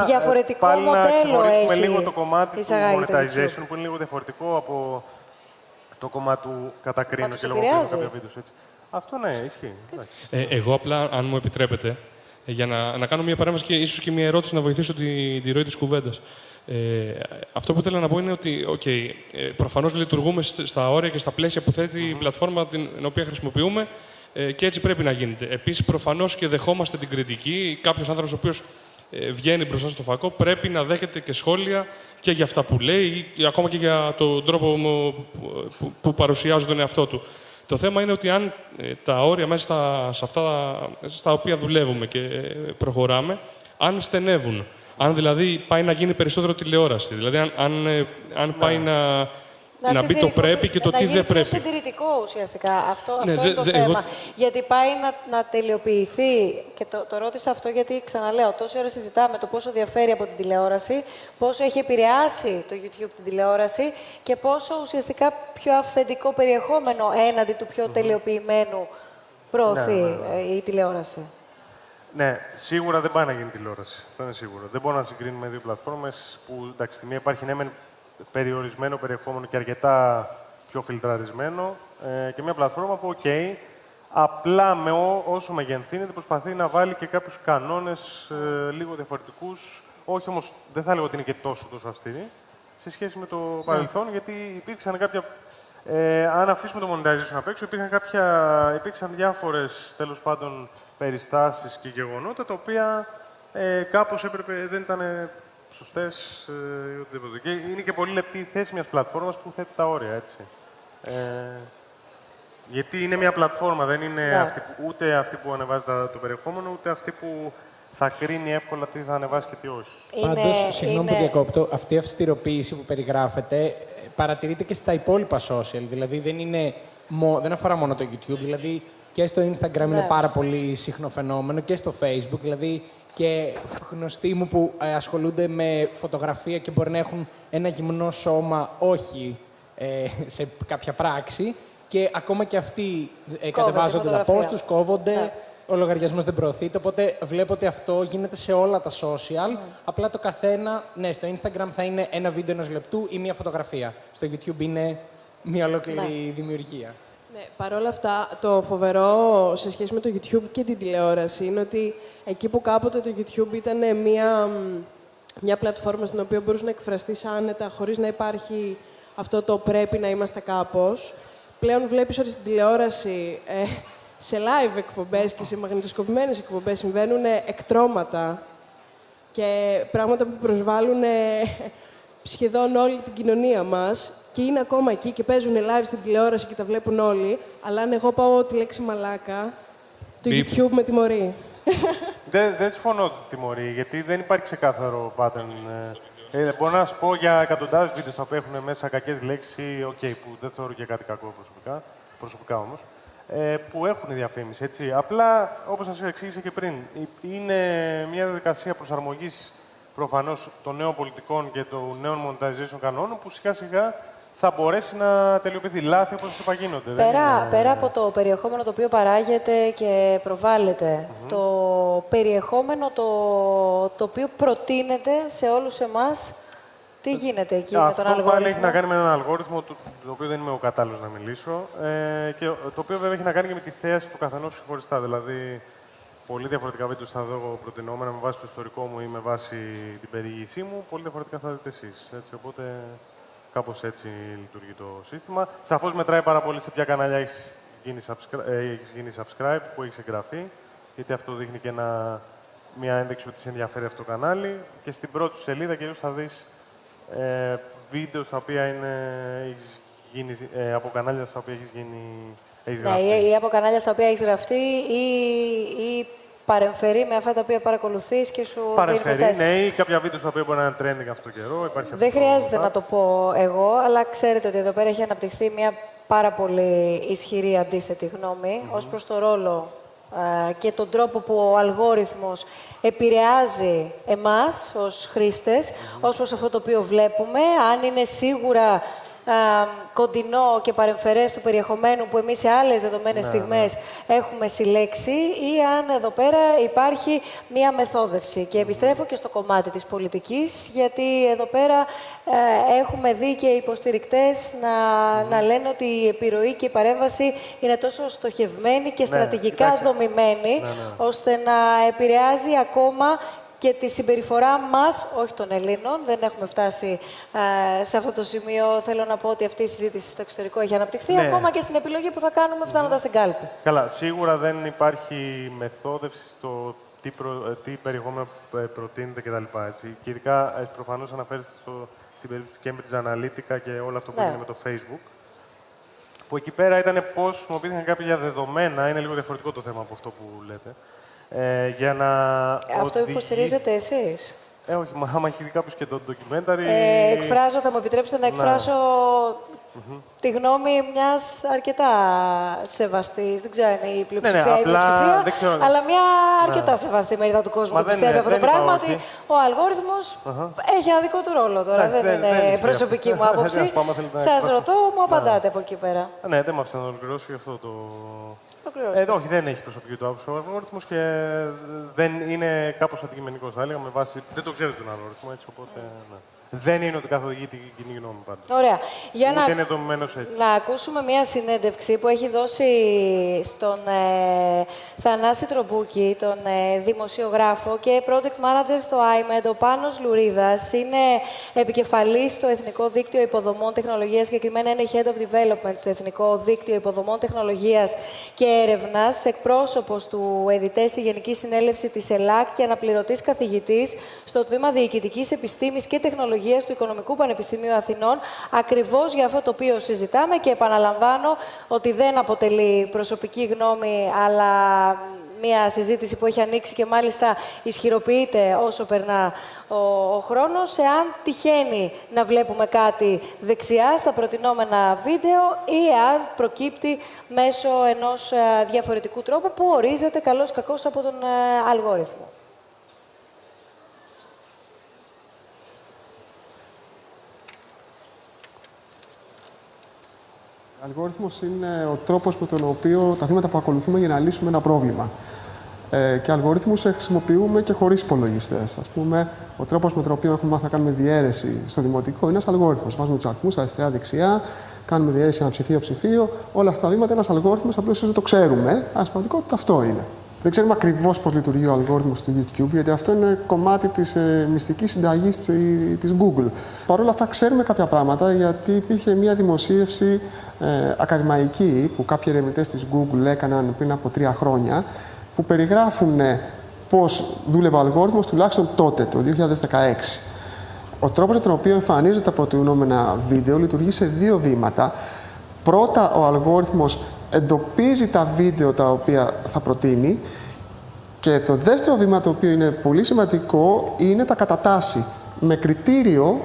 διαφορετικό μοντέλο έχει. Να λίγο το κομμάτι του monetization που είναι λίγο διαφορετικό από το κομμάτι του κατακρίνω και λογοκρίνω κάποια βίντεο. Αυτό ναι, ισχύει. Εγώ απλά, αν μου επιτρέπετε, Για να κάνω μια παρέμβαση και ίσως και μια ερώτηση να βοηθήσω τη ροή της κουβέντας. Αυτό που θέλω να πω είναι ότι προφανώς λειτουργούμε στα όρια και στα πλαίσια που θέτει η πλατφόρμα την οποία χρησιμοποιούμε και έτσι πρέπει να γίνεται. Επίσης, προφανώς και δεχόμαστε την κριτική. Κάποιος άνθρωπος ο οποίος βγαίνει μπροστά στο φακό πρέπει να δέχεται και σχόλια και για αυτά που λέει ή ακόμα και για τον τρόπο που παρουσιάζει τον εαυτό του. Το θέμα είναι ότι αν τα όρια μέσα σε αυτά στα οποία δουλεύουμε και προχωράμε, αν στενεύουν, αν δηλαδή πάει να γίνει περισσότερο τηλεόραση, δηλαδή αν πάει να μπει το πρέπει και το τι δεν πρέπει. Να γίνει πιο συντηρητικό ουσιαστικά. Αυτό είναι το θέμα. Γιατί πάει να τελειοποιηθεί, και το ρώτησα αυτό γιατί ξαναλέω, τόση ώρα συζητάμε το πόσο διαφέρει από την τηλεόραση, πόσο έχει επηρεάσει το YouTube την τηλεόραση και πόσο ουσιαστικά πιο αυθεντικό περιεχόμενο έναντι του πιο τελειοποιημένου προωθεί η τηλεόραση. Ναι, σίγουρα δεν πάει να γίνει τηλεόραση. Αυτό είναι σίγουρο. Δεν μπορούμε να συγκρίνουμε δύο πλατφόρμες που, εντάξει, στη μία υπάρχει περιορισμένο περιεχόμενο και αρκετά πιο φιλτραρισμένο και μια πλατφόρμα που, απλά με όσο μεγενθύνεται προσπαθεί να βάλει και κάποιους κανόνες λίγο διαφορετικούς. Όχι όμως, δεν θα έλεγα ότι είναι και τόσο αυστηρή σε σχέση με το παρελθόν, γιατί υπήρξαν κάποια... αν αφήσουμε το monetization απ' έξω, υπήρξαν διάφορες, τέλος πάντων, περιστάσεις και γεγονότα, τα οποία κάπως δεν ήταν σωστές ή οτιδήποτε. Και είναι και πολύ λεπτή η θέση μιας πλατφόρμας που θέτει τα όρια, έτσι. Γιατί είναι μια πλατφόρμα, δεν είναι ούτε αυτή που ανεβάζει το περιεχόμενο, ούτε αυτή που θα κρίνει εύκολα τι θα ανεβάσει και τι όχι. Πάντως, συγγνώμη που διακόπτω, αυτή η αυστηροποίηση που περιγράφεται παρατηρείται και στα υπόλοιπα social. Δηλαδή δεν αφορά μόνο το YouTube, δηλαδή και στο Instagram είναι πάρα πολύ συχνό φαινόμενο και στο Facebook. Δηλαδή και γνωστοί μου που ασχολούνται με φωτογραφία και μπορεί να έχουν ένα γυμνό σώμα, όχι σε κάποια πράξη, και ακόμα και αυτοί κατεβάζονται τα post τους, κόβονται, ο λογαριασμός δεν προωθείται, οπότε βλέπω ότι αυτό γίνεται σε όλα τα social, απλά το καθένα, στο Instagram θα είναι ένα βίντεο 1 λεπτού ή μία φωτογραφία. Στο YouTube είναι μία ολόκληρη δημιουργία. Ναι, παρ' όλα αυτά, το φοβερό σε σχέση με το YouTube και την τηλεόραση είναι ότι εκεί που κάποτε το YouTube ήταν μια πλατφόρμα στην οποία μπορούσε να εκφραστείς άνετα, χωρίς να υπάρχει αυτό το πρέπει να είμαστε κάπως, πλέον βλέπεις ότι στην τηλεόραση σε live εκπομπές και σε μαγνητοσκοπημένες εκπομπές συμβαίνουν εκτρώματα και πράγματα που προσβάλλουν σχεδόν όλη την κοινωνία μας και είναι ακόμα εκεί και παίζουν live στην τηλεόραση και τα βλέπουν όλοι, αλλά αν εγώ πάω τη λέξη μαλάκα, το YouTube με τιμωρεί. Δεν συμφωνώ ότι τιμωρεί, γιατί δεν υπάρχει ξεκάθαρο pattern. Μπορώ να σου πω για εκατοντάδες βίντεο τα οποία έχουν μέσα κακές λέξεις, που δεν θεωρώ και κάτι κακό προσωπικά όμως, που έχουν διαφήμιση, έτσι. Απλά, όπως σας εξήγησα και πριν, είναι μια διαδικασία προσαρμογής προφανώς των νέων πολιτικών και των νέων monetization κανόνων που σιγά-σιγά θα μπορέσει να τελειοποιηθεί. Λάθη όπως επαγίνονται. Πέρα από το περιεχόμενο το οποίο παράγεται και προβάλλεται, το περιεχόμενο το οποίο προτείνεται σε όλους εμάς, τι γίνεται εκεί με τον αλγόριθμο? Αυτό πάλι έχει να κάνει με έναν αλγόριθμο, το οποίο δεν είμαι ο κατάλληλος να μιλήσω, και το οποίο βέβαια έχει να κάνει και με τη θέαση του καθενός ξεχωριστά. Δηλαδή, πολύ διαφορετικά βίντεο θα δω προτινόμενα με βάση το ιστορικό μου ή με βάση την περιήγησή μου, πολύ διαφορετικά θα δείτε εσείς. Οπότε, κάπως έτσι λειτουργεί το σύστημα. Σαφώς μετράει πάρα πολύ σε ποια κανάλια έχεις γίνει subscribe, που έχεις εγγραφεί, γιατί αυτό δείχνει και μια ένδειξη ότι σε ενδιαφέρει αυτό το κανάλι. Και στην πρώτη σου σελίδα κυρίως θα δεις βίντεο στα οποία από κανάλια στα οποία έχεις γραφτεί. Ναι, ή από κανάλια στα οποία έχεις γραφτεί ή παρεμφερεί με αυτά τα οποία παρακολουθείς και σου παρεμφερεί, ναι, ή κάποια βίντεο στα οποία μπορεί να είναι trending αυτό το καιρό. Δεν χρειάζεται να το πω εγώ, αλλά ξέρετε ότι εδώ πέρα έχει αναπτυχθεί μια πάρα πολύ ισχυρή αντίθετη γνώμη ως προς το ρόλο και τον τρόπο που ο αλγόριθμος επηρεάζει εμάς ως χρήστες, ως προς αυτό το οποίο βλέπουμε, αν είναι σίγουρα κοντινό και παρεμφερές του περιεχομένου που εμείς σε άλλες δεδομένες στιγμές έχουμε συλλέξει ή αν εδώ πέρα υπάρχει μία μεθόδευση. Και επιστρέφω και στο κομμάτι της πολιτικής, γιατί εδώ πέρα έχουμε δει και υποστηρικτές να λένε ότι η επιρροή και η παρέμβαση είναι τόσο στοχευμένη και στρατηγικά δομημένη, ώστε να επηρεάζει ακόμα και τη συμπεριφορά μας, όχι των Ελλήνων. Δεν έχουμε φτάσει σε αυτό το σημείο. Θέλω να πω ότι αυτή η συζήτηση στο εξωτερικό έχει αναπτυχθεί, ακόμα και στην επιλογή που θα κάνουμε φτάνοντας στην κάλπη. Καλά, σίγουρα δεν υπάρχει μεθόδευση στο τι περιεχόμενο προτείνεται κτλ. Και ειδικά προφανώς αναφέρεστε στην περίπτωση του Cambridge Analytica και όλο αυτό που έγινε με το Facebook. Που εκεί πέρα ήταν πώς χρησιμοποιήθηκαν κάποια δεδομένα. Είναι λίγο διαφορετικό το θέμα από αυτό που λέτε. Για να αυτό υποστηρίζετε εσείς? Όχι, άμα έχει δει κάποιος και το ντοκιμένταρι... θα μου επιτρέψετε να εκφράσω τη γνώμη μιας αρκετά σεβαστής, δεν ξέρω αν είναι η πλειοψηφία ή η υποψηφία, αλλά μια αρκετά σεβαστή μερίδα του κόσμου που πιστεύει αυτό το πράγμα, ότι ο αλγόριθμος έχει ένα δικό του ρόλο τώρα, δεν είναι προσωπική μου άποψη. Σας ρωτώ, μου απαντάτε από εκεί πέρα. Ναι, δεν μ' άφησα να ολοκληρώσω γι' αυτό το... όχι, δεν έχει προσωπική του άποψη ο αλγόριθμος και δεν είναι κάπως αντικειμενικός, θα έλεγα, με βάση... Δεν το ξέρετε τον αλγόριθμο, έτσι, οπότε... Δεν είναι ότι καθοδηγεί την κοινή γνώμη πάντως. Ωραία. Για ούτε είναι δομημένος έτσι. Να ακούσουμε μία συνέντευξη που έχει δώσει στον Θανάση Τρομπούκη, τον δημοσιογράφο και project manager στο IMED. Ο Πάνος Λουρίδας είναι επικεφαλής στο Εθνικό Δίκτυο Υποδομών Τεχνολογίας, συγκεκριμένα είναι Head of Development στο Εθνικό Δίκτυο Υποδομών Τεχνολογίας και Έρευνας, εκπρόσωπος του ΕΔΙΤΕ στη Γενική Συνέλευση της ΕΛΑΚ και αναπληρωτής καθηγητής στο Τμήμα Διοικητικής Επιστήμης και Τεχνολογίας του Οικονομικού Πανεπιστημίου Αθηνών, ακριβώς για αυτό το οποίο συζητάμε, και επαναλαμβάνω ότι δεν αποτελεί προσωπική γνώμη, αλλά μια συζήτηση που έχει ανοίξει και μάλιστα ισχυροποιείται όσο περνά ο χρόνος. Εάν τυχαίνει να βλέπουμε κάτι δεξιά στα προτινόμενα βίντεο ή αν προκύπτει μέσω ενός διαφορετικού τρόπου που ορίζεται καλώς κακώς από τον αλγόριθμο. Ο αλγόριθμος είναι ο τρόπος με τον οποίο τα βήματα που ακολουθούμε για να λύσουμε ένα πρόβλημα. Και αλγορίθμους χρησιμοποιούμε και χωρίς υπολογιστές. Ας πούμε, ο τρόπος με τον οποίο έχουμε μάθει να κάνουμε διαίρεση στο δημοτικό είναι ένας αλγόριθμος. Βάζουμε τους αριθμούς αριστερά-δεξιά, κάνουμε διαίρεση ένα ψηφίο-ψηφίο. Όλα αυτά τα βήματα είναι ένας αλγόριθμος, απλώς δεν το ξέρουμε. Αλλά στην πραγματικότητα αυτό είναι. Δεν ξέρουμε ακριβώς πώς λειτουργεί ο αλγόριθμος του YouTube, γιατί αυτό είναι κομμάτι της μυστικής συνταγής της Google. Παρ' όλα αυτά, ξέρουμε κάποια πράγματα, γιατί υπήρχε μια δημοσίευση ακαδημαϊκή που κάποιοι ερευνητές της Google έκαναν πριν από 3 χρόνια, που περιγράφουν πώς δούλευε ο αλγόριθμος τουλάχιστον τότε, το 2016. Ο τρόπος με τον οποίο εμφανίζονται τα προτινόμενα βίντεο λειτουργεί σε 2 βήματα. Πρώτα, ο αλγόριθμος εντοπίζει τα βίντεο τα οποία θα προτείνει, και το δεύτερο βήμα, το οποίο είναι πολύ σημαντικό, είναι τα κατατάσσει με κριτήριο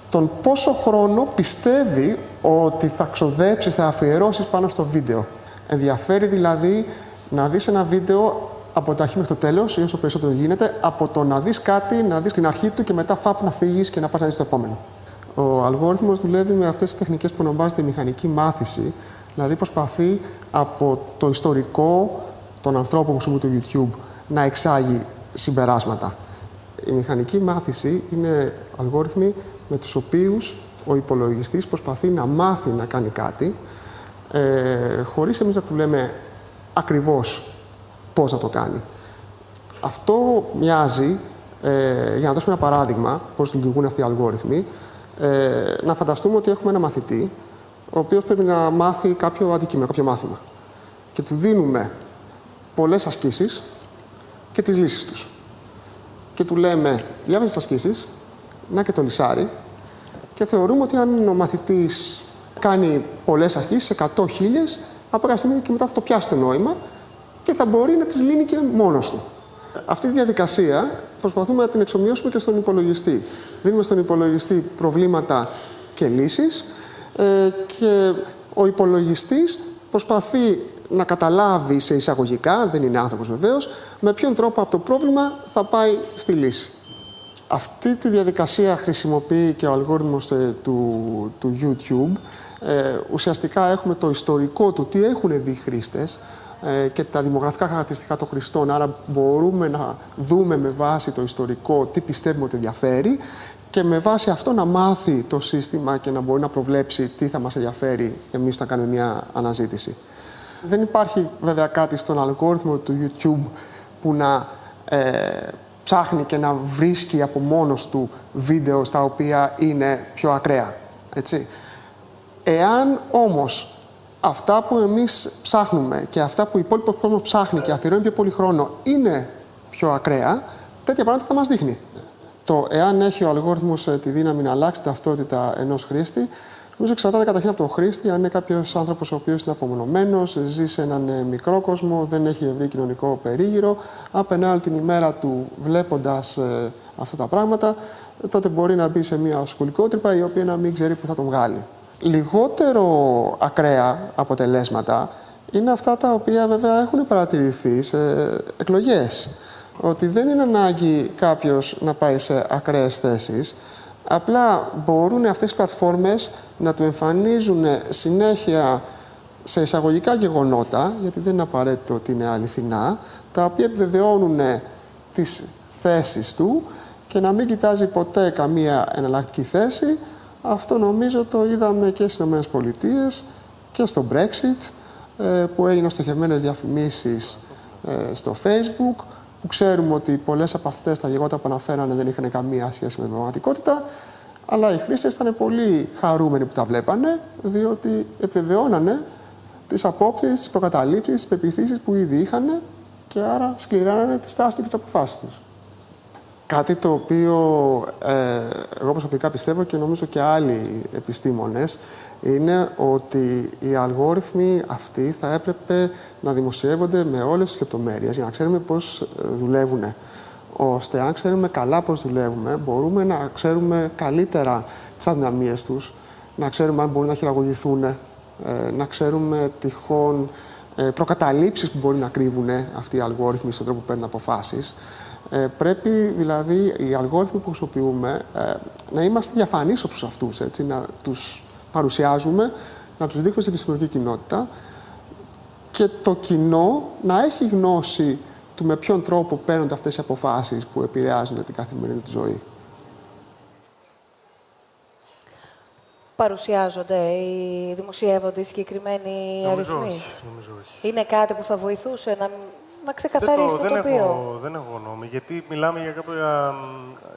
τον πόσο χρόνο πιστεύει ότι θα ξοδέψεις, θα αφιερώσεις πάνω στο βίντεο. Ενδιαφέρει δηλαδή να δεις ένα βίντεο από την αρχή μέχρι το τέλος, ή όσο περισσότερο γίνεται, από το να δεις κάτι, να δεις την αρχή του και μετά να φύγεις και να πας να δεις το επόμενο. Ο αλγόριθμος δουλεύει με αυτές τις τεχνικές που ονομάζεται μηχανική μάθηση, δηλαδή προσπαθεί από το ιστορικό των ανθρώπων που χρησιμοποιούν το YouTube να εξάγει συμπεράσματα. Η μηχανική μάθηση είναι αλγόριθμοι με τους οποίους ο υπολογιστής προσπαθεί να μάθει να κάνει κάτι, χωρίς εμείς να του λέμε ακριβώς πώς να το κάνει. Αυτό μοιάζει, για να δώσουμε ένα παράδειγμα πώς λειτουργούν αυτοί οι αλγόριθμοι, να φανταστούμε ότι έχουμε ένα μαθητή, ο οποίος πρέπει να μάθει κάποιο αντικείμενο, κάποιο μάθημα. Και του δίνουμε πολλές ασκήσεις και τις λύσεις τους. Και του λέμε, διάβασε τις ασκήσεις, να και το λυσάρι, και θεωρούμε ότι αν ο μαθητής κάνει πολλές ασκήσεις, 100, 1000, από κάποια στιγμή και μετά θα το πιάσει το νόημα και θα μπορεί να τις λύνει και μόνος του. Αυτή τη διαδικασία προσπαθούμε να την εξομοιώσουμε και στον υπολογιστή. Δίνουμε στον υπολογιστή προβλήματα και λύσεις, και ο υπολογιστής προσπαθεί να καταλάβει σε εισαγωγικά, δεν είναι άνθρωπος βεβαίως, με ποιον τρόπο από το πρόβλημα θα πάει στη λύση. Αυτή τη διαδικασία χρησιμοποιεί και ο αλγόριθμος του YouTube. Ουσιαστικά έχουμε το ιστορικό του τι έχουν δει οι χρήστες και τα δημογραφικά χαρακτηριστικά των χρηστών. Άρα μπορούμε να δούμε με βάση το ιστορικό τι πιστεύουμε ότι ενδιαφέρει και με βάση αυτό να μάθει το σύστημα και να μπορεί να προβλέψει τι θα μας ενδιαφέρει εμείς να κάνουμε μια αναζήτηση. Δεν υπάρχει βέβαια κάτι στον αλγόριθμο του YouTube που να ψάχνει και να βρίσκει από μόνος του βίντεο στα οποία είναι πιο ακραία. Έτσι. Εάν όμως αυτά που εμείς ψάχνουμε και αυτά που ο υπόλοιπος κόσμος ψάχνει και αφιερώνει πιο πολύ χρόνο είναι πιο ακραία, τέτοια πράγματα θα μας δείχνει. Το εάν έχει ο αλγόριθμος τη δύναμη να αλλάξει την ταυτότητα ενός χρήστη, νομίζω εξαρτάται καταρχήν από τον χρήστη. Αν είναι κάποιος άνθρωπος ο οποίος είναι απομονωμένος, ζει σε έναν μικρό κόσμο, δεν έχει ευρύ κοινωνικό περίγυρο, αν περνάει όλη την ημέρα του βλέποντας αυτά τα πράγματα, τότε μπορεί να μπει σε μια σκολικότρυπα η οποία να μην ξέρει που θα τον βγάλει. Λιγότερο ακραία αποτελέσματα είναι αυτά τα οποία βέβαια έχουν παρατηρηθεί σε εκλογές. Ότι δεν είναι ανάγκη κάποιος να πάει σε ακραίες θέσεις, απλά μπορούν αυτές οι πλατφόρμες να του εμφανίζουν συνέχεια σε εισαγωγικά γεγονότα, γιατί δεν είναι απαραίτητο ότι είναι αληθινά, τα οποία επιβεβαιώνουν τις θέσεις του και να μην κοιτάζει ποτέ καμία εναλλακτική θέση. Αυτό νομίζω το είδαμε και στις ΗΠΑ και στο Brexit, που έγιναν στοχευμένες διαφημίσεις στο Facebook, που ξέρουμε ότι πολλές από αυτές τα γεγονότα που αναφέρανε δεν είχαν καμία σχέση με την πραγματικότητα, αλλά οι χρήστες ήταν πολύ χαρούμενοι που τα βλέπανε, διότι επιβεβαιώνανε τις απόψεις, τις προκαταλήψεις, τις πεποιθήσεις που ήδη είχαν και άρα σκληράνανε τις τάσεις και τις αποφάσεις τους. Κάτι το οποίο εγώ προσωπικά πιστεύω και νομίζω και άλλοι επιστήμονες είναι ότι οι αλγόριθμοι αυτοί θα έπρεπε να δημοσιεύονται με όλες τις λεπτομέρειες για να ξέρουμε πώς δουλεύουν. Ώστε αν ξέρουμε καλά πώς δουλεύουμε, μπορούμε να ξέρουμε καλύτερα τις αδυναμίες τους, να ξέρουμε αν μπορούν να χειραγωγηθούν, να ξέρουμε τυχόν προκαταλήψεις που μπορεί να κρύβουν αυτοί οι αλγόριθμοι στον τρόπο που παίρνουν αποφάσεις. Πρέπει δηλαδή οι αλγόριθμοι που χρησιμοποιούμε να είμαστε διαφανείς προς αυτούς, έτσι, να τους παρουσιάζουμε, να τους δείχνουμε στην επιστημονική κοινότητα και το κοινό να έχει γνώση του με ποιον τρόπο παίρνονται αυτές οι αποφάσεις που επηρεάζουν την καθημερινή του ζωή. Παρουσιάζονται ή δημοσιεύονται οι συγκεκριμένοι αριθμοί? Νομίζω όχι. Είναι κάτι που θα βοηθούσε να ξεκαθαρίσει το τοπίο? Δεν έχω γνώμη, γιατί μιλάμε για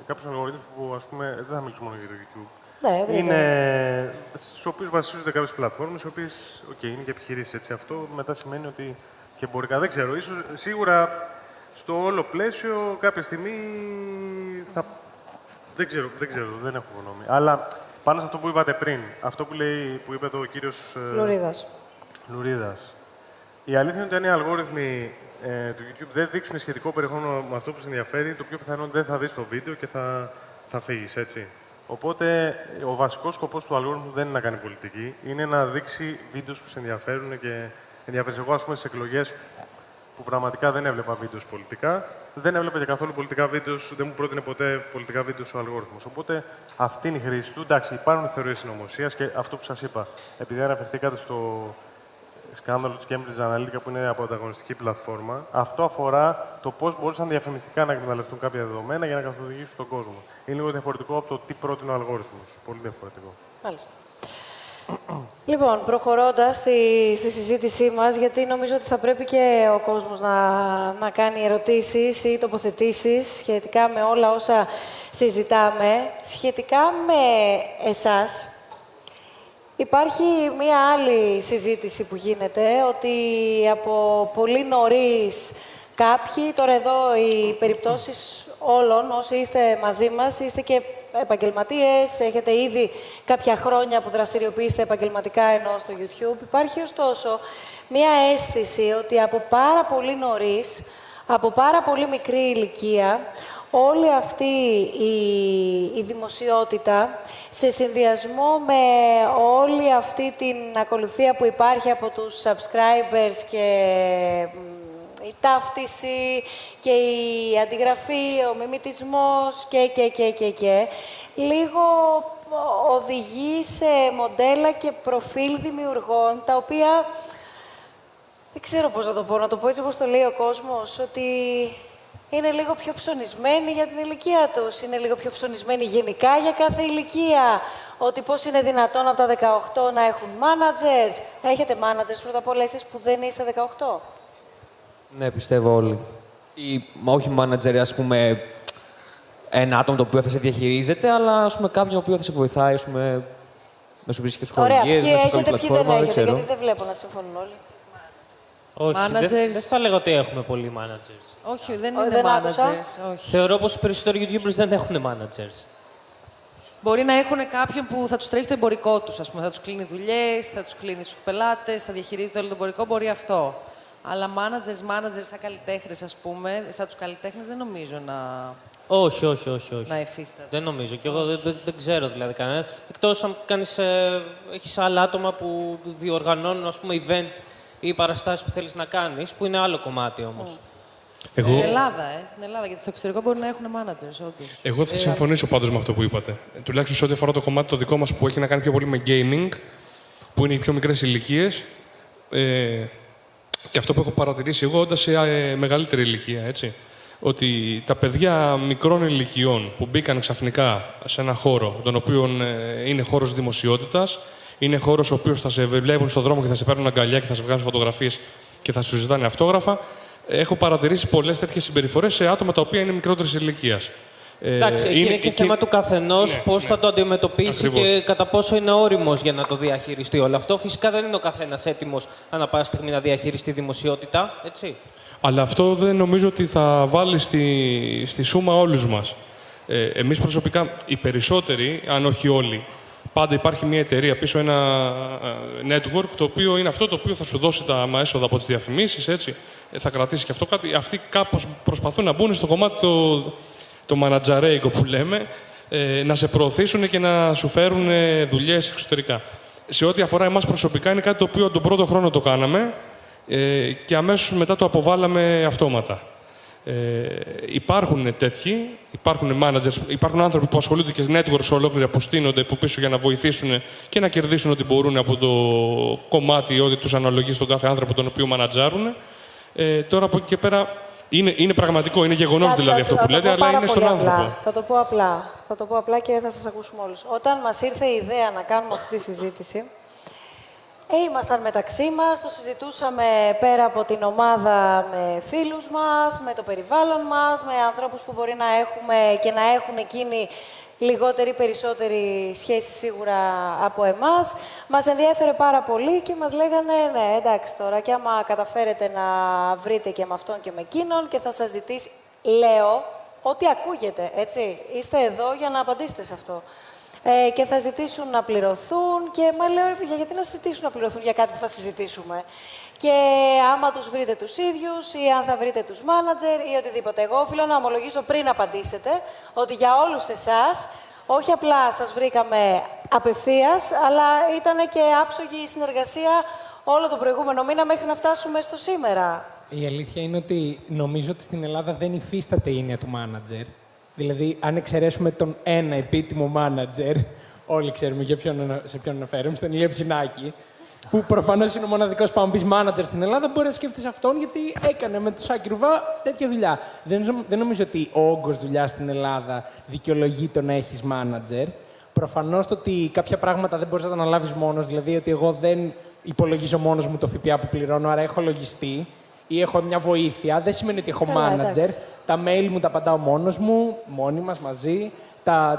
κάποιους αλγορίθμους που, ας πούμε, δεν θα μιλήσουμε μόνο για το YouTube. Ναι, είναι στους οποίους βασίζονται κάποιες πλατφόρμες, οι οποίες, είναι και επιχειρήσεις, έτσι. Αυτό μετά σημαίνει ότι και εμπορικά, δεν ξέρω, σίγουρα στο όλο πλαίσιο κάποια στιγμή θα... Δεν ξέρω, δεν έχω γνώμη. Αλλά πάνω σε αυτό που είπατε πριν, αυτό που είπε το κύριος Λουρίδας. Η αλήθεια είναι ότι αν οι αλγόριθμοι του YouTube δεν δείξουν σχετικό περιεχόμενο με αυτό που σε ενδιαφέρει, το πιο πιθανό δεν θα δεις το βίντεο και θα φύγεις, έτσι. Οπότε, ο βασικός σκοπός του αλγόριθμου δεν είναι να κάνει πολιτική, είναι να δείξει βίντεο που σε ενδιαφέρουν και ενδιαφέρει. Εγώ, ας πούμε, στις εκλογές που πραγματικά δεν έβλεπα βίντεο πολιτικά, δεν έβλεπα και καθόλου πολιτικά βίντεο, δεν μου πρότεινε ποτέ πολιτικά βίντεο ο αλγόριθμος. Οπότε, αυτή είναι η χρήση του. Εντάξει, υπάρχουν θεωρίες συνωμοσίας και αυτό που σας είπα, επειδή αναφερθήκατε στο σκάνδαλο της Cambridge Analytica, που είναι από ανταγωνιστική πλατφόρμα, αυτό αφορά το πώς μπορούσαν διαφημιστικά να εκμεταλλευτούν κάποια δεδομένα για να καθοδηγήσουν τον κόσμο. Είναι λίγο διαφορετικό από το τι πρότεινε ο αλγόριθμος. Πολύ διαφορετικό. Μάλιστα. Λοιπόν, προχωρώντας στη συζήτησή μας, γιατί νομίζω ότι θα πρέπει και ο κόσμος να κάνει ερωτήσεις ή τοποθετήσεις σχετικά με όλα όσα συζητάμε, σχετικά με εσάς. Υπάρχει μία άλλη συζήτηση που γίνεται, ότι από πολύ νωρίς κάποιοι, τώρα εδώ οι περιπτώσεις όλων, όσοι είστε μαζί μας, είστε και επαγγελματίες, έχετε ήδη κάποια χρόνια που δραστηριοποιείστε επαγγελματικά ενώ στο YouTube. Υπάρχει ωστόσο μία αίσθηση ότι από πάρα πολύ νωρίς, από πάρα πολύ μικρή ηλικία, όλη αυτή η δημοσιότητα, σε συνδυασμό με όλη αυτή την ακολουθία που υπάρχει από τους subscribers και η ταύτιση και η αντιγραφή, ο μιμητισμός και. Λίγο οδηγεί σε μοντέλα και προφίλ δημιουργών, τα οποία δεν ξέρω πώς να το πω έτσι όπως το λέει ο κόσμος, ότι είναι λίγο πιο ψωνισμένοι για την ηλικία τους, είναι λίγο πιο ψωνισμένοι γενικά για κάθε ηλικία. Ότι πώς είναι δυνατόν από τα 18 να έχουν managers. Έχετε managers πρώτα απ' όλα εσείς που δεν είστε 18. Ναι, πιστεύω όλοι. Ή όχι manager, ας πούμε, ένα άτομο το οποίο θα σε διαχειρίζεται, αλλά ας πούμε, κάποιον ο οποίο θα σε βοηθάει, ας πούμε, να σου βρίσκει σχολικές, Ωραία, ποιοι έχετε, ποιοι δεν έχετε, ξέρω. γιατί δεν βλέπω να συμφωνούν όλοι. Όχι, δεν θα λέγω ότι έχουμε πολλοί managers. Όχι, δεν είναι managers. Όχι. Θεωρώ πως οι περισσότεροι YouTubers δεν έχουν managers. Μπορεί να έχουν κάποιον που θα τους τρέχει το εμπορικό τους, ας πούμε. Θα τους κλείνει δουλειές, θα τους κλείνει στους πελάτες, θα διαχειρίζεται όλο το εμπορικό, μπορεί αυτό. Αλλά managers σαν καλλιτέχνες, ας πούμε, σαν τους καλλιτέχνες δεν νομίζω να... Όχι. Να υφίσταται. Δεν νομίζω. Και εγώ δεν ξέρω δηλαδή κανένα. Εκτός αν έχεις άλλα άτομα που διοργανώνουν, ας πούμε, event ή παραστάσεις που θέλεις να κάνεις, που είναι άλλο κομμάτι όμως. Στην Ελλάδα, γιατί στο εξωτερικό μπορεί να έχουν managers, όντως. Εγώ θα συμφωνήσω πάντως με αυτό που είπατε. Τουλάχιστον σε ό,τι αφορά το κομμάτι το δικό μας που έχει να κάνει πιο πολύ με gaming, που είναι οι πιο μικρές ηλικίες. Και αυτό που έχω παρατηρήσει εγώ, όντας σε μεγαλύτερη ηλικία, έτσι. Ότι τα παιδιά μικρών ηλικιών που μπήκαν ξαφνικά σε ένα χώρο, τον οποίο είναι χώρος δημοσιότητας, είναι χώρος ο οποίος θα σε βλέπουν στον δρόμο και θα σε παίρνουν αγκαλιά και θα σε βγάζουν φωτογραφίες και θα σου ζητάνε αυτόγραφα. Έχω παρατηρήσει πολλές τέτοιες συμπεριφορές σε άτομα τα οποία είναι μικρότερης ηλικίας. Εντάξει, είναι και θέμα του καθενός, ναι, πώς θα το αντιμετωπίσει ακριβώς. και κατά πόσο είναι όριμος για να το διαχειριστεί όλο αυτό. Φυσικά δεν είναι ο καθένας έτοιμος ανά πάσα στιγμή να διαχειριστεί δημοσιότητα, έτσι. Αλλά αυτό δεν νομίζω ότι θα βάλει στη σούμα όλους μας. Εμείς προσωπικά, οι περισσότεροι, αν όχι όλοι, πάντα υπάρχει μια εταιρεία πίσω, ένα network, το οποίο είναι αυτό το οποίο θα σου δώσει τα έσοδα από τις διαφημίσεις, έτσι. Θα κρατήσει και αυτό κάτι. Αυτοί κάπως προσπαθούν να μπουν στο κομμάτι το μανατζαρέικο που λέμε, να σε προωθήσουν και να σου φέρουν δουλειές εξωτερικά. Σε ό,τι αφορά εμάς προσωπικά, είναι κάτι το οποίο τον πρώτο χρόνο το κάναμε και αμέσως μετά το αποβάλαμε αυτόματα. Υπάρχουν τέτοιοι, υπάρχουν managers, υπάρχουν άνθρωποι που ασχολούνται και networks ολόκληρα που στείνονται από πίσω για να βοηθήσουν και να κερδίσουν ό,τι μπορούν από το κομμάτι ό,τι τους αναλογεί στον κάθε άνθρωπο τον οποίο μανατζάρουν. Τώρα από εκεί και πέρα είναι πραγματικό, είναι γεγονός δηλαδή αυτό που λέτε, αλλά είναι στον άνθρωπο. Θα το πω απλά και θα σας ακούσουμε όλους. Όταν μας ήρθε η ιδέα να κάνουμε αυτή τη συζήτηση, ήμασταν μεταξύ μας, το συζητούσαμε πέρα από την ομάδα με φίλους μας, με το περιβάλλον μας, με ανθρώπους που μπορεί να έχουμε και να έχουν εκείνοι λιγότερη ή περισσότερη σχέση σίγουρα από εμάς. Μας ενδιέφερε πάρα πολύ και μας λέγανε, ναι, εντάξει τώρα, και άμα καταφέρετε να βρείτε και με αυτόν και με εκείνον και θα σας ζητήσει, λέω, ό,τι ακούγεται, έτσι. Είστε εδώ για να απαντήσετε σε αυτό. Και θα ζητήσουν να πληρωθούν και μα λέω, γιατί να ζητήσουν να πληρωθούν για κάτι που θα συζητήσουμε. Και άμα τους βρείτε τους ίδιους ή αν θα βρείτε τους μάνατζερ ή οτιδήποτε. Εγώ οφείλω να ομολογήσω πριν απαντήσετε ότι για όλους εσάς όχι απλά σας βρήκαμε απευθείας, αλλά ήταν και άψογη η συνεργασία όλο τον προηγούμενο μήνα μέχρι να φτάσουμε στο σήμερα. Η αλήθεια είναι ότι νομίζω ότι στην Ελλάδα δεν υφίσταται η έννοια του μάνατζερ. Δηλαδή, αν εξαιρέσουμε τον ένα επίτιμο μάνατζερ, όλοι ξέρουμε σε ποιον αναφέρομαι, στον Ηλία Ψινάκη, που προφανώς είναι ο μοναδικός που αν πεις μάνατζερ στην Ελλάδα, μπορεί να σκέφτεσαι αυτόν, γιατί έκανε με τον Σάκη Ρουβά τέτοια δουλειά. Δεν νομίζω ότι ο όγκος δουλειά στην Ελλάδα δικαιολογεί το να έχεις μάνατζερ. Προφανώς το ότι κάποια πράγματα δεν μπορείς να τα αναλάβεις μόνος, δηλαδή ότι εγώ δεν υπολογίζω μόνος μου το ΦΠΑ που πληρώνω, άρα έχω λογιστή ή έχω μια βοήθεια, δεν σημαίνει ότι έχω μάνατζερ. Τα mail μου τα απαντάω μόνος μου, μόνοι μας, μαζί.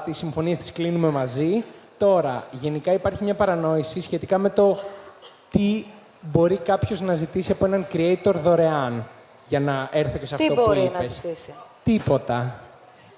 Τις συμφωνίες τις κλείνουμε μαζί. Τώρα, γενικά υπάρχει μια παρανόηση σχετικά με το τι μπορεί κάποιος να ζητήσει από έναν creator δωρεάν. Για να έρθω και σε αυτό που είπες. Τι μπορεί να ζητήσει? Τίποτα.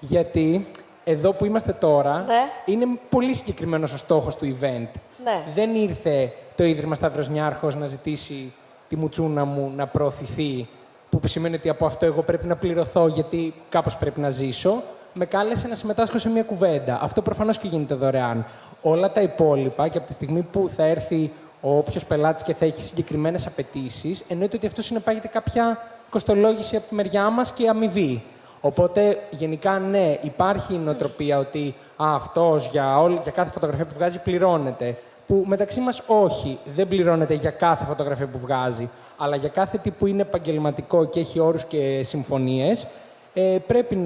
Γιατί εδώ που είμαστε τώρα, είναι πολύ συγκεκριμένος ο στόχος του event. Ναι. Δεν ήρθε το Ίδρυμα Σταύρος Νιάρχος να ζητήσει τη μουτσούνα μου να προωθηθεί, που σημαίνει ότι από αυτό εγώ πρέπει να πληρωθώ γιατί κάπως πρέπει να ζήσω. Με κάλεσε να συμμετάσχω σε μια κουβέντα. Αυτό προφανώς και γίνεται δωρεάν. Όλα τα υπόλοιπα και από τη στιγμή που θα έρθει όποιος πελάτης και θα έχει συγκεκριμένες απαιτήσεις, εννοείται ότι αυτό συνεπάγεται κάποια κοστολόγηση από τη μεριά μας και αμοιβή. Οπότε, γενικά, ναι, υπάρχει η νοοτροπία ότι αυτός για κάθε φωτογραφία που βγάζει πληρώνεται. Που μεταξύ μας όχι, δεν πληρώνεται για κάθε φωτογραφία που βγάζει, αλλά για κάθε τι που είναι επαγγελματικό και έχει όρους και συμφωνίες, πρέπει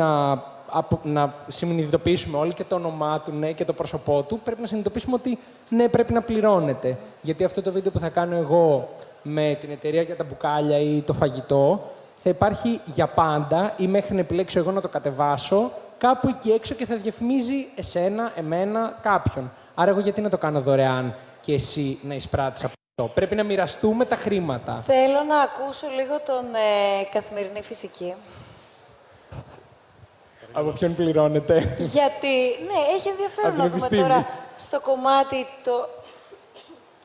να συνειδητοποιήσουμε όλοι και το όνομά του, ναι, και το πρόσωπό του, πρέπει να συνειδητοποιήσουμε ότι ναι, πρέπει να πληρώνεται. Γιατί αυτό το βίντεο που θα κάνω εγώ με την εταιρεία για τα μπουκάλια ή το φαγητό, θα υπάρχει για πάντα ή μέχρι να επιλέξω εγώ να το κατεβάσω κάπου εκεί έξω και θα διαφημίζει εσένα, εμένα, κάποιον. Άρα εγώ γιατί να το κάνω δωρεάν και εσύ να εισπράττεις από αυτό. Πρέπει να μοιραστούμε τα χρήματα. Θέλω να ακούσω λίγο τον καθημερινή φυσική. Από ποιον πληρώνεται? Γιατί, ναι, έχει ενδιαφέρον να δούμε τώρα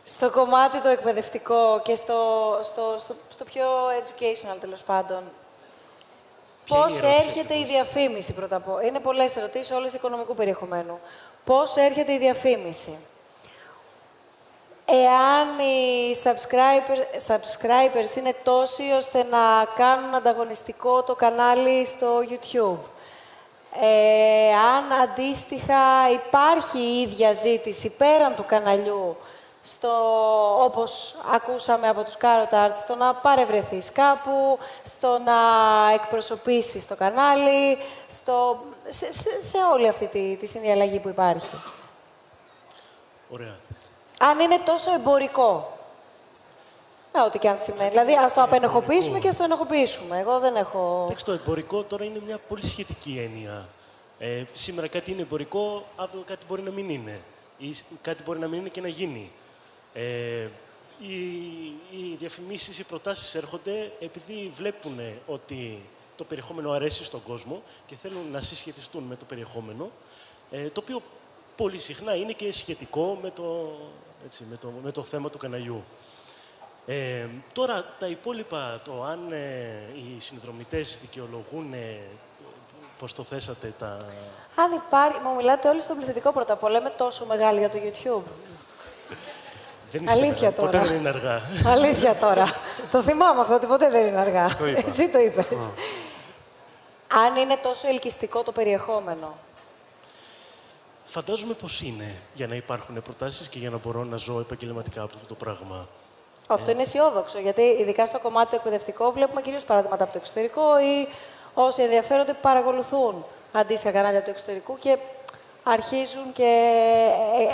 στο κομμάτι το εκπαιδευτικό και στο πιο educational, τέλος πάντων. Πώς έρχεται η διαφήμιση, πρώτα απ' όλα. Είναι πολλές ερωτήσεις, όλες οικονομικού περιεχομένου. Πώς έρχεται η διαφήμιση. Εάν οι subscribers είναι τόσοι ώστε να κάνουν ανταγωνιστικό το κανάλι στο YouTube. Αν αντίστοιχα υπάρχει η ίδια ζήτηση πέραν του καναλιού, όπως ακούσαμε από τους Carrot Arts, στο να παρευρεθείς κάπου, στο να εκπροσωπήσεις το κανάλι, σε όλη αυτή τη συνδιαλλαγή που υπάρχει. Ωραία. Αν είναι τόσο εμπορικό. Ό,τι και αν σημαίνει. Δηλαδή, ας το απενεχοποιήσουμε και ας το ενεχοποιήσουμε. Εγώ δεν έχω... Εντάξει, το εμπορικό τώρα είναι μια πολύ σχετική έννοια. Σήμερα κάτι είναι εμπορικό, αύριο κάτι μπορεί να μην είναι. Ή κάτι μπορεί να μην είναι και να γίνει. Οι διαφημίσεις, οι προτάσεις έρχονται επειδή βλέπουν ότι το περιεχόμενο αρέσει στον κόσμο και θέλουν να συσχετιστούν με το περιεχόμενο, το οποίο πολύ συχνά είναι και σχετικό με το θέμα του καναλιού. Τώρα, τα υπόλοιπα, το αν οι συνδρομητές δικαιολογούν, πώς το θέσατε, Αν υπάρχει... Μου μιλάτε όλοι στον πληθυντικό πρώτα απ' όλα. Λέμε τόσο μεγάλη για το YouTube. Δεν Αλήθεια τώρα. Ποτέ δεν είναι αργά. Αλήθεια τώρα. Το θυμάμαι αυτό, ότι ποτέ δεν είναι αργά. Εσύ το είπες. Αν είναι τόσο ελκυστικό το περιεχόμενο. Φαντάζομαι πως είναι για να υπάρχουν προτάσεις και για να μπορώ να ζω επαγγελματικά από αυτό το πράγμα. Αυτό είναι αισιόδοξο, γιατί ειδικά στο κομμάτι το εκπαιδευτικό βλέπουμε κυρίως παραδείγματα από το εξωτερικό ή όσοι ενδιαφέρονται παρακολουθούν αντίστοιχα κανάλια του εξωτερικού και αρχίζουν και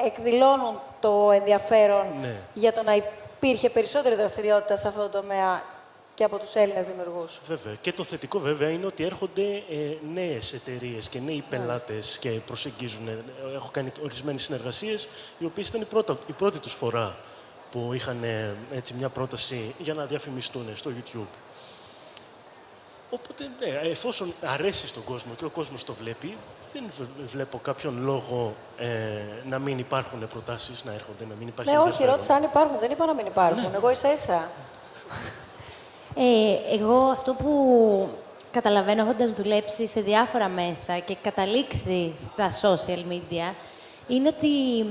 εκδηλώνουν το ενδιαφέρον για το να υπήρχε περισσότερη δραστηριότητα σε αυτό το τομέα και από τους Έλληνες δημιουργούς. Βέβαια. Και το θετικό βέβαια είναι ότι έρχονται νέες εταιρείες και νέοι πελάτες και προσεγγίζουν. Έχω κάνει ορισμένες συνεργασίες, οι οποίες ήταν η πρώτη τους φορά που είχαν μια πρόταση για να διαφημιστούν στο YouTube. Οπότε, ναι, εφόσον αρέσει στον κόσμο και ο κόσμος το βλέπει, δεν βλέπω κάποιον λόγο να μην υπάρχουν προτάσεις, να έρχονται, να μην υπάρχει ενδιαφέρον. Όχι, ρώτησα αν υπάρχουν, δεν είπα να μην υπάρχουν. Εγώ ίσα-ίσα. Εγώ αυτό που καταλαβαίνω έχοντας δουλέψει σε διάφορα μέσα και καταλήξει στα social media, είναι ότι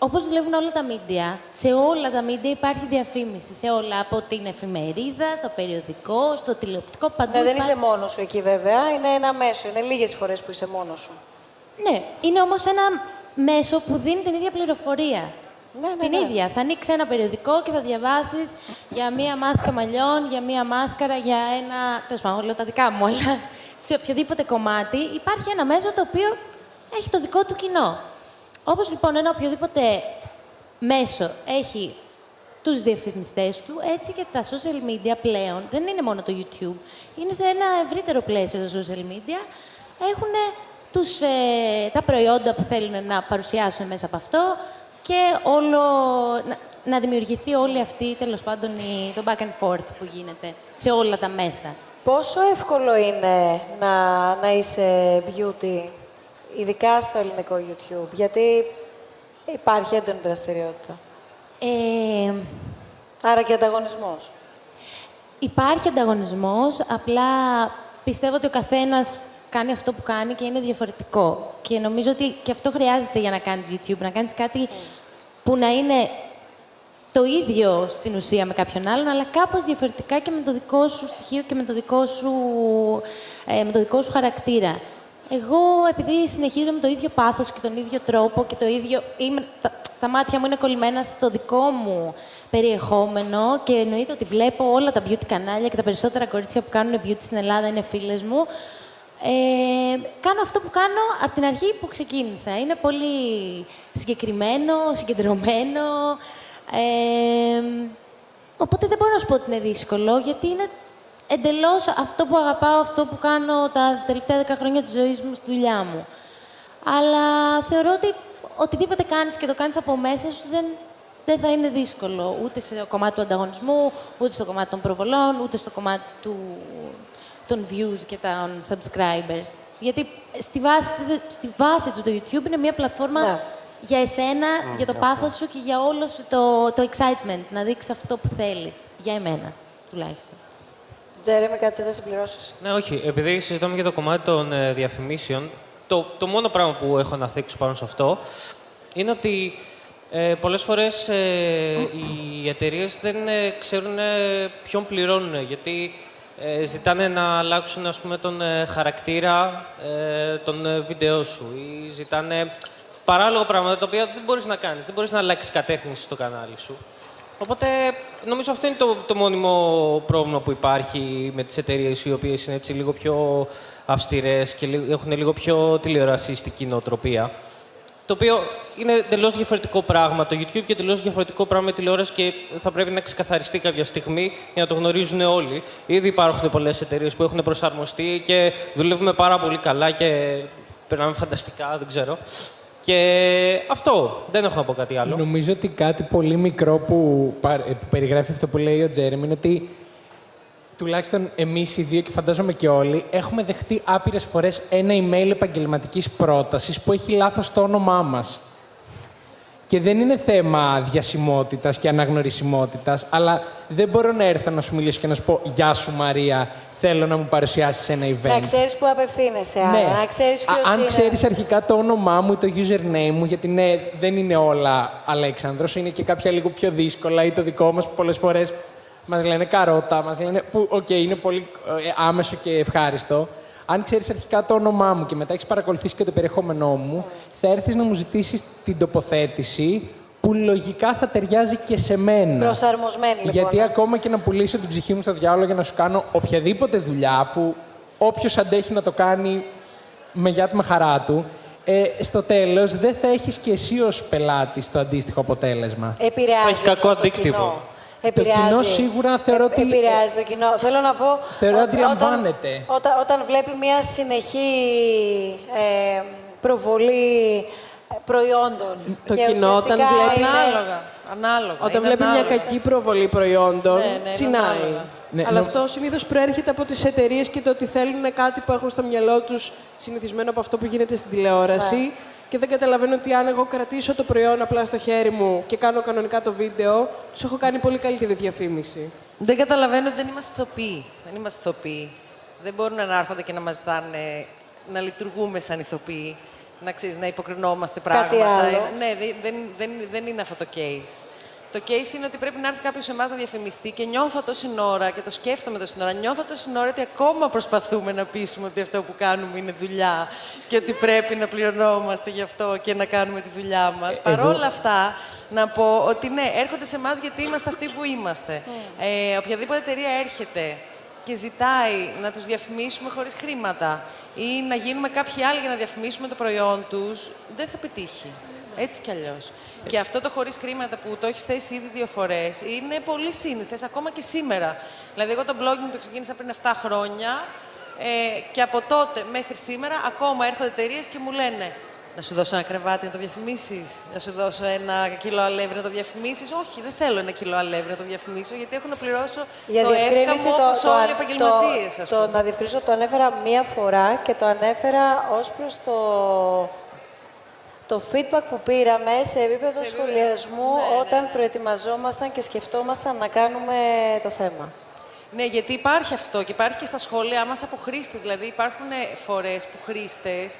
όπως δουλεύουν όλα τα media, σε όλα τα media υπάρχει διαφήμιση. Σε όλα, από την εφημερίδα, στο περιοδικό, στο τηλεοπτικό, παντού. Ναι, δεν είσαι μόνος σου εκεί βέβαια, είναι ένα μέσο. Είναι λίγες φορές που είσαι μόνος σου. Ναι, είναι όμως ένα μέσο που δίνει την ίδια πληροφορία. Την ίδια. Θα ανοίξει ένα περιοδικό και θα διαβάσεις για μία μάσκα μαλλιών, για μία μάσκαρα, για ένα... Τέλος πάντων, λέω τα δικά μου, αλλά σε οποιοδήποτε κομμάτι υπάρχει ένα μέσο το οποίο έχει το δικό του κοινό. Όπως λοιπόν ένα οποιοδήποτε μέσο έχει τους διαφημιστές του, έτσι και τα social media πλέον δεν είναι μόνο το YouTube. Είναι σε ένα ευρύτερο πλαίσιο τα social media. Έχουν τα προϊόντα που θέλουν να παρουσιάσουν μέσα από αυτό και να δημιουργηθεί όλη αυτή, τέλος πάντων, το back and forth που γίνεται σε όλα τα μέσα. Πόσο εύκολο είναι να είσαι beauty, ειδικά στο ελληνικό YouTube, γιατί υπάρχει έντονη δραστηριότητα. Άρα και ανταγωνισμός. Υπάρχει ανταγωνισμός, απλά πιστεύω ότι ο καθένας κάνει αυτό που κάνει και είναι διαφορετικό. Και νομίζω ότι και αυτό χρειάζεται για να κάνεις YouTube, να κάνεις κάτι που να είναι το ίδιο στην ουσία με κάποιον άλλον, αλλά κάπως διαφορετικά και με το δικό σου στοιχείο και με το δικό σου χαρακτήρα. Εγώ, επειδή συνεχίζω με το ίδιο πάθος και τον ίδιο τρόπο και το ίδιο... τα μάτια μου είναι κολλημένα στο δικό μου περιεχόμενο και εννοείται ότι βλέπω όλα τα beauty κανάλια και τα περισσότερα κορίτσια που κάνουν beauty στην Ελλάδα είναι φίλες μου. Κάνω αυτό που κάνω από την αρχή που ξεκίνησα. Είναι πολύ συγκεκριμένο, συγκεντρωμένο. Οπότε δεν μπορώ να σου πω ότι είναι δύσκολο, γιατί είναι εντελώς αυτό που αγαπάω, αυτό που κάνω τα τελευταία 10 χρόνια της ζωής μου στη δουλειά μου. Αλλά θεωρώ ότι οτιδήποτε κάνεις και το κάνεις από μέσα σου δεν θα είναι δύσκολο. Ούτε στο κομμάτι του ανταγωνισμού, ούτε στο κομμάτι των προβολών, ούτε στο κομμάτι των views και των subscribers. Γιατί στη βάση του το YouTube είναι μια πλατφόρμα για εσένα, για το πάθος σου και για όλο σου το excitement, να δείξεις αυτό που θέλεις. Για εμένα, τουλάχιστον. Τζέρεμι, κάτι θες να συμπληρώσεις? Ναι, όχι. Επειδή συζητάμε για το κομμάτι των διαφημίσεων, το μόνο πράγμα που έχω να θίξω πάνω σε αυτό είναι ότι πολλές φορές οι εταιρείες δεν ξέρουν ποιον πληρώνουν, γιατί ζητάνε να αλλάξουν, ας πούμε, τον χαρακτήρα των βίντεο σου ή ζητάνε παράλογα πράγματα τα οποία δεν μπορείς να κάνεις. Δεν μπορείς να αλλάξεις κατεύθυνση στο κανάλι σου. Οπότε, νομίζω αυτό είναι το μόνιμο πρόβλημα που υπάρχει με τις εταιρείες οι οποίες είναι έτσι λίγο πιο αυστηρές και έχουν λίγο πιο τηλεορασιστική νοοτροπία. Το οποίο είναι εντελώς διαφορετικό πράγμα το YouTube και εντελώς διαφορετικό πράγμα η τηλεόραση και θα πρέπει να ξεκαθαριστεί κάποια στιγμή για να το γνωρίζουν όλοι. Ήδη υπάρχουν πολλές εταιρείες που έχουν προσαρμοστεί και δουλεύουμε πάρα πολύ καλά και περνάμε φανταστικά, δεν ξέρω. Και αυτό, δεν έχω να πω κάτι άλλο. Νομίζω ότι κάτι πολύ μικρό που περιγράφει αυτό που λέει ο Τζέρεμι είναι ότι τουλάχιστον εμείς οι δύο και φαντάζομαι και όλοι έχουμε δεχτεί άπειρες φορές ένα email επαγγελματικής πρότασης που έχει λάθος το όνομά μας. Και δεν είναι θέμα διασημότητας και αναγνωρισιμότητας, αλλά δεν μπορώ να έρθω να σου μιλήσω και να σου πω «Γεια σου Μαρία, θέλω να μου παρουσιάσεις ένα event». Να ξέρεις που απευθύνεσαι, ναι. να ξέρεις ποιος είναι. Αν ξέρεις αρχικά το όνομά μου ή το username μου, γιατί ναι, δεν είναι όλα Αλέξανδρος, είναι και κάποια λίγο πιο δύσκολα ή το δικό μας που πολλές φορές μας λένε Καρότα, μας λένε που είναι πολύ άμεσο και ευχάριστο. Αν ξέρεις αρχικά το όνομά μου και μετά έχεις παρακολουθήσει και το περιεχόμενό μου, θα έρθεις να μου ζητήσεις την τοποθέτηση που λογικά θα ταιριάζει και σε μένα. Προσαρμοσμένη, λοιπόν. Γιατί ακόμα και να πουλήσω την ψυχή μου στο διάολο για να σου κάνω οποιαδήποτε δουλειά που όποιος αντέχει να το κάνει με γιά του με χαρά του, στο τέλος δεν θα έχεις και εσύ ως πελάτης το αντίστοιχο αποτέλεσμα. Επηρεάζει. Θα έχει κακό αντίκτυπο. Το κοινό σίγουρα θεωρώ ότι... Επηρεάζει το κοινό. Θέλω να πω... Θεωρώ ότι αντιλαμβάνεται. Όταν βλέπει μια συνεχή προβολή προϊόντων. Το κοινό όταν βλέπει... Ανάλογα. Όταν βλέπει μια κακή προβολή προϊόντων, τσινάει. Ναι, αλλά αυτό συνήθως προέρχεται από τις εταιρείες και το ότι θέλουν κάτι που έχουν στο μυαλό τους συνηθισμένο από αυτό που γίνεται στην τηλεόραση. Και δεν καταλαβαίνω ότι αν εγώ κρατήσω το προϊόν απλά στο χέρι μου και κάνω κανονικά το βίντεο, τους έχω κάνει πολύ καλύτερη διαφήμιση. Δεν καταλαβαίνω ότι δεν είμαστε ηθοποιοί. Δεν είμαστε ηθοποιοί. Δεν μπορούν να έρχονται και να μας ζητάνε να λειτουργούμε σαν ηθοποιοί, να υποκρινόμαστε πράγματα. Κάτι άλλο. Ναι, δεν είναι αυτό το case. Το case είναι ότι πρέπει να έρθει κάποιος σε εμάς να διαφημιστεί και νιώθω τόση ώρα και το σκέφτομαι τόση ώρα. Νιώθω τόση ώρα ότι ακόμα προσπαθούμε να πείσουμε ότι αυτό που κάνουμε είναι δουλειά και ότι πρέπει να πληρωνόμαστε γι' αυτό και να κάνουμε τη δουλειά μας. Παρ' όλα αυτά, να πω ότι ναι, έρχονται σε εμάς γιατί είμαστε αυτοί που είμαστε. Οποιαδήποτε εταιρεία έρχεται και ζητάει να τους διαφημίσουμε χωρίς χρήματα ή να γίνουμε κάποιοι άλλοι για να διαφημίσουμε το προϊόν τους, δεν θα πετύχει. Έτσι κι αλλιώς. Και αυτό το χωρίς χρήματα που το έχεις θέσει ήδη 2 φορές είναι πολύ σύνηθες, ακόμα και σήμερα. Δηλαδή, εγώ το blogging το ξεκίνησα πριν 7 χρόνια και από τότε μέχρι σήμερα ακόμα έρχονται εταιρείες και μου λένε να σου δώσω ένα κρεβάτι να το διαφημίσεις, να σου δώσω 1 κιλό αλεύρι να το διαφημίσεις. Όχι, δεν θέλω 1 κιλό αλεύρι να το διαφημίσω, γιατί έχω να πληρώσω το εύκαμο όπως όλοι οι επαγγελματίες. Να διευκρινίσω, το ανέφερα 1 φορά και το ανέφερα ως προς το feedback που πήραμε σε επίπεδο σχολιασμού όταν προετοιμαζόμασταν και σκεφτόμασταν να κάνουμε το θέμα. Ναι, γιατί υπάρχει αυτό και υπάρχει και στα σχόλιά μας από χρήστες. Δηλαδή υπάρχουν φορές που χρήστες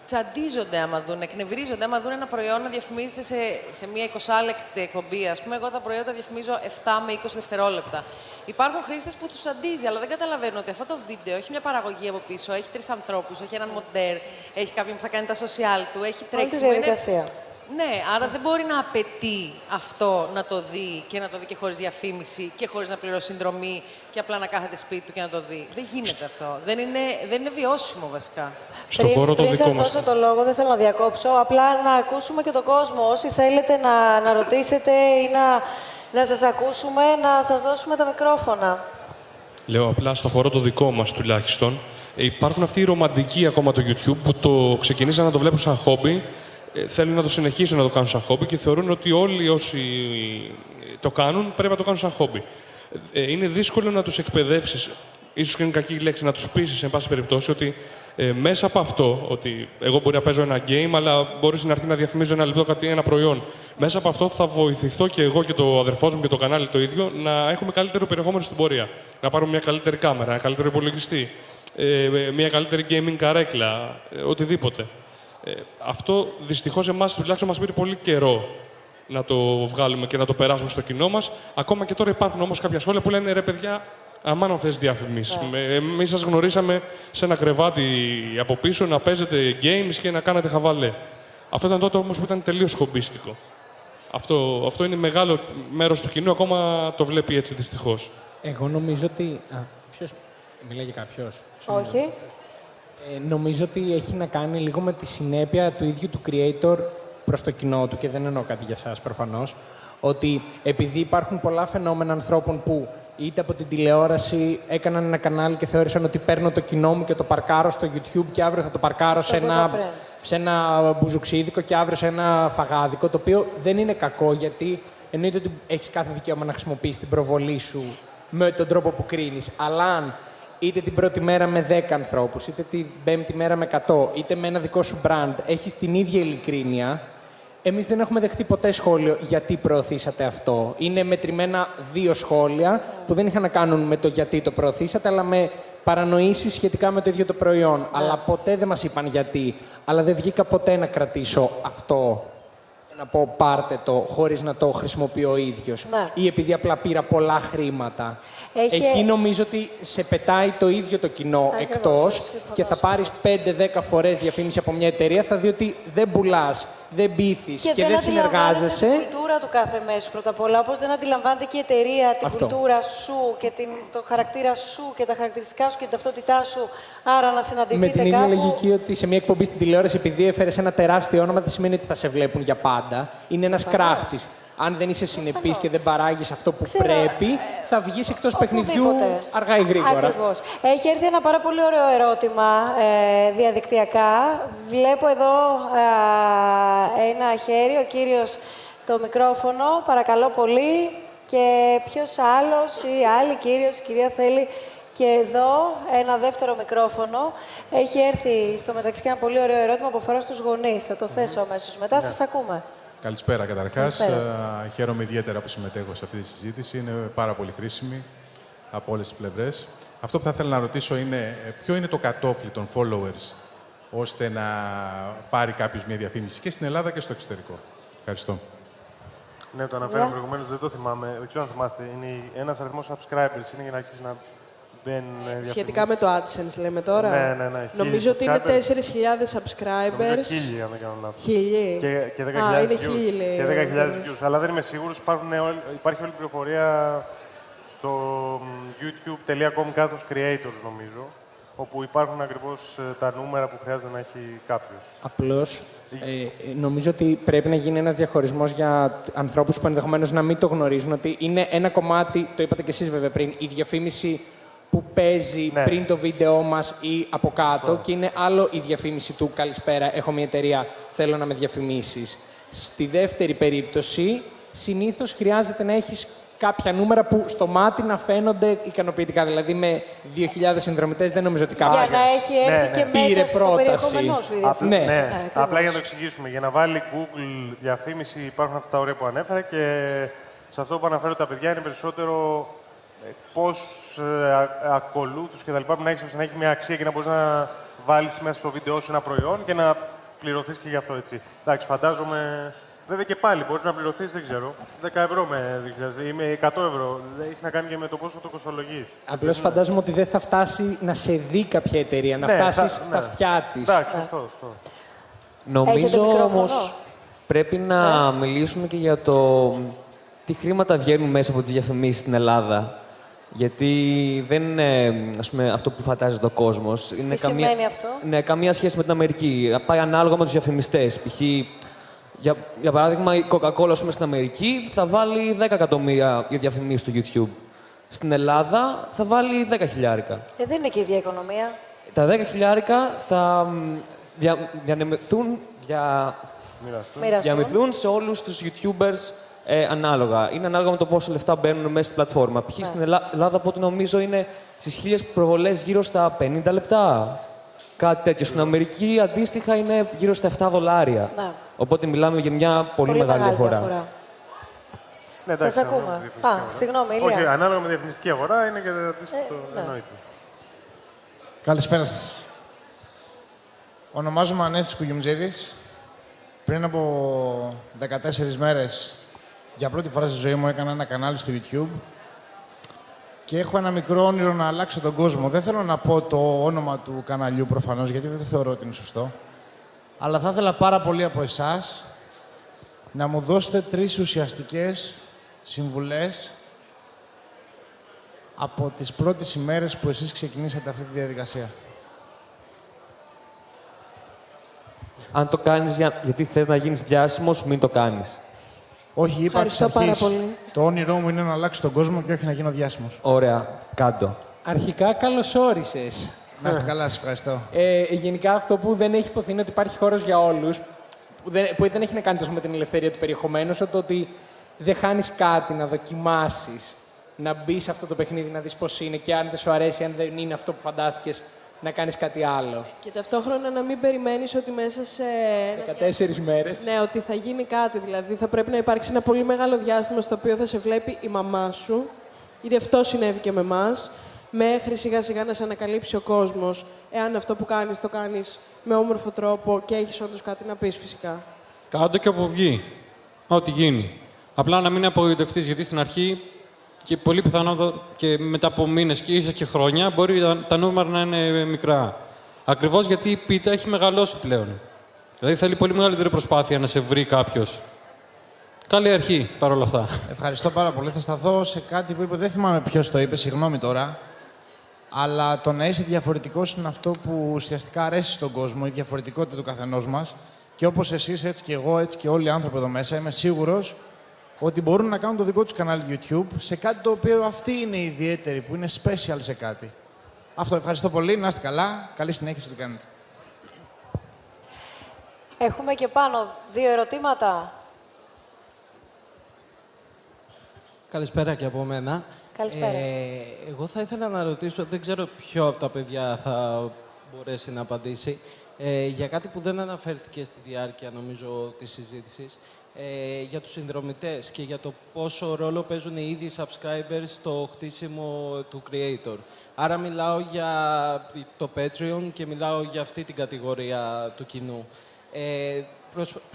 τσαντίζονται άμα δουν, εκνευρίζονται άμα δουν ένα προϊόν να διαφημίζεται σε μια 20 εκπομπή. Ας πούμε, εγώ τα προϊόντα διαφημίζω 7 με 20 δευτερόλεπτα. Υπάρχουν χρήστες που τους τσαντίζει, αλλά δεν καταλαβαίνουν ότι αυτό το βίντεο έχει μια παραγωγή από πίσω, έχει 3 ανθρώπους, έχει έναν μοντέρ, έχει κάποιον που θα κάνει τα social του, έχει τρέξιμο. Όλη τη διαδικασία. Ναι, άρα δεν μπορεί να απαιτεί αυτό να το δει και να το δει και χωρίς διαφήμιση και χωρίς να πληρώσει συνδρομή και απλά να κάθεται σπίτι του και να το δει. Δεν γίνεται αυτό. Δεν είναι βιώσιμο βασικά. Πριν σας δώσω το λόγο, δεν θέλω να διακόψω, απλά να ακούσουμε και τον κόσμο. Όσοι θέλετε να ρωτήσετε ή να σας ακούσουμε, να σας δώσουμε τα μικρόφωνα. Λέω απλά στο χώρο το δικό μας τουλάχιστον. Υπάρχουν αυτοί οι ρομαντικοί ακόμα το YouTube που το ξεκινήσαν να το βλέπουν σαν χόμπι, θέλουν να το συνεχίσουν να το κάνουν σαν χόμπι και θεωρούν ότι όλοι όσοι το κάνουν πρέπει να το κάνουν σαν χόμπι. Είναι δύσκολο να τους εκπαιδεύσεις, ίσως και είναι κακή λέξη, να τους πείσεις, εν πάση περιπτώσει, ότι μέσα από αυτό, ότι εγώ μπορεί να παίζω ένα game, αλλά μπορεί στην αρχή να διαφημίζω ένα λεπτό ένα προϊόν. Μέσα από αυτό θα βοηθηθώ και εγώ και το αδερφός μου και το κανάλι το ίδιο να έχουμε καλύτερο περιεχόμενο στην πορεία. Να πάρουμε μια καλύτερη κάμερα, ένα καλύτερο υπολογιστή, μια καλύτερη gaming καρέκλα, οτιδήποτε. Αυτό δυστυχώς εμάς τουλάχιστον μας πήρε πολύ καιρό να το βγάλουμε και να το περάσουμε στο κοινό μας. Ακόμα και τώρα υπάρχουν όμως κάποια σχόλια που λένε ρε παιδιά, αμάν θες διαφημίσεις. Εμείς σας γνωρίσαμε σε ένα κρεβάτι από πίσω να παίζετε games και να κάνετε χαβαλέ. Αυτό ήταν τότε όμως που ήταν τελείως χομπίστικο. Αυτό είναι μεγάλο μέρος του κοινού, ακόμα το βλέπει έτσι δυστυχώς. Εγώ νομίζω ότι... Ποιος... Μιλάει για κάποιος. Όχι. Νομίζω ότι έχει να κάνει λίγο με τη συνέπεια του ίδιου του creator προς το κοινό του και δεν εννοώ κάτι για σας προφανώς, ότι επειδή υπάρχουν πολλά φαινόμενα ανθρώπων που είτε από την τηλεόραση έκαναν ένα κανάλι και θεώρησαν ότι παίρνω το κοινό μου και το παρκάρω στο YouTube και αύριο θα το παρκάρω σε ένα μπουζουξίδικο και αύριο σε ένα φαγάδικο, το οποίο δεν είναι κακό γιατί εννοείται ότι έχεις κάθε δικαίωμα να χρησιμοποιήσεις την προβολή σου με τον τρόπο που κρίνεις, αλλά αν είτε την πρώτη μέρα με 10 ανθρώπους, είτε την πέμπτη μέρα με 100, είτε με ένα δικό σου brand, έχεις την ίδια ειλικρίνεια. Εμείς δεν έχουμε δεχτεί ποτέ σχόλιο γιατί προωθήσατε αυτό. Είναι μετρημένα 2 σχόλια που δεν είχαν να κάνουν με το γιατί το προωθήσατε, αλλά με παρανοήσεις σχετικά με το ίδιο το προϊόν. Αλλά ποτέ δεν μας είπαν γιατί. Αλλά δεν βγήκα ποτέ να κρατήσω αυτό, να πω πάρτε το, χωρίς να το χρησιμοποιώ ο ίδιος. Ή επειδή απλά πήρα πολλά χρήματα. Εκεί νομίζω ότι σε πετάει το ίδιο το κοινό εκτός και θα πάρεις 5-10 φορές διαφήμιση από μια εταιρεία, θα δει ότι δεν πουλάς, δεν πείθεις και δεν συνεργάζεσαι. Την κουλτούρα του κάθε μέσου πρώτα απ' όλα, όπως δεν αντιλαμβάνεται και η εταιρεία την κουλτούρα σου και το χαρακτήρα σου και τα χαρακτηριστικά σου και την ταυτότητά σου. Άρα να συναντηθείτε κάπου. Με την ίδια λογική ότι σε μια εκπομπή στην τηλεόραση, επειδή έφερες ένα τεράστιο όνομα, δεν σημαίνει ότι θα σε βλέπουν για πάντα. Είναι ένας κράχτης. Αν δεν είσαι συνεπής και δεν παράγεις αυτό που πρέπει, θα βγεις εκτός παιχνιδιού αργά ή γρήγορα. Ακριβώς. Έχει έρθει ένα πάρα πολύ ωραίο ερώτημα διαδικτυακά. Βλέπω εδώ ένα χέρι, ο κύριος το μικρόφωνο, παρακαλώ πολύ. Και ποιος άλλος ή άλλη κύριος, κυρία θέλει και εδώ ένα δεύτερο μικρόφωνο. Έχει έρθει στο μεταξύ ένα πολύ ωραίο ερώτημα που αφορά στους γονείς. Θα το θέσω αμέσως μετά, σας ακούμε. Καλησπέρα καταρχάς. Χαίρομαι ιδιαίτερα που συμμετέχω σε αυτή τη συζήτηση. Είναι πάρα πολύ χρήσιμη από όλες τις πλευρές. Αυτό που θα ήθελα να ρωτήσω είναι ποιο είναι το κατόφλι των followers ώστε να πάρει κάποιος μια διαφήμιση και στην Ελλάδα και στο εξωτερικό. Ευχαριστώ. Ναι, το αναφέραμε προηγουμένως, δεν το θυμάμαι. Δεν ξέρω αν θυμάστε. Είναι ένας αριθμός subscribers, είναι για να αρχίσει να μπαίνει. Σχετικά με το AdSense λέμε τώρα. Ναι. Νομίζω ότι είναι 4.000 subscribers. Νομίζω 1.000, αν δεν κάνω λάθος. 1.000. Και 10.000 views. Αλλά δεν είμαι σίγουρος. Υπάρχει όλη η πληροφορία στο youtube.com/creators, νομίζω, όπου υπάρχουν ακριβώς τα νούμερα που χρειάζεται να έχει κάποιος. Απλώς, νομίζω ότι πρέπει να γίνει ένας διαχωρισμός για ανθρώπους που ενδεχομένως να μην το γνωρίζουν, ότι είναι ένα κομμάτι, το είπατε και εσείς βέβαια πριν, η διαφήμιση που παίζει πριν το βίντεό μας ή από κάτω και είναι άλλο η διαφήμιση του «Καλησπέρα, έχω μια εταιρεία, θέλω να με διαφημίσεις». Στη δεύτερη περίπτωση, συνήθως χρειάζεται να έχεις κάποια νούμερα που στο μάτι να φαίνονται ικανοποιητικά. Δηλαδή, με 2.000 συνδρομητές δεν νομίζω ότι κάποιος για να έχει έρθει και μέσα στο περιεχόμενό σου. Απλά για να το εξηγήσουμε. Για να βάλει Google διαφήμιση υπάρχουν αυτά τα ωραία που ανέφερα και σε αυτό που αναφέρω τα παιδιά είναι περισσότερο πώς ακολούθους και τα λοιπά που να έχεις ώστε να έχει μια αξία και να μπορείς να βάλεις μέσα στο βίντεο σου ένα προϊόν και να πληρωθείς και γι' αυτό, έτσι. Εντάξει, φαντάζομαι... Βέβαια και πάλι μπορείς να πληρωθείς, δεν ξέρω, 10 ευρώ με 2.000 ή με 100 ευρώ. Έχει να κάνει και με το πόσο το κοστολογείς. Απλώς φαντάζομαι ότι δεν θα φτάσει να σε δει κάποια εταιρεία, να φτάσεις στα αυτιά της. Εντάξει, σωστό. Νομίζω όμως πρέπει να μιλήσουμε και για το τι χρήματα βγαίνουν μέσα από τις διαφημίσεις στην Ελλάδα. Γιατί δεν είναι αυτό που φαντάζεται ο κόσμος. Τι σημαίνει αυτό? Ναι, καμία σχέση με την Αμερική. Πάει ανάλογα με τους διαφημιστές. Π.χ. Για παράδειγμα, η Coca-Cola στην Αμερική θα βάλει 10 εκατομμύρια για διαφημίσεις στο YouTube. Στην Ελλάδα θα βάλει 10 χιλιάρικα. Δεν είναι και η ίδια οικονομία. Τα 10 χιλιάρικα θα διαμοιθούν σε όλους τους YouTubers ανάλογα. Είναι ανάλογα με το πόσα λεφτά μπαίνουν μέσα στην πλατφόρμα. Π.χ. στην Ελλάδα, από ό,τι νομίζω, είναι στις 1000 προβολές γύρω στα 50 λεπτά. Κάτι τέτοιο. Στην Αμερική, αντίστοιχα, είναι γύρω στα $7. Ναι. Οπότε μιλάμε για μια πολύ μεγάλη διαφορά. Ναι, σας ακούμε. Συγγνώμη, Ηλία. Όχι, ανάλογα με τη διαφημιστική αγορά είναι και αντίστοιχο. Εννοείται. Καλησπέρα σας. Ονομάζομαι Ανέστης Κουγιουμτζίδης. Πριν από 14 μέρες, για πρώτη φορά στη ζωή μου, έκανα ένα κανάλι στο YouTube και έχω ένα μικρό όνειρο να αλλάξω τον κόσμο. Δεν θέλω να πω το όνομα του καναλιού προφανώς, γιατί δεν θεωρώ ότι είναι σωστό. Αλλά θα ήθελα πάρα πολύ από εσάς να μου δώσετε 3 ουσιαστικές συμβουλές από τις πρώτες ημέρες που εσείς ξεκινήσατε αυτή τη διαδικασία. Αν το κάνεις γιατί θες να γίνεις διάσημος, μην το κάνεις. Όχι, είπα εξ αρχής, το όνειρό μου είναι να αλλάξω τον κόσμο και όχι να γίνω διάσημος. Ωραία, κάντο. Αρχικά, καλώς όρισες. Να είστε καλά, σας ευχαριστώ. Γενικά, αυτό που δεν έχει υποθεί είναι ότι υπάρχει χώρος για όλους, που δεν έχει να κάνει τόσο με την ελευθερία του περιεχομένου, όσο το ότι δεν χάνεις κάτι να δοκιμάσεις, να μπει σε αυτό το παιχνίδι, να δεις πώς είναι και αν δεν σου αρέσει, αν δεν είναι αυτό που φαντάστηκες, να κάνεις κάτι άλλο. Και ταυτόχρονα να μην περιμένεις ότι μέσα σε 14 μέρες. Ναι, ότι θα γίνει κάτι. Δηλαδή, θα πρέπει να υπάρξει ένα πολύ μεγάλο διάστημα στο οποίο θα σε βλέπει η μαμά σου, γιατί αυτό συνέβη και με εμάς, μέχρι σιγά-σιγά να σε ανακαλύψει ο κόσμος, εάν αυτό που κάνεις το κάνεις με όμορφο τρόπο και έχεις όντως κάτι να πεις φυσικά. Κάντο και όπου βγει. Ό,τι γίνει. Απλά να μην απογοητευτείς, γιατί στην αρχή και πολύ πιθανότατα και μετά από μήνες και ίσως και χρόνια μπορεί τα νούμερα να είναι μικρά. Ακριβώς γιατί η πίτα έχει μεγαλώσει πλέον. Δηλαδή θέλει πολύ μεγαλύτερη προσπάθεια να σε βρει κάποιος. Καλή αρχή παρόλα αυτά. Ευχαριστώ πάρα πολύ. Θα σταθώ σε κάτι που είπε, δεν θυμάμαι ποιος το είπε, συγγνώμη τώρα. Αλλά το να είσαι διαφορετικός είναι αυτό που ουσιαστικά αρέσει στον κόσμο, η διαφορετικότητα του καθενός μας. Και όπως εσείς, έτσι και εγώ, έτσι και όλοι οι άνθρωποι εδώ μέσα, είμαι σίγουρος ότι μπορούν να κάνουν το δικό τους κανάλι YouTube σε κάτι το οποίο αυτοί είναι ιδιαίτεροι, που είναι special σε κάτι. Αυτό, ευχαριστώ πολύ, να είστε καλά, καλή συνέχιση του κάνετε. Έχουμε και πάνω 2 ερωτήματα. Καλησπέρα και από μένα. Καλησπέρα. Εγώ θα ήθελα να ρωτήσω, δεν ξέρω ποιο από τα παιδιά θα μπορέσει να απαντήσει, για κάτι που δεν αναφέρθηκε στη διάρκεια, νομίζω, της συζήτησης, για τους συνδρομητές και για το πόσο ρόλο παίζουν οι ίδιοι subscribers στο χτίσιμο του creator. Άρα μιλάω για το Patreon και μιλάω για αυτή την κατηγορία του κοινού.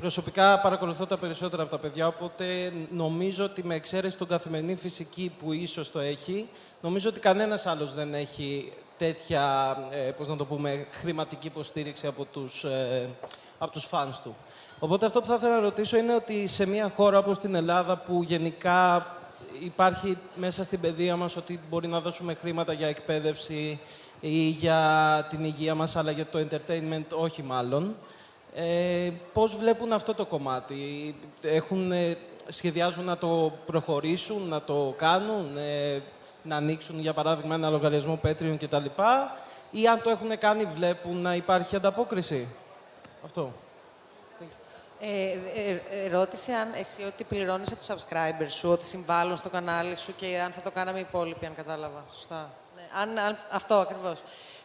Προσωπικά παρακολουθώ τα περισσότερα από τα παιδιά, οπότε νομίζω ότι με εξαίρεση τον Καθημερινή Φυσική που ίσως το έχει, νομίζω ότι κανένας άλλος δεν έχει τέτοια, πώς να το πούμε, χρηματική υποστήριξη από τους fans του. Οπότε αυτό που θα ήθελα να ρωτήσω είναι ότι σε μια χώρα όπως την Ελλάδα, που γενικά υπάρχει μέσα στην παιδεία μας ότι μπορεί να δώσουμε χρήματα για εκπαίδευση ή για την υγεία μας, αλλά για το entertainment όχι μάλλον, πώς βλέπουν αυτό το κομμάτι? Σχεδιάζουν να το προχωρήσουν, να το κάνουν, να ανοίξουν για παράδειγμα ένα λογαριασμό Patreon κτλ. Ή αν το έχουν κάνει, βλέπουν να υπάρχει ανταπόκριση? Αυτό. Ρώτησε αν εσύ ότι πληρώνεις από τους subscribers σου, ότι συμβάλλουν στο κανάλι σου και αν θα το κάναμε οι υπόλοιποι, αν κατάλαβα. Σωστά. Ναι, αυτό ακριβώς.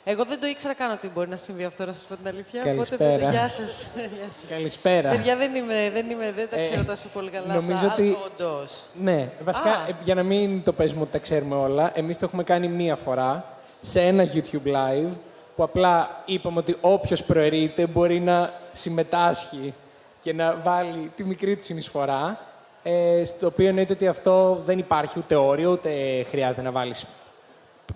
Εγώ δεν το ήξερα καν ότι μπορεί να συμβεί αυτό, να σας πω την αλήθεια. Καλησπέρα. Οπότε, γεια σας. Καλησπέρα. Παιδιά, δεν τα ξέρω τόσο πολύ καλά νομίζω αυτά. ότι... Όντως. Ναι, βασικά, για να μην το παίζουμε ότι τα ξέρουμε όλα, εμείς το έχουμε κάνει μία φορά σε ένα YouTube Live που απλά είπαμε ότι όποιος προαιρείται μπορεί να συμμετάσχει και να βάλει τη μικρή του συνεισφορά, στο οποίο εννοείται ότι αυτό δεν υπάρχει ούτε όριο, ούτε χρειάζεται να βάλεις.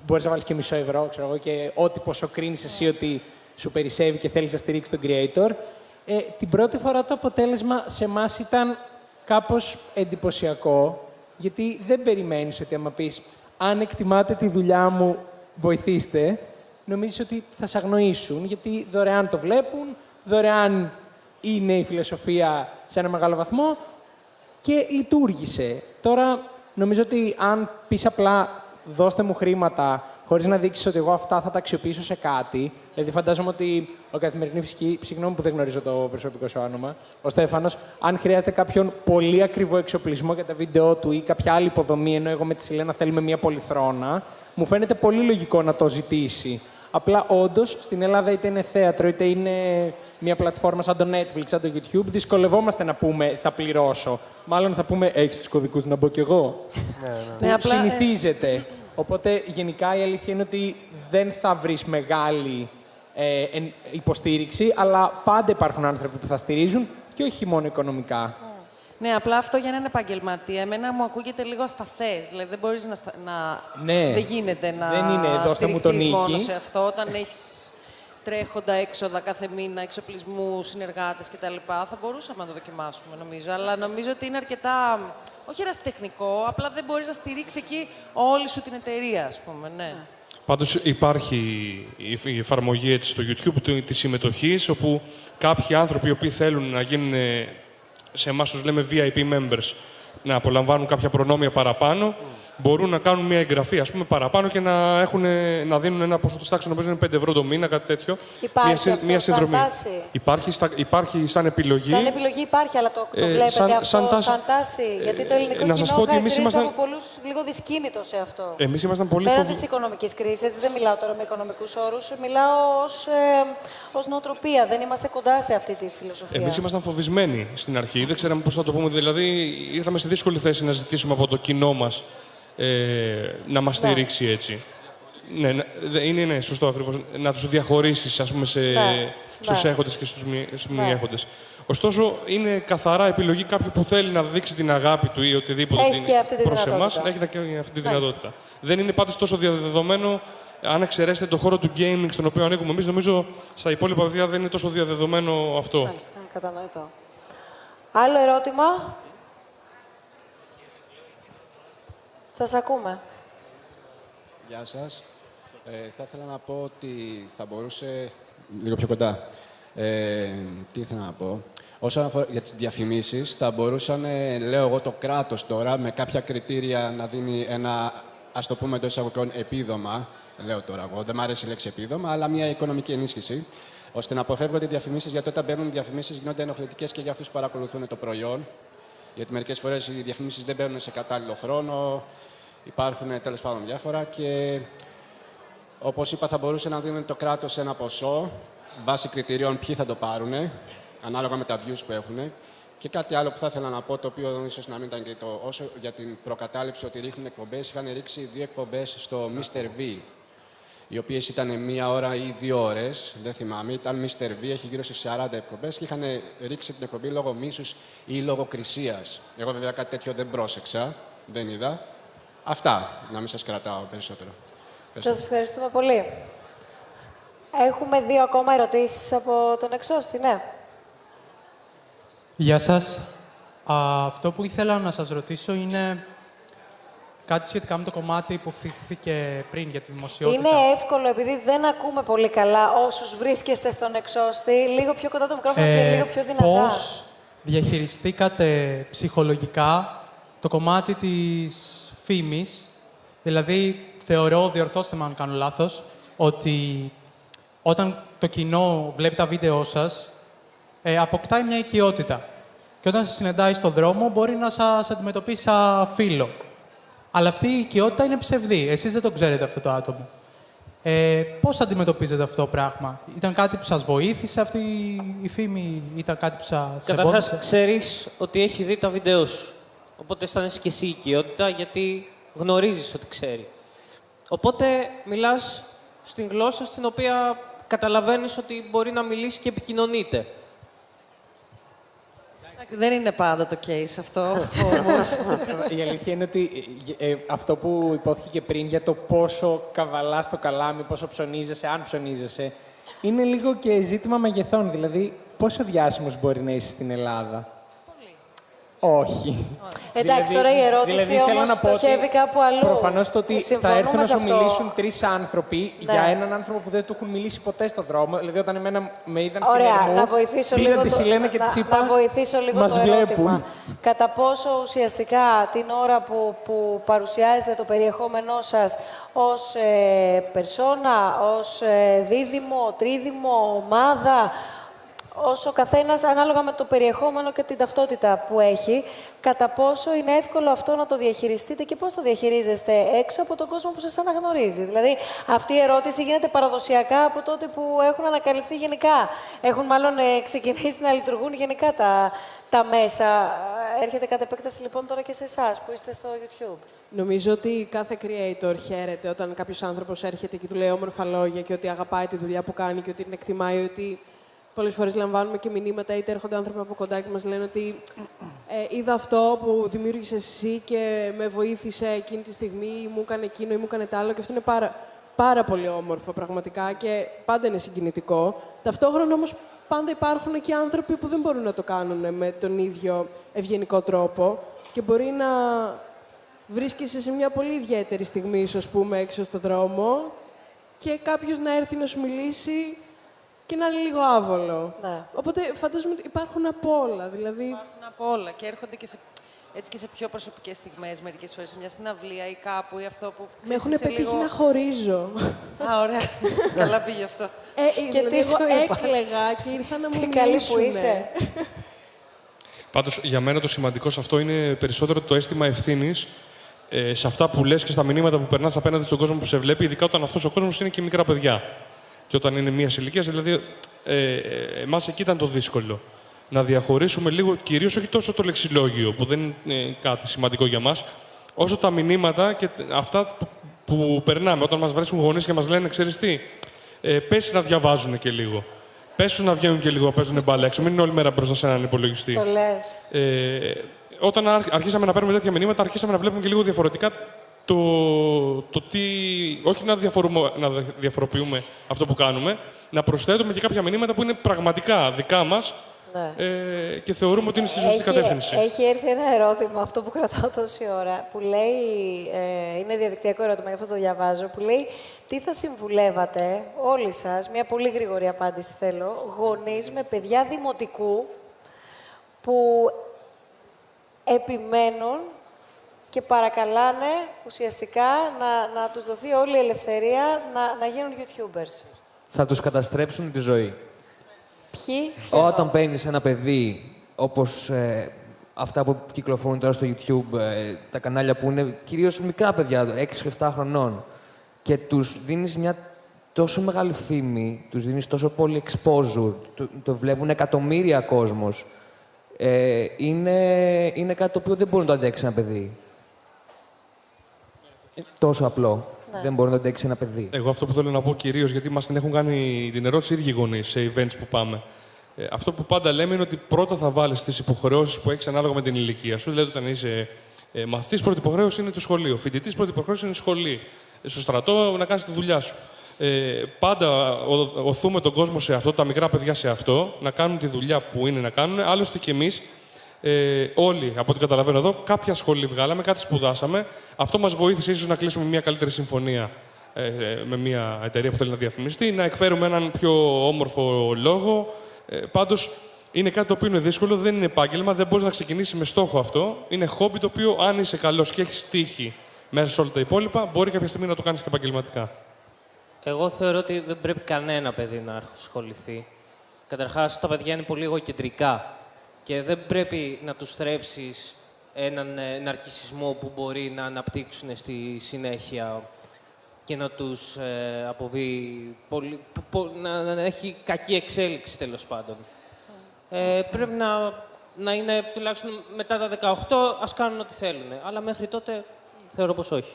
Μπορείς να βάλεις και μισό ευρώ, ξέρω εγώ, και ό,τι πόσο κρίνεις εσύ ότι σου περισσεύει και θέλεις να στηρίξεις τον creator. Την πρώτη φορά το αποτέλεσμα σε εμάς ήταν κάπως εντυπωσιακό, γιατί δεν περιμένεις ότι άμα πεις «αν εκτιμάτε τη δουλειά μου, βοηθήστε», νομίζεις ότι θα σε αγνοήσουν, γιατί δωρεάν το βλέπουν, δωρεάν είναι η φιλοσοφία σε ένα μεγάλο βαθμό και λειτουργήσε. Τώρα, νομίζω ότι αν πεις απλά «δώστε μου χρήματα», χωρίς να δείξεις ότι εγώ αυτά θα τα αξιοποιήσω σε κάτι, δηλαδή φαντάζομαι ότι ο Καθημερινή Φυσική, συγγνώμη που δεν γνωρίζω το προσωπικό σου όνομα, ο Στέφανος, αν χρειάζεται κάποιον πολύ ακριβό εξοπλισμό για τα βίντεο του ή κάποια άλλη υποδομή, ενώ εγώ με τη Σιλένα θέλουμε μια πολυθρόνα, μου φαίνεται πολύ λογικό να το ζητήσει. Απλά όντως στην Ελλάδα είτε είναι θέατρο, είτε είναι μια πλατφόρμα σαν το Netflix, σαν το YouTube, δυσκολευόμαστε να πούμε θα πληρώσω. Μάλλον θα πούμε έχεις τους κωδικούς να μπω κι εγώ. Ναι, απλά, συνηθίζεται. Οπότε γενικά η αλήθεια είναι ότι δεν θα βρεις μεγάλη υποστήριξη, αλλά πάντα υπάρχουν άνθρωποι που θα στηρίζουν και όχι μόνο οικονομικά. Ναι, απλά αυτό για έναν επαγγελματία, εμένα μου ακούγεται λίγο ασταθές. Δηλαδή δεν μπορείς να... Ναι. Δεν γίνεται να Δεν είναι στηριχτείς μόνο σε αυτό, όταν έχεις τρέχοντα έξοδα κάθε μήνα, εξοπλισμού, συνεργάτες κτλ. Θα μπορούσαμε να το δοκιμάσουμε, νομίζω. Αλλά νομίζω ότι είναι αρκετά, όχι ερασιτεχνικό, απλά δεν μπορείς να στηρίξεις εκεί όλη σου την εταιρεία, ας πούμε. Ναι. Πάντως υπάρχει η εφαρμογή έτσι, στο YouTube της συμμετοχής, όπου κάποιοι άνθρωποι οι οποίοι θέλουν να γίνουν, σε εμάς τους λέμε VIP members, να απολαμβάνουν κάποια προνόμια παραπάνω, μπορούν να κάνουν μια εγγραφή, ας πούμε, παραπάνω και να δίνουν ένα ποσό της τάξης, νομίζω είναι 5 ευρώ το μήνα, κάτι τέτοιο. Υπάρχει μια συνδρομή. Υπάρχει σαν επιλογή. Σαν επιλογή υπάρχει, αλλά το βλέπετε σαν τάση. Γιατί το ελληνικό κοινό χαρακτηρίζεται από πολλούς λίγο δυσκίνητο σε αυτό. Εμείς ήμασταν πολύ πέρα της οικονομικής κρίσης, δεν μιλάω τώρα με οικονομικούς όρους, μιλάω ως νοοτροπία. Δεν είμαστε κοντά σε αυτή τη φιλοσοφία. Εμείς ήμασταν φοβισμένοι στην αρχή, δεν ξέραμε πώς θα το πούμε. Δηλαδή, ήρθαμε σε δύσκολη θέση να ζητήσουμε από το κοινό μας να μας στηρίξει έτσι. Ναι, σωστό ακριβώς. Να τους διαχωρίσεις, ας πούμε, στους έχοντες και στους μη έχοντες. Ωστόσο, είναι καθαρά επιλογή κάποιου που θέλει να δείξει την αγάπη του ή οτιδήποτε προς εμάς, έχει και αυτή τη δυνατότητα. Δεν είναι πάντως τόσο διαδεδομένο, αν εξαιρέσετε το χώρο του gaming στον οποίο ανήκουμε εμείς, νομίζω στα υπόλοιπα παιδιά δεν είναι τόσο διαδεδομένο αυτό. Μάλιστα, κατανοητό. Άλλο ερώτημα? Σας ακούμε. Γεια σας. Θα ήθελα να πω ότι θα μπορούσε... Λίγο πιο κοντά. Τι ήθελα να πω. Όσον αφορά για τις διαφημίσεις, θα μπορούσαν, λέω εγώ, το κράτος τώρα, με κάποια κριτήρια να δίνει ένα, ας το πούμε εντός εισαγωγικών, επίδομα. Λέω τώρα εγώ, δεν μου αρέσει η λέξη επίδομα, αλλά μια οικονομική ενίσχυση, ώστε να αποφεύγονται οι διαφημίσεις, γιατί όταν μπαίνουν οι διαφημίσεις γίνονται ενοχλητικές και για αυτούς που παρακολουθούν το προϊόν. Γιατί μερικές φορές οι διαφημίσεις δεν μπαίνουν σε κατάλληλο χρόνο, υπάρχουν τέλος πάντων διάφορα και όπως είπα θα μπορούσε να δίνει το κράτος ένα ποσό βάσει κριτηρίων ποιοι θα το πάρουν, ανάλογα με τα views που έχουν. Και κάτι άλλο που θα ήθελα να πω, το οποίο ίσως να μην ήταν και το όσο για την προκατάληψη ότι ρίχνουν εκπομπές, είχαν ρίξει 2 εκπομπές στο Mr. V, οι οποίες ήταν 1 ώρα ή 2 ώρες, δεν θυμάμαι. Ήταν Mr. V, έχει γύρω στις 40 εκπομπές και είχαν ρίξει την εκπομπή λόγω μίσους ή λογοκρισίας. Εγώ βέβαια κάτι τέτοιο δεν πρόσεξα, δεν είδα. Αυτά, να μην σας κρατάω περισσότερο. Σας ευχαριστούμε πολύ. Έχουμε 2 ακόμα ερωτήσεις από τον εξώστη, ναι. Γεια σας. Αυτό που ήθελα να σας ρωτήσω είναι κάτι σχετικά με το κομμάτι που θύχθηκε πριν για τη δημοσιότητα. Είναι εύκολο, επειδή δεν ακούμε πολύ καλά όσους βρίσκεστε στον εξώστη, λίγο πιο κοντά το μικρόφωνο και λίγο πιο δυνατά. Πώς διαχειριστήκατε ψυχολογικά το κομμάτι της φήμης? Δηλαδή, θεωρώ, διορθώστε με αν κάνω λάθος, ότι όταν το κοινό βλέπει τα βίντεό σας, αποκτάει μια οικειότητα. Και όταν σας συναντάει στον δρόμο, μπορεί να σας αντιμετωπίσει σαν φίλο. Αλλά αυτή η οικειότητα είναι ψευδή. Εσείς δεν το ξέρετε αυτό το άτομο. Πώς αντιμετωπίζετε αυτό το πράγμα? Ήταν κάτι που σας βοήθησε αυτή η φήμη, ήταν κάτι που σας Καταρχάς, ξέρεις ότι έχει δει τα βίντεό σου. Οπότε αισθάνεσαι και εσύ οικειότητα, γιατί γνωρίζεις ότι ξέρει. Οπότε μιλάς στην γλώσσα στην οποία καταλαβαίνεις ότι μπορεί να μιλήσει και επικοινωνείται. Δεν είναι πάντα το case αυτό, όμως. Η αλήθεια είναι ότι αυτό που υπόθηκε και πριν για το πόσο καβαλάς το καλάμι, πόσο ψωνίζεσαι, αν ψωνίζεσαι, είναι λίγο και ζήτημα μεγεθών. Δηλαδή, πόσο διάσημος μπορεί να είσαι στην Ελλάδα? Όχι. Εντάξει, τώρα η ερώτηση όμως στοχεύει κάπου αλλού. Προφανώς το ότι θα έρθουν να σου αυτό. μιλήσουν 3 άνθρωποι για έναν άνθρωπο που δεν του έχουν μιλήσει ποτέ στον δρόμο. Δηλαδή, όταν εμένα με είδαν στην Ερμού, να βοηθήσω πήρα λίγο τη Σιλένα και της είπα, να βοηθήσω λίγο μας το βλέπουν. ερώτημα. Κατά πόσο ουσιαστικά την ώρα που παρουσιάζετε το περιεχόμενό σας ως περσόνα, ως δίδυμο, τρίδυμο, ομάδα, όσο καθένας ανάλογα με το περιεχόμενο και την ταυτότητα που έχει, κατά πόσο είναι εύκολο αυτό να το διαχειριστείτε και πώς το διαχειρίζεστε έξω από τον κόσμο που σας αναγνωρίζει. Δηλαδή, αυτή η ερώτηση γίνεται παραδοσιακά από τότε που έχουν ανακαλυφθεί γενικά. Έχουν μάλλον ξεκινήσει να λειτουργούν γενικά τα μέσα. Έρχεται κατ' επέκταση λοιπόν τώρα και σε εσάς που είστε στο YouTube. Νομίζω ότι κάθε creator χαίρεται όταν κάποιος άνθρωπος έρχεται και του λέει όμορφα λόγια και ότι αγαπάει τη δουλειά που κάνει και ότι την εκτιμάει, ότι πολλές φορές λαμβάνουμε και μηνύματα, είτε έρχονται άνθρωποι από κοντά και μας λένε ότι είδα αυτό που δημιούργησες εσύ και με βοήθησε εκείνη τη στιγμή, μου έκανε εκείνο ή μου έκανε τ' άλλο, και αυτό είναι πάρα πολύ όμορφο πραγματικά και πάντα είναι συγκινητικό. Ταυτόχρονα όμως πάντα υπάρχουν και άνθρωποι που δεν μπορούν να το κάνουν με τον ίδιο ευγενικό τρόπο και μπορεί να βρίσκεσαι σε μια πολύ ιδιαίτερη στιγμή, ίσως πούμε, έξω στον δρόμο και κάποιος να έρθει να σου μιλήσει και να είναι λίγο άβολο. Ναι. Οπότε φαντάζομαι ότι υπάρχουν απ' όλα. Δηλαδή... Υπάρχουν απ' όλα και έρχονται και σε πιο προσωπικές στιγμές μερικές φορές, σε μια συναυλία ή κάπου ή αυτό που Με έχουν πετύχει να χωρίζω. Α, ωραία. Καλά πήγε αυτό. Και τι εγώ έκλαιγα και ήρθα να μου μιλήσουν. Καλή που είσαι. Πάντως, για μένα το σημαντικό σε αυτό είναι περισσότερο το αίσθημα ευθύνης σε αυτά που λες και στα μηνύματα που περνάς απέναντι στον κόσμο που σε βλέπει, ειδικά όταν αυτός ο κόσμος είναι και μικρά παιδιά. Και όταν είναι μιας ηλικίας, δηλαδή, εμάς εκεί ήταν το δύσκολο. Να διαχωρίσουμε λίγο, κυρίως όχι τόσο το λεξιλόγιο, που δεν είναι κάτι σημαντικό για μας, όσο τα μηνύματα και αυτά που περνάμε. Όταν μας βρίσκουν γονείς και μας λένε, ξέρεις τι, πες να διαβάζουν και λίγο. Πες τους να βγαίνουν και λίγο, να παίζουν μπάλα έξω. Μην είναι όλη μέρα μπροστά σε έναν υπολογιστή. Το λες. Όταν αρχίσαμε να παίρνουμε τέτοια μηνύματα, αρχίσαμε να βλέπουμε και λίγο διαφορετικά το τι. Όχι να διαφοροποιούμε αυτό που κάνουμε, να προσθέτουμε και κάποια μηνύματα που είναι πραγματικά δικά μας. Ναι. Και θεωρούμε ότι είναι στη σωστή κατεύθυνση. Έχει έρθει ένα ερώτημα, αυτό που κρατάω τόση ώρα, που λέει, είναι διαδικτυακό ερώτημα, γι' αυτό το διαβάζω, που λέει τι θα συμβουλεύατε όλοι σας, μια πολύ γρήγορη απάντηση θέλω, γονείς με παιδιά δημοτικού που επιμένουν και παρακαλάνε ουσιαστικά να τους δοθεί όλη η ελευθερία να γίνουν YouTubers. Θα τους καταστρέψουν τη ζωή. Ποιοι? Όταν παίρνεις ένα παιδί, όπως αυτά που κυκλοφορούν τώρα στο YouTube, τα κανάλια που είναι κυρίως μικρά παιδιά, 6-7 χρονών, και τους δίνεις μια τόσο μεγάλη φήμη, τους δίνεις τόσο πολύ exposure, το βλέπουν εκατομμύρια κόσμος, είναι κάτι το οποίο δεν μπορεί να το αντέξει ένα παιδί. Τόσο απλό. Ναι. Δεν μπορεί να το αντέξει ένα παιδί. Εγώ αυτό που θέλω να πω κυρίως, γιατί μας την έχουν κάνει την ερώτηση οι ίδιοι γονείς σε events που πάμε. Αυτό που πάντα λέμε είναι ότι πρώτα θα βάλεις τις υποχρεώσεις που έχεις ανάλογα με την ηλικία σου. Δηλαδή, όταν είσαι μαθητής, πρώτη υποχρέωση είναι το σχολείο. Φοιτητής, πρώτη υποχρέωση είναι η σχολή. Στο στρατό να κάνεις τη δουλειά σου. Πάντα οθούμε τον κόσμο σε αυτό, τα μικρά παιδιά σε αυτό, να κάνουν τη δουλειά που είναι να κάνουν. Άλλωστε και εμείς, όλοι, από ό,τι καταλαβαίνω εδώ, κάποια σχολή βγάλαμε, κάτι σπουδάσαμε. Αυτό μας βοήθησε ίσως να κλείσουμε μια καλύτερη συμφωνία με μια εταιρεία που θέλει να διαφημιστεί, να εκφέρουμε έναν πιο όμορφο λόγο. Πάντως, είναι κάτι το οποίο είναι δύσκολο, δεν είναι επάγγελμα, δεν μπορείς να ξεκινήσεις με στόχο αυτό. Είναι χόμπι το οποίο, αν είσαι καλός και έχεις τύχη μέσα σε όλα τα υπόλοιπα, μπορεί κάποια στιγμή να το κάνεις και επαγγελματικά. Εγώ θεωρώ ότι δεν πρέπει κανένα παιδί να ασχοληθεί. Καταρχάς, τα παιδιά είναι πολύ εγωκεντρικά και δεν πρέπει να τους θρέψεις έναν ναρκισσισμό που μπορεί να αναπτύξουν στη συνέχεια και να τους αποβεί να έχει κακή εξέλιξη, τέλος πάντων. Πρέπει να είναι τουλάχιστον μετά τα 18, ας κάνουν ό,τι θέλουν. Αλλά μέχρι τότε θεωρώ πως όχι.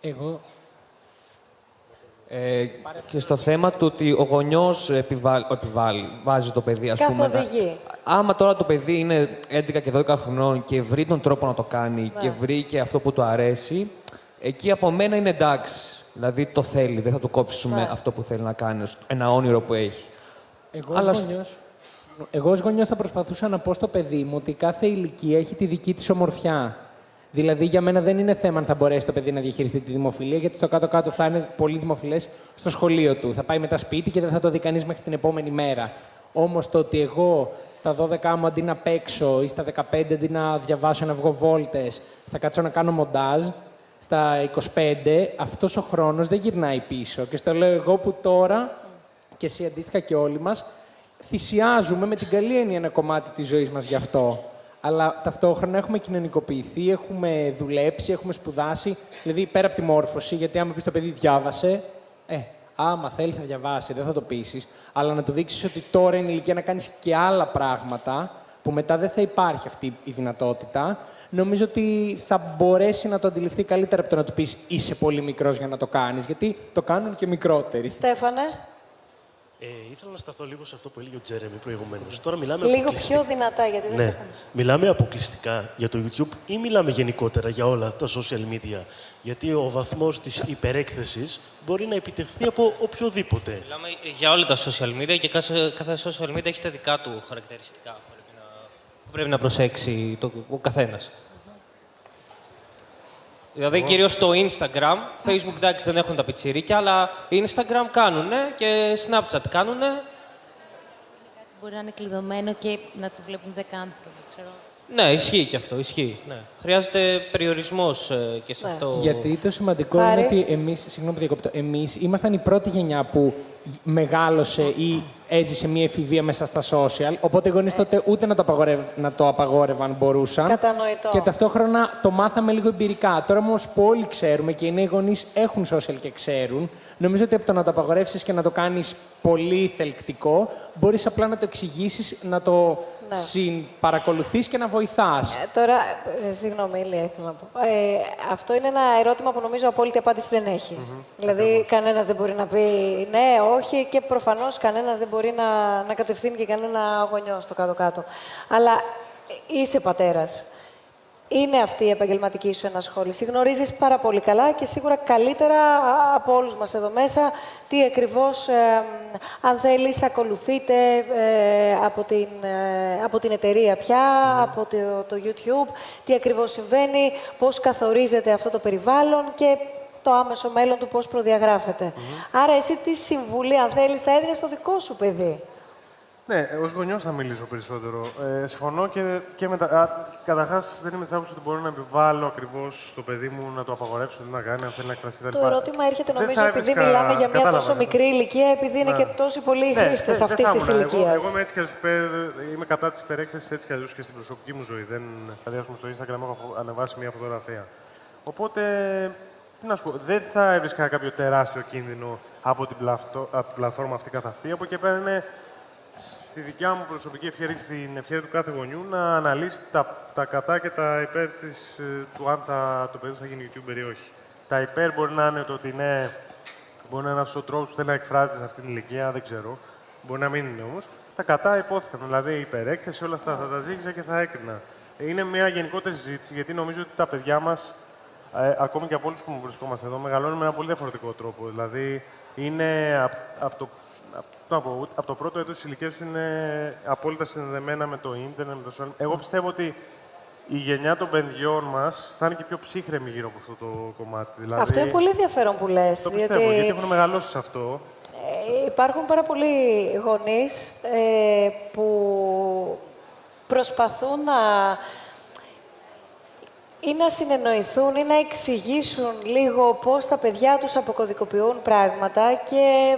Εγώ Και στο θέμα του ότι ο γονιός βάζει το παιδί, ας πούμε. Καθοδηγεί. Άμα τώρα το παιδί είναι 11 και 12 χρονών και βρει τον τρόπο να το κάνει και βρει και αυτό που του αρέσει, εκεί από μένα είναι εντάξει. Δηλαδή το θέλει, δεν θα του κόψουμε αυτό που θέλει να κάνει, ένα όνειρο που έχει. Εγώ ως γονιός θα προσπαθούσα να πω στο παιδί μου ότι κάθε ηλικία έχει τη δική της ομορφιά. Δηλαδή, για μένα δεν είναι θέμα αν θα μπορέσει το παιδί να διαχειριστεί τη δημοφιλία, γιατί στο κάτω-κάτω θα είναι πολύ δημοφιλές στο σχολείο του. Θα πάει μετά σπίτι και δεν θα το δει κανείς μέχρι την επόμενη μέρα. Όμως το ότι εγώ στα 12 μου αντί να παίξω ή στα 15 αντί να διαβάσω να βγω βόλτες, θα κάτσω να κάνω μοντάζ, στα 25 αυτός ο χρόνος δεν γυρνάει πίσω. Και στο λέω εγώ που τώρα, και εσύ αντίστοιχα και όλοι μας, θυσιάζουμε με την καλή έννοια ένα κομμάτι της ζωής μας γι' αυτό. Αλλά ταυτόχρονα έχουμε κοινωνικοποιηθεί, έχουμε δουλέψει, έχουμε σπουδάσει. Δηλαδή πέρα από τη μόρφωση, γιατί άμα πεις το παιδί διάβασε, άμα θέλει θα διαβάσει, δεν θα το πείσεις. Αλλά να του δείξεις ότι τώρα είναι η ηλικία να κάνεις και άλλα πράγματα, που μετά δεν θα υπάρχει αυτή η δυνατότητα, νομίζω ότι θα μπορέσει να το αντιληφθεί καλύτερα από το να του πεις είσαι πολύ μικρός για να το κάνεις, γιατί το κάνουν και μικρότεροι. Στέφανε. Ήθελα να σταθώ λίγο σε αυτό που έλεγε ο Τζέρεμι προηγουμένως. Τώρα μιλάμε Λίγο πιο δυνατά, γιατί δεν σε ναι. ακούμε. Μιλάμε αποκλειστικά για το YouTube ή μιλάμε γενικότερα για όλα τα social media? Γιατί ο βαθμός της υπερέκθεσης μπορεί να επιτευχθεί από οποιοδήποτε. Μιλάμε για όλα τα social media και κάθε social media έχει τα δικά του χαρακτηριστικά που πρέπει να προσέξει ο καθένας. Δηλαδή, κυρίως στο Instagram, Facebook εντάξει δεν έχουν τα πιτσιρίκια, αλλά Instagram κάνουνε και Snapchat κάνουνε. Μπορεί να είναι κλειδωμένο και να το βλέπουν 10 άνθρωποι, ξέρω. Ναι, ισχύει και αυτό, ισχύει. Ναι. Χρειάζεται περιορισμός και σε αυτό. Γιατί το σημαντικό είναι ότι εμείς, συγγνώμη που διακόπτω, εμείς ήμασταν η πρώτη γενιά που μεγάλωσε ή έζησε μια εφηβεία μέσα στα social, οπότε οι γονείς τότε ούτε να το απαγόρευαν μπορούσαν. Κατανοητό. Και ταυτόχρονα το μάθαμε λίγο εμπειρικά. Τώρα όμως που όλοι ξέρουμε και οι νέοι γονείς έχουν social και ξέρουν, νομίζω ότι από το να το απαγορεύσεις και να το κάνεις πολύ θελκτικό, μπορείς απλά να το εξηγήσεις, να το συμπαρακολουθείς και να βοηθάς. Τώρα, συγγνώμη, Ηλία, ήθελα να πω. Αυτό είναι ένα ερώτημα που νομίζω απόλυτη απάντηση δεν έχει. Δηλαδή, κανένας δεν μπορεί να πει ναι, όχι και προφανώς κανένας δεν μπορεί να κατευθύνει και κανένα γονιό στο κάτω-κάτω. Αλλά είσαι πατέρας. Είναι αυτή η επαγγελματική σου ενασχόληση. Γνωρίζεις πάρα πολύ καλά και σίγουρα καλύτερα από όλους μας εδώ μέσα τι ακριβώς, αν θέλεις, ακολουθείτε από την εταιρεία πια, από το YouTube, τι ακριβώς συμβαίνει, πώς καθορίζεται αυτό το περιβάλλον και το άμεσο μέλλον του πώς προδιαγράφεται. Άρα εσύ τι συμβουλή, αν θέλεις, θα έδινες στο δικό σου παιδί? Ναι, ως γονιός θα μιλήσω περισσότερο. Συμφωνώ και με τα... Καταρχάς, δεν είμαι της άποψης ότι μπορώ να επιβάλλω ακριβώς στο παιδί μου να το απαγορεύσω, τι να κάνει, αν θέλει να εκφραστεί. Το ερώτημα έρχεται, νομίζω, επειδή μιλάμε για μια τόσο μικρή ηλικία, επειδή είναι και τόσοι πολλοί χρήστες αυτής της ηλικίας. Εγώ είμαι έτσι κι αλλιώς είμαι κατά της υπερέκθεσης έτσι κι αλλιώς και στην προσωπική μου ζωή. Δηλαδή, στο Instagram έχω ανεβάσει μια φωτογραφία. Οπότε, τι να σου πω, δεν θα έβρισκα κάποιο τεράστιο κίνδυνο από την πλατφόρμα αυτή καθ' αυτή. Από εκεί πέρα είναι στη δικιά μου προσωπική ευκαιρία και στην ευκαιρία του κάθε γονιού να αναλύσει τα κατά και τα υπέρ του αν το παιδί θα γίνει YouTuber ή όχι. Τα υπέρ μπορεί να είναι το ότι ναι, μπορεί να είναι αυτός ο τρόπος που θέλει να εκφράζεται σε αυτήν την ηλικία, δεν ξέρω. Μπορεί να μην είναι όμως. Τα κατά υπόθηκαν, δηλαδή η υπερέκθεση, όλα αυτά θα τα ζήγησα και θα έκρινα. Είναι μια γενικότερη συζήτηση, γιατί νομίζω ότι τα παιδιά μας, ακόμη και από όλους που βρισκόμαστε εδώ, μεγαλώνουν με ένα πολύ διαφορετικό τρόπο. Δηλαδή, είναι από το πρώτο έτος της ηλικίας τους είναι απόλυτα συνδεδεμένα με το ίντερνετ, με το social. Εγώ πιστεύω ότι η γενιά των παιδιών μας θα είναι και πιο ψύχρεμη γύρω από αυτό το κομμάτι. Δηλαδή, αυτό είναι πολύ ενδιαφέρον που λες. Το πιστεύω, γιατί έχουν μεγαλώσει σε αυτό. Υπάρχουν πάρα πολλοί γονείς που προσπαθούν ή να συνεννοηθούν ή να εξηγήσουν λίγο πώς τα παιδιά τους αποκωδικοποιούν πράγματα και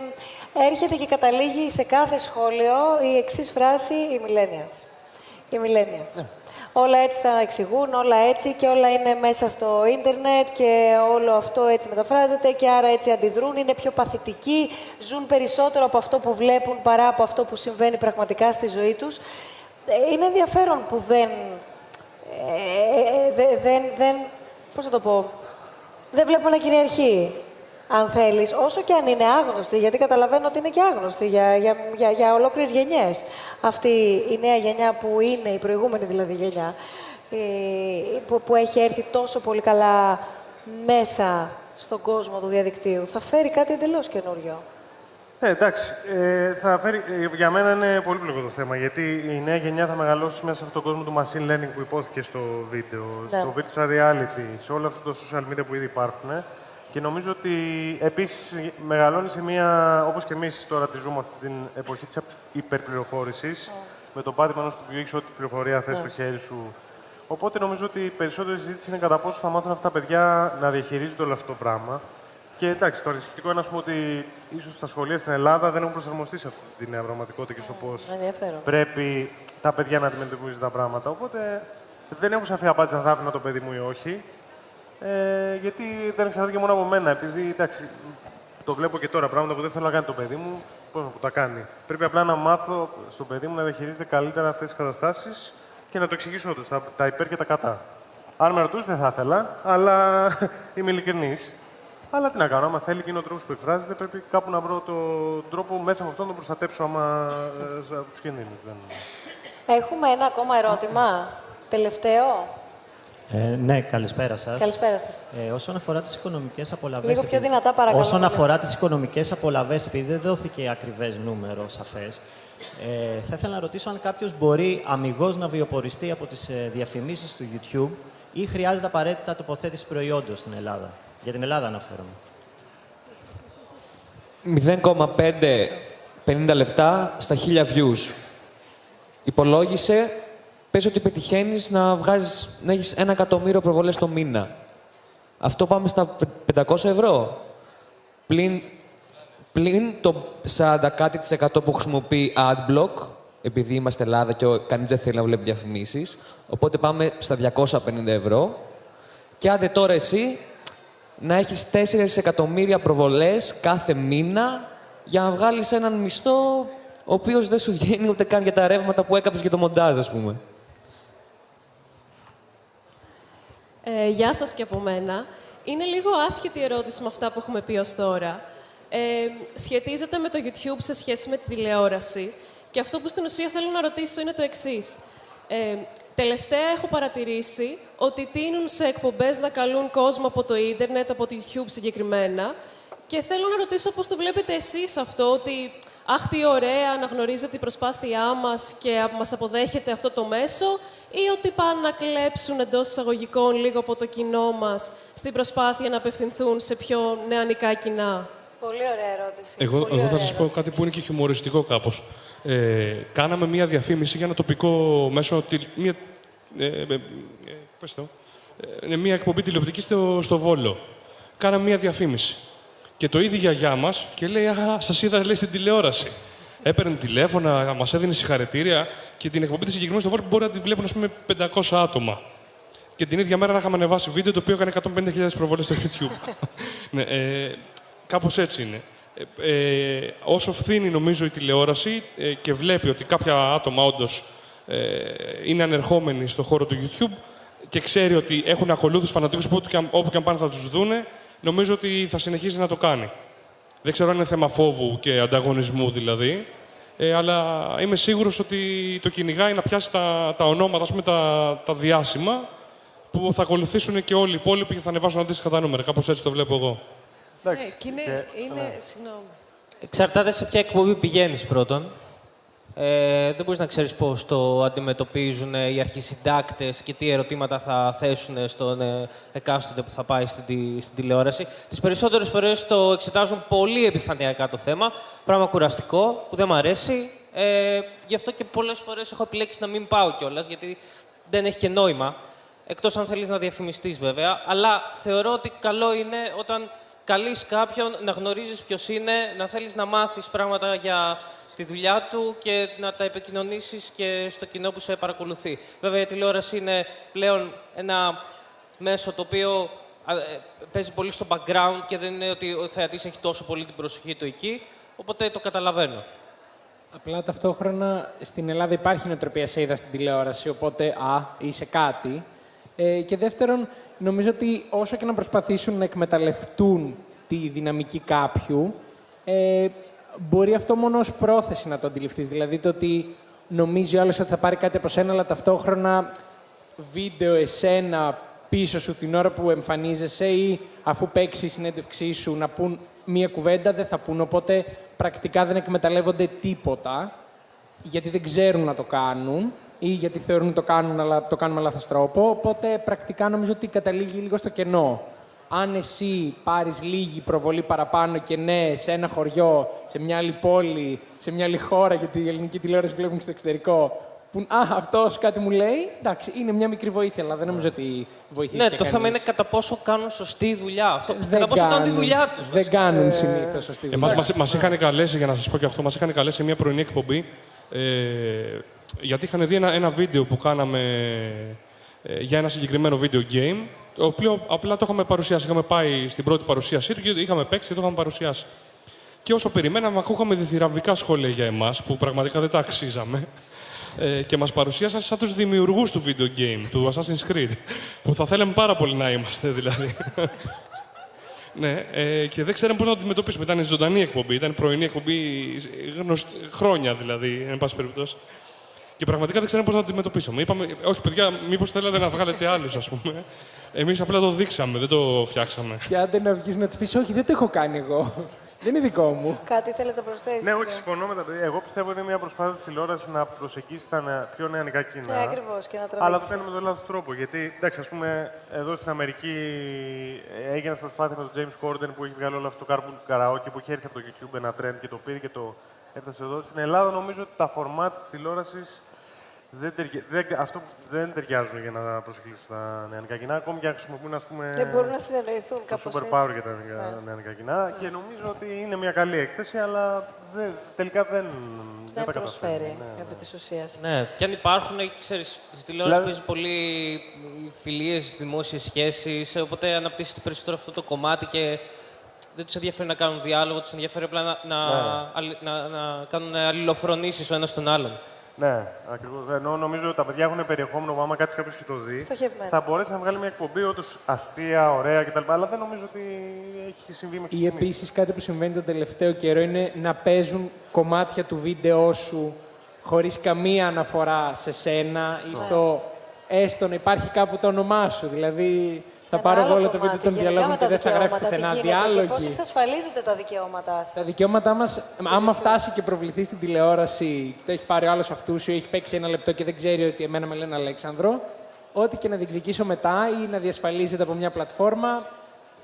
έρχεται και καταλήγει σε κάθε σχόλιο η εξής φράση, οι millennials. Οι millennials. Όλα έτσι τα εξηγούν, όλα έτσι και όλα είναι μέσα στο ίντερνετ και όλο αυτό έτσι μεταφράζεται και άρα έτσι αντιδρούν, είναι πιο παθητικοί, ζουν περισσότερο από αυτό που βλέπουν παρά από αυτό που συμβαίνει πραγματικά στη ζωή τους. Είναι ενδιαφέρον που πώς θα το πω, δεν βλέπω να κυριαρχεί αν θέλεις, όσο και αν είναι άγνωστη, γιατί καταλαβαίνω ότι είναι και άγνωστη για ολόκληρες γενιές. Αυτή η νέα γενιά που είναι, η προηγούμενη δηλαδή γενιά, που έχει έρθει τόσο πολύ καλά μέσα στον κόσμο του διαδικτύου, θα φέρει κάτι εντελώς καινούριο. Εντάξει, θα φέρει, για μένα είναι πολύ πλοκό το θέμα, γιατί η νέα γενιά θα μεγαλώσει μέσα σε αυτόν τον κόσμο του machine learning που υπόθηκε στο βίντεο, στο virtual reality, σε όλα αυτά τα social media που ήδη υπάρχουν. Και νομίζω ότι επίσης μεγαλώνει σε μια, όπως και εμείς τώρα τη ζούμε αυτή την εποχή της υπερπληροφόρησης, με το πάτημα ενός κουμπιού έχεις ό,τι πληροφορία θες στο χέρι σου. Οπότε νομίζω ότι η περισσότερη συζήτηση είναι κατά πόσο θα μάθουν αυτά τα παιδιά να διαχειρίζονται όλο αυτό το πράγμα. Και εντάξει, το ανησυχητικό είναι ότι ίσως τα σχολεία στην Ελλάδα δεν έχουν προσαρμοστεί σε αυτή τη νέα πραγματικότητα και στο πώς πρέπει τα παιδιά να αντιμετωπίζουν τα πράγματα. Οπότε δεν έχω σαφή απάντηση αν θα άφηνα το παιδί μου ή όχι. Γιατί δεν εξαρτάται και μόνο από μένα. Επειδή εντάξει, το βλέπω και τώρα πράγματα που δεν θέλω να κάνει το παιδί μου, πώς να τα κάνει. Πρέπει απλά να μάθω στο παιδί μου να διαχειρίζεται καλύτερα αυτές τις καταστάσεις και να το εξηγήσω όντως τα υπέρ και τα κατά. Αν με ρωτούσε, δεν θα ήθελα, αλλά είμαι ειλικρινής. Αλλά τι να κάνω, άμα θέλει και είναι ο τρόπος που εκφράζεται, πρέπει κάπου να βρω τον τρόπο μέσα με αυτόν να τον προστατέψω από τους κινδύνους. Έχουμε ένα ακόμα ερώτημα, τελευταίο. Ναι, καλησπέρα σας. Καλησπέρα σας. Όσον αφορά τις οικονομικές απολαβές... Λίγο πιο δυνατά, παρακαλώ. Όσον αφορά τις οικονομικές απολαβές, επειδή δεν δόθηκε ακριβές νούμερο σαφές, θα ήθελα να ρωτήσω αν κάποιος μπορεί αμιγώς να βιοποριστεί από τις διαφημίσεις του YouTube ή χρειάζεται απαραίτητα τοποθέτηση προϊόντος στην Ελλάδα. Για την Ελλάδα αναφέρομαι. 0,50 λεπτά στα 1000 views. Υπολόγισε, πες ότι πετυχαίνεις να έχεις 1 εκατομμύριο προβολές το μήνα. Αυτό πάμε στα 500 ευρώ. Πλην το 40% που χρησιμοποιεί AdBlock, επειδή είμαστε Ελλάδα και κανείς δεν θέλει να βλέπει διαφημίσεις. Οπότε πάμε στα 250 ευρώ. Και άντε τώρα εσύ να έχεις 4 εκατομμύρια προβολές κάθε μήνα για να βγάλεις έναν μισθό ο οποίος δεν σου βγαίνει ούτε καν για τα ρεύματα που έκαψες για το μοντάζ, ας πούμε. Γεια σας και από μένα. Είναι λίγο άσχετη η ερώτηση με αυτά που έχουμε πει ως τώρα. Σχετίζεται με το YouTube σε σχέση με τη τηλεόραση. Και αυτό που στην ουσία θέλω να ρωτήσω είναι το εξής. Τελευταία έχω παρατηρήσει ότι τείνουν σε εκπομπές να καλούν κόσμο από το ίντερνετ, από το YouTube συγκεκριμένα. Και θέλω να ρωτήσω πώς το βλέπετε εσείς αυτό, ότι αχ, τι ωραία, αναγνωρίζετε την προσπάθειά μας και μας αποδέχεται αυτό το μέσο, ή ότι πάνε να κλέψουν εντός εισαγωγικών λίγο από το κοινό μας στην προσπάθεια να απευθυνθούν σε πιο νεανικά κοινά. Πολύ ωραία ερώτηση. Εγώ θα σας πω κάτι που είναι και χιουμοριστικό κάπως. Κάναμε μία διαφήμιση για ένα τοπικό μέσο, μία εκπομπή τηλεοπτική στο Βόλο. Κάναμε μία διαφήμιση. Και το είδε η γιαγιά μας και λέει «Α, σας είδα, λέει, στην τηλεόραση». Έπαιρνε τηλέφωνα, μας έδινε συγχαρητήρια και την εκπομπή της συγκεκριμένη στο Βόλο μπορεί να τη βλέπουν, ας πούμε, 500 άτομα. Και την ίδια μέρα να είχαμε ανεβάσει βίντεο το οποίο έκανε 150.000 προβολές στο YouTube. Ναι, κάπως έτσι είναι. Όσο φθήνει, νομίζω, η τηλεόραση και βλέπει ότι κάποια άτομα όντως είναι ανερχόμενοι στον χώρο του YouTube και ξέρει ότι έχουν ακολούθους φανατικούς που όπου και αν πάνε θα τους δούνε, νομίζω ότι θα συνεχίσει να το κάνει. Δεν ξέρω αν είναι θέμα φόβου και ανταγωνισμού δηλαδή, αλλά είμαι σίγουρος ότι το κυνηγάει να πιάσει τα ονόματα, ας πούμε, τα διάσημα, που θα ακολουθήσουν και όλοι οι υπόλοιποι και θα ανεβάσουν αντίστοιχα τα νούμερα. Κάπως έτσι το βλέπω εγώ. Συγγνώμη. Εξαρτάται σε ποια εκπομπή πηγαίνεις πρώτον. Δεν μπορείς να ξέρεις πώς το αντιμετωπίζουν οι αρχισυντάκτες και τι ερωτήματα θα θέσουν στον εκάστοτε που θα πάει στην τηλεόραση. Τις περισσότερες φορές το εξετάζουν πολύ επιφανειακά το θέμα, πράγμα κουραστικό, που δεν μ' αρέσει. Γι' αυτό και πολλές φορές έχω επιλέξει να μην πάω κιόλας, γιατί δεν έχει και νόημα. Εκτός αν θέλεις να διαφημιστείς βέβαια. Αλλά θεωρώ ότι καλό είναι όταν καλείς κάποιον να γνωρίζεις ποιος είναι, να θέλεις να μάθεις πράγματα για τη δουλειά του και να τα επικοινωνήσεις και στο κοινό που σε παρακολουθεί. Βέβαια, η τηλεόραση είναι πλέον ένα μέσο το οποίο παίζει πολύ στο background και δεν είναι ότι ο θεατής έχει τόσο πολύ την προσοχή του εκεί, οπότε το καταλαβαίνω. Απλά ταυτόχρονα στην Ελλάδα υπάρχει νοοτροπία σε είδα στην τηλεόραση, οπότε είσαι κάτι. Και δεύτερον, νομίζω ότι όσο και να προσπαθήσουν να εκμεταλλευτούν τη δυναμική κάποιου, μπορεί αυτό μόνο ως πρόθεση να το αντιληφθείς. Δηλαδή το ότι νομίζει ο άλλος ότι θα πάρει κάτι από σένα, αλλά ταυτόχρονα βίντεο εσένα πίσω σου την ώρα που εμφανίζεσαι ή αφού παίξει η συνέντευξή σου να πούν μία κουβέντα, δεν θα πούν. Οπότε πρακτικά δεν εκμεταλλεύονται τίποτα, γιατί δεν ξέρουν να το κάνουν ή γιατί θεωρούν ότι το κάνουν, αλλά το κάνουν με λάθος τρόπο. Οπότε πρακτικά νομίζω ότι καταλήγει λίγο στο κενό. Αν εσύ πάρεις λίγη προβολή παραπάνω και ναι, σε ένα χωριό, σε μια άλλη πόλη, σε μια άλλη χώρα, γιατί η ελληνική τηλεόραση βλέπουμε και στο εξωτερικό, που αυτός κάτι μου λέει, εντάξει, είναι μια μικρή βοήθεια, αλλά δεν νομίζω ότι βοηθήσει. Ναι, το θέμα είναι κατά πόσο κάνουν σωστή δουλειά. Αυτό, κατά πόσο κάνουν τη δουλειά τους. Δεν κάνουν συνήθως σωστή δουλειά. Μας είχαν καλέσει, για να σας πω και αυτό, μας είχαν καλέσει σε μια πρωινή εκπομπή, γιατί είχαν δει ένα βίντεο που κάναμε για ένα συγκεκριμένο video game, το οποίο απλά το είχαμε παρουσιάσει. Είχαμε πάει στην πρώτη παρουσίασή του και είχαμε παίξει και το είχαμε παρουσιάσει. Και όσο περιμέναμε, ακούγαμε διθυραμβικά σχόλια για εμάς, που πραγματικά δεν τα αξίζαμε. Και μας παρουσίασαν σαν τους δημιουργούς του video game, του Assassin's Creed, που θα θέλαμε πάρα πολύ να είμαστε, δηλαδή. Ναι, και δεν ξέραμε πώς να το αντιμετωπίσουμε. Ήταν ζωντανή εκπομπή, ήταν πρωινή εκπομπή, χρόνια δηλαδή, εν πάση περιπτώσει. Και πραγματικά δεν ξέραμε πώς να το αντιμετωπίσουμε. Είπαμε, όχι παιδιά, μήπως θέλατε να βγάλετε άλλους, ας πούμε. Εμείς απλά το δείξαμε, δεν το φτιάξαμε. Και άντε να βγεις να του πεις, όχι, δεν το έχω κάνει εγώ. Δεν είναι δικό μου. Κάτι θέλεις να προσθέσεις? Ναι, όχι, συμφωνώ με τα παιδιά. Εγώ πιστεύω ότι είναι μια προσπάθεια της τηλεόρασης να προσεγγίσει τα πιο νεανικά κοινά. Ναι, ακριβώς, και να τραβήξει. Αλλά το κάνει με τον λάθος τρόπο. Γιατί, εντάξει, ας πούμε, εδώ στην Αμερική έγινε ένα προσπάθεια με τον James Corden που έχει βγάλει όλο αυτό το carpool karaoke που έχει έρθει από το YouTube ένα trend και το πήρε και το έφτασε εδώ. Στην Ελλάδα νομίζω ότι τα φορμάτ της τηλεόρασης δεν ταιριάζουν για να προσεγγίσουν τα νεανικά κοινά. Ακόμη και αν χρησιμοποιούν, ας πούμε, και μπορούν να συνεννοηθούν κάπως το Super Power για τα νεανικά κοινά. Και νομίζω ότι είναι μια καλή έκθεση, αλλά τελικά δεν τα προσφέρει επί της ουσίας. Ναι, και αν υπάρχουν, ξέρεις, στη τηλεόραση παίζει πολύ φιλίες, δημόσιες σχέσεις, οπότε αναπτύσσεται περισσότερο αυτό το κομμάτι και δεν τους ενδιαφέρει να κάνουν διάλογο, τους ενδιαφέρει απλά να κάνουν αλληλοφρονήσεις ο ένας τον άλλον. Ναι, ακριβώς. Νομίζω ότι τα παιδιά έχουν περιεχόμενο που άμα κάτσει κάποιος και το δει, θα μπορέσει να βγάλει μια εκπομπή όντως αστεία, ωραία κτλ. Αλλά δεν νομίζω ότι έχει συμβεί μέχρι Ή επίσης κάτι που συμβαίνει τον τελευταίο καιρό είναι να παίζουν κομμάτια του βίντεο σου χωρίς καμία αναφορά σε σένα ή στο έστω να υπάρχει κάπου το όνομά σου. Δηλαδή, θα πάρω εγώ όλο το βίντεο των διαλόγων και δεν θα γράφει πουθενά διάλογοι. Πώς εξασφαλίζετε τα δικαιώματά σας? Τα δικαιώματά μας, άμα φτάσει και προβληθεί στην τηλεόραση, το έχει πάρει ο άλλος αυτούς ή έχει παίξει ένα λεπτό και δεν ξέρει ότι εμένα με λένε Αλέξανδρο, ό,τι και να διεκδικήσω μετά ή να διασφαλίζεται από μια πλατφόρμα,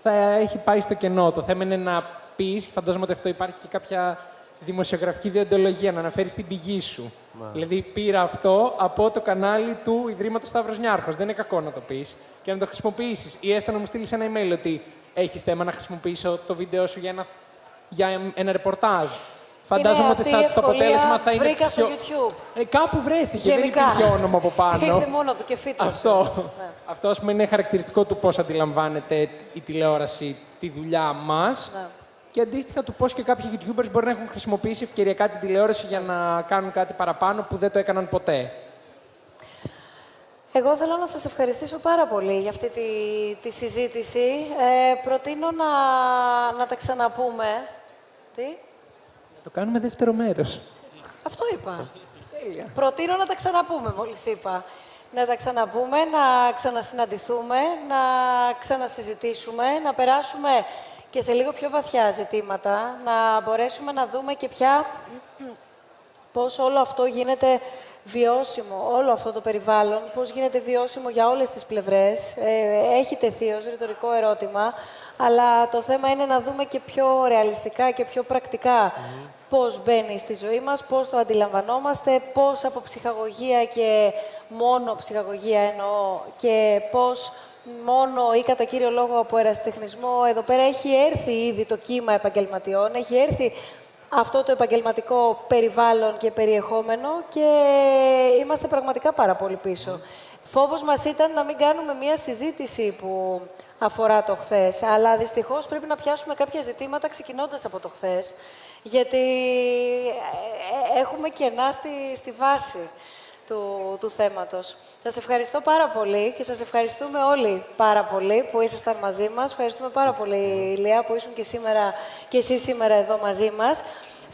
θα έχει πάει στο κενό. Το θέμα είναι να πεις, φαντάζομαι ότι αυτό υπάρχει και κάποια δημοσιογραφική διοντολογία, να αναφέρεις την πηγή σου. Δηλαδή, πήρα αυτό από το κανάλι του Ιδρύματος Σταύρος Νιάρχος. Δεν είναι κακό να το πεις και να το χρησιμοποιήσεις. Ή έστω να μου στείλεις ένα email ότι έχεις θέμα να χρησιμοποιήσω το βίντεο σου για ένα ρεπορτάζ. Φαντάζομαι ότι το αποτέλεσμα θα είναι. Βρήκα στο YouTube. Κάπου βρέθηκε, δεν υπήρχε όνομα από πάνω. Ήρθε μόνο του και φύτρωσε. Αυτό ας πούμε, είναι χαρακτηριστικό του πώς αντιλαμβάνεται η τηλεόραση τη δουλειά μας. Και αντίστοιχα του πώς και κάποιοι YouTubers μπορεί να έχουν χρησιμοποιήσει ευκαιριακά την τηλεόραση για να κάνουν κάτι παραπάνω που δεν το έκαναν ποτέ. Εγώ θέλω να σας ευχαριστήσω πάρα πολύ για αυτή τη συζήτηση. Προτείνω να τα ξαναπούμε. Τι? Να το κάνουμε δεύτερο μέρος. Αυτό είπα. Προτείνω να τα ξαναπούμε, μόλις είπα. Να τα ξαναπούμε, να ξανασυναντηθούμε, να ξανασυζητήσουμε, να περάσουμε και σε λίγο πιο βαθιά ζητήματα, να μπορέσουμε να δούμε και πια πώς όλο αυτό γίνεται βιώσιμο, όλο αυτό το περιβάλλον, πώς γίνεται βιώσιμο για όλες τις πλευρές. Έχει τεθεί ως ρητορικό ερώτημα, αλλά το θέμα είναι να δούμε και πιο ρεαλιστικά και πιο πρακτικά πώς μπαίνει στη ζωή μας, πώς το αντιλαμβανόμαστε, πώς από ψυχαγωγία και μόνο ψυχαγωγία εννοώ και πώς μόνο ή κατά κύριο λόγο από ερασιτεχνισμό. Εδώ πέρα έχει έρθει ήδη το κύμα επαγγελματιών, έχει έρθει αυτό το επαγγελματικό περιβάλλον και περιεχόμενο και είμαστε πραγματικά πάρα πολύ πίσω. Φόβος μας ήταν να μην κάνουμε μία συζήτηση που αφορά το χθες, αλλά δυστυχώς πρέπει να πιάσουμε κάποια ζητήματα ξεκινώντας από το χθες, γιατί έχουμε κενά στη βάση. του θέματος. Σας ευχαριστώ πάρα πολύ και σας ευχαριστούμε όλοι πάρα πολύ που ήσασταν μαζί μας. Ευχαριστούμε πάρα πολύ, Ηλία, που ήσουν και εσύ σήμερα εδώ μαζί μας.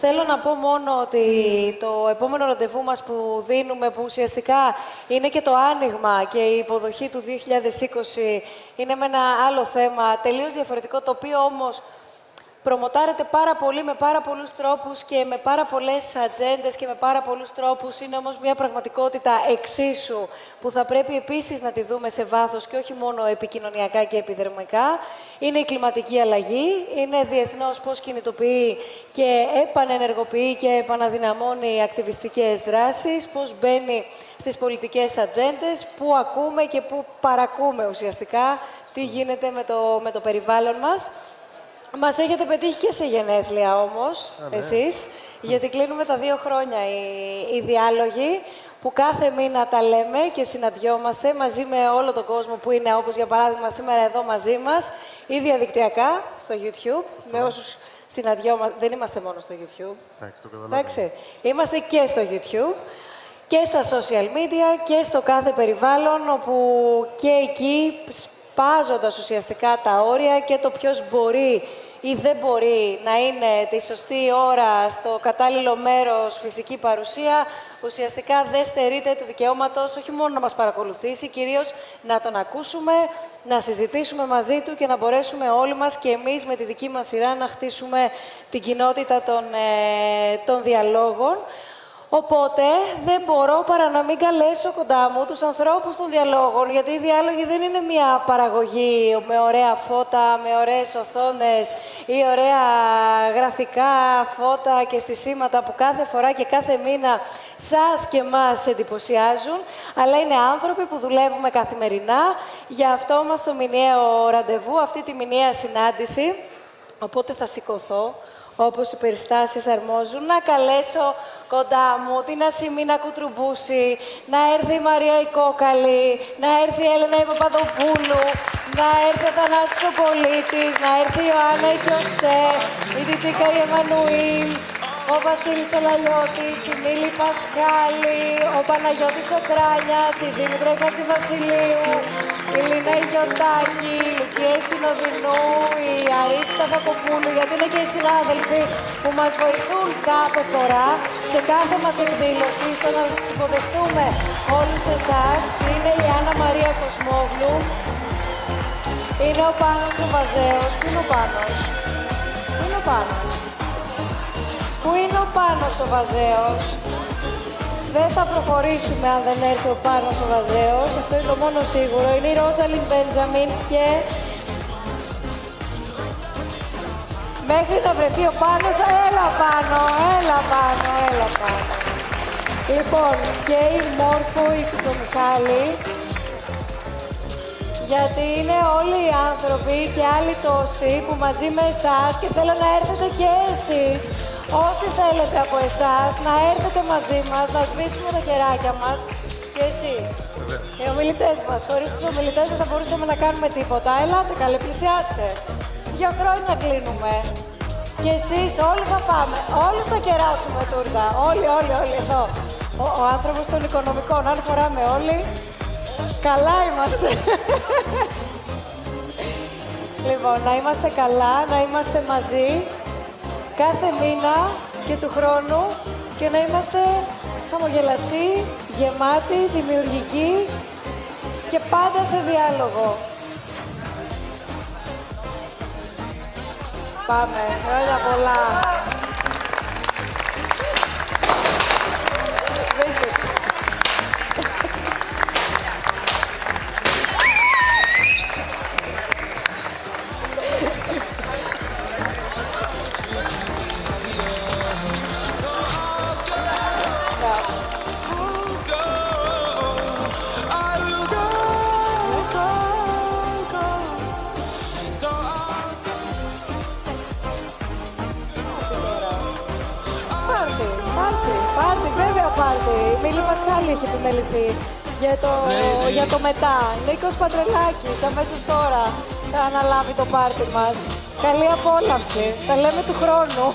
Θέλω να πω μόνο ότι το επόμενο ραντεβού μας που δίνουμε, που ουσιαστικά είναι και το άνοιγμα και η υποδοχή του 2020, είναι με ένα άλλο θέμα, τελείως διαφορετικό, το οποίο όμως προμοτάρεται πάρα πολύ, με πάρα πολλούς τρόπους και με πάρα πολλές ατζέντες και με πάρα πολλούς τρόπους. Είναι όμως μια πραγματικότητα εξίσου που θα πρέπει επίσης να τη δούμε σε βάθος και όχι μόνο επικοινωνιακά και επιδερμικά. Είναι η κλιματική αλλαγή, είναι διεθνώς πώς κινητοποιεί και επανενεργοποιεί και επαναδυναμώνει ακτιβιστικές δράσεις, πώς μπαίνει στις πολιτικές ατζέντες, που ακούμε και που παρακούμε ουσιαστικά τι γίνεται με το περιβάλλον μας. Μας έχετε πετύχει και σε γενέθλια όμως, εσείς, γιατί κλείνουμε τα 2 χρόνια οι διάλογοι, που κάθε μήνα τα λέμε και συναντιόμαστε μαζί με όλο τον κόσμο που είναι, όπως για παράδειγμα σήμερα εδώ μαζί μας, ή διαδικτυακά, στο YouTube, με όσους συναντιόμαστε. Δεν είμαστε μόνο στο YouTube. Εντάξει, είμαστε και στο YouTube και στα social media και στο κάθε περιβάλλον, όπου και εκεί σπάζοντας ουσιαστικά τα όρια και το ποιος μπορεί ή δεν μπορεί να είναι τη σωστή ώρα στο κατάλληλο μέρος, φυσική παρουσία, ουσιαστικά δεν στερείται του δικαιώματος όχι μόνο να μας παρακολουθήσει, κυρίως να τον ακούσουμε, να συζητήσουμε μαζί του και να μπορέσουμε όλοι μας και εμείς με τη δική μας σειρά να χτίσουμε την κοινότητα των διαλόγων. Οπότε δεν μπορώ παρά να μην καλέσω κοντά μου τους ανθρώπους των διαλόγων, γιατί οι διάλογοι δεν είναι μια παραγωγή με ωραία φώτα, με ωραίες οθόνες ή ωραία γραφικά φώτα και στισίματα που κάθε φορά και κάθε μήνα σας και μας εντυπωσιάζουν, αλλά είναι άνθρωποι που δουλεύουμε καθημερινά για αυτό μας το μηνιαίο ραντεβού, αυτή τη μηνιαία συνάντηση. Οπότε θα σηκωθώ, όπως οι περιστάσεις αρμόζουν, να καλέσω κοντά μου την Ασημίνα Κουτρουμπούση, να έρθει η Μαρία η Κόκαλη, να έρθει η Έλενα η Παπαδοπούλου, να έρθει ο Θανάσης ο Πολίτης, να έρθει η Ιωάννα η Κιωσέ, η Τιτίκα η Εμμανουήλ, ο Βασίλης ο Λαλιώτης, η Μίλη Πασχάλη, ο Παναγιώτης ο Κράνιας, η Δήμητρα η Χατζηβασιλείου, η Λίνα η Γιωτάκη, η Λουκία η Συνοδεινού, η Αρίστα Δακοπούλου, γιατί είναι και οι συνάδελφοι που μας βοηθούν κάθε φορά σε κάθε μας εκδήλωση, στο να σας υποδεχτούμε όλους εσάς. Είναι η Άννα Μαρία Κοσμόγλου, είναι ο Πάνος ο Βαζέος. Πού είναι ο Πάνος? Πού είναι ο Πάνος? Πού είναι ο Πάνος ο Βαζέος? Δεν θα προχωρήσουμε αν δεν έρθει ο Πάνος ο Βαζέος. Αυτό είναι το μόνο σίγουρο. Είναι η Ρόζαλιν Μπένζαμιν και μέχρι να βρεθεί ο Πάνος, έλα Πάνο, έλα Πάνο, έλα Πάνο. Λοιπόν, και η Μόρφου, η Κουτσομιχάλη, γιατί είναι όλοι οι άνθρωποι και άλλοι τόσοι που μαζί με εσάς, και θέλω να έρθετε και εσείς, όσοι θέλετε από εσάς, να έρθετε μαζί μας, να σβήσουμε τα κεράκια μας και εσείς. Οι ομιλητές μας, χωρίς τους ομιλητές δεν θα μπορούσαμε να κάνουμε τίποτα. Ελάτε καλέ, πλησιάστε. 2 χρόνια κλείνουμε. Και εσείς όλοι θα πάμε. Όλους θα κεράσουμε τούρτα. Όλοι εδώ. Ο άνθρωπος των οικονομικών, αν φοράμε όλοι, καλά είμαστε. Λοιπόν, να είμαστε καλά, να είμαστε μαζί κάθε μήνα και του χρόνου και να είμαστε χαμογελαστοί, γεμάτοι, δημιουργικοί και πάντα σε διάλογο. Πάμε, χρόνια πολλά. Η Μίλη Πασχάλη έχει επιμεληθεί για το μετά. Νίκος Πατρελάκης αμέσως τώρα θα αναλάβει το πάρτι μας. Καλή απόλαυση. Τα λέμε του χρόνου.